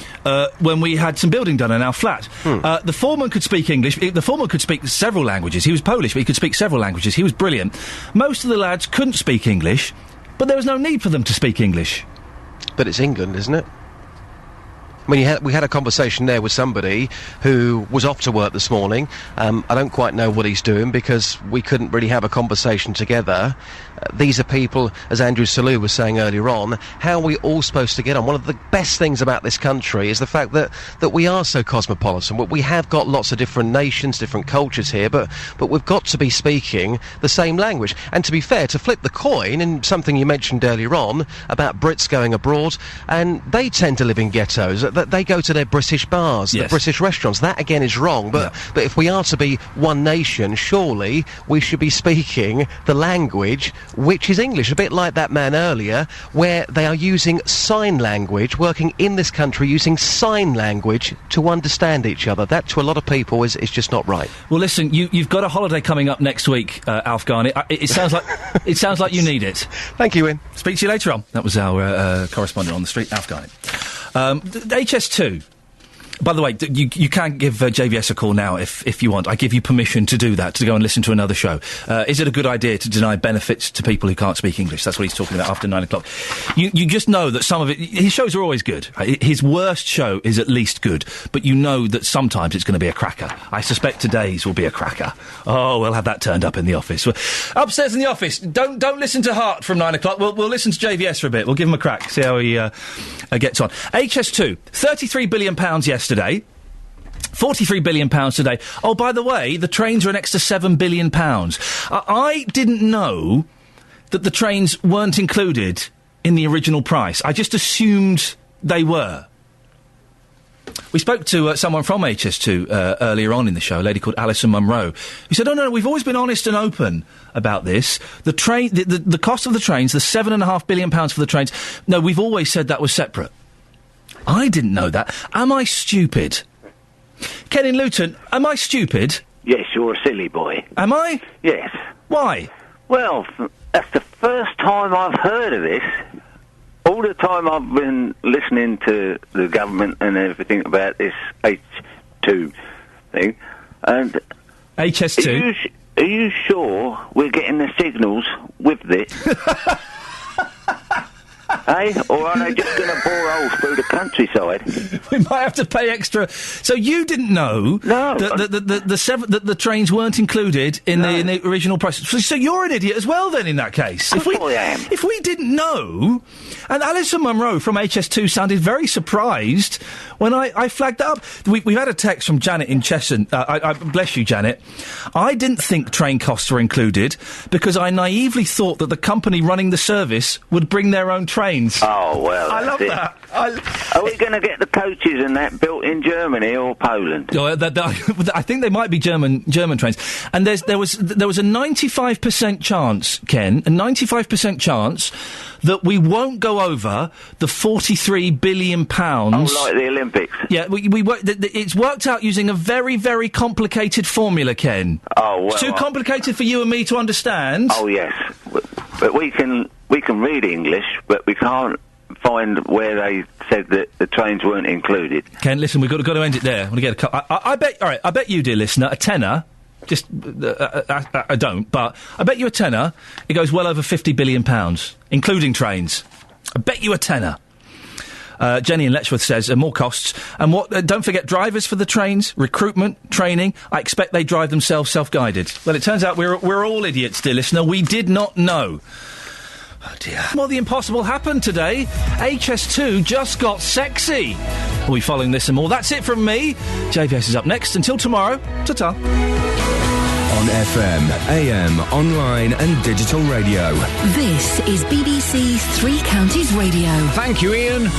when we had some building done in our flat. The foreman could speak English. The foreman could speak several languages. He was Polish, but he could speak several languages. He was brilliant. Most of the lads couldn't speak English, but there was no need for them to speak English. But it's England, isn't it? I mean, we had a conversation there with somebody who was off to work this morning. I don't quite know what he's doing because we couldn't really have a conversation together. These are people, as Andrew Selou was saying earlier on, how are we all supposed to get on? One of the best things about this country is the fact that we are so cosmopolitan. We have got lots of different nations, different cultures here, but we've got to be speaking the same language. And to be fair, to flip the coin, and something you mentioned earlier on about Brits going abroad, and they tend to live in ghettos. They go to their British bars, the British restaurants. That, again, is wrong. But if we are to be one nation, surely we should be speaking the language which is English. A bit like that man earlier, where they are using sign language, working in this country using sign language to understand each other. That, to a lot of people, is just not right. Well, listen, you've got a holiday coming up next week, Alf Garnett. It sounds like you need it. Thank you, Iain. Speak to you later on. That was our correspondent on the street, Alf Garnett. HS2. By the way, you can give JVS a call now if you want. I give you permission to do that, to go and listen to another show. Is it a good idea to deny benefits to people who can't speak English? That's what he's talking about after 9 o'clock. You just know that some of it... His shows are always good. Right? His worst show is at least good, but you know that sometimes it's going to be a cracker. I suspect today's will be a cracker. Oh, we'll have that turned up in the office. Upstairs in the office, don't listen to Hart from 9 o'clock. We'll listen to JVS for a bit. We'll give him a crack, see how he gets on. HS2, £33 billion yesterday. £43 billion today. Oh, by the way, the trains are an extra £7 billion. I didn't know that the trains weren't included in the original price. I just assumed they were. We spoke to someone from HS2 earlier on in the show, a lady called Alison Munro, who said, no, we've always been honest and open about this. The train, the cost of the trains, the £7.5 billion for the trains, no, we've always said that was separate. I didn't know that. Am I stupid? Ken in Luton, am I stupid? Yes, you're a silly boy. Am I? Yes. Why? Well, that's the first time I've heard of this. All the time I've been listening to the government and everything about this H2 thing. And HS2? Are you sure we're getting the signals with this? Eh? Or are they just going to bore holes through the countryside? We might have to pay extra. So you didn't know that the trains weren't included in the original price. So you're an idiot as well, then, in that case. Of course I am. If we didn't know, and Alison Munro from HS2 sounded very surprised when I flagged that up. We've had a text from Janet in Chesson. I bless you, Janet. I didn't think train costs were included because I naively thought that the company running the service would bring their own trains. Oh, well, I love that. that. Are we going to get the coaches and that built in Germany or Poland? Oh, I think they might be German trains. And there was a 95% chance, Ken, a 95% chance that we won't go over the £43 billion. Oh, like the Olympics. Yeah, it's worked out using a very, very complicated formula, Ken. Oh, well. It's too complicated for you and me to understand. Oh, yes. But we can read English, but we can't find where they said that the trains weren't included. Ken, listen, we've got to end it there. I want to get I bet. All right, I bet you, dear listener, a tenner. Just, I don't, but I bet you a tenner. It goes well over £50 billion, including trains. I bet you a tenner. Jenny in Letchworth says more costs. And don't forget drivers for the trains, recruitment, training. I expect they drive themselves self-guided. Well, it turns out we're all idiots, dear listener. We did not know. Oh dear. Well, the impossible happened today. HS2 just got sexy. We'll be following this and more. That's it from me. JVS is up next. Until tomorrow. Ta-ta. On FM, AM, online and digital radio. This is BBC Three Counties Radio. Thank you, Iain.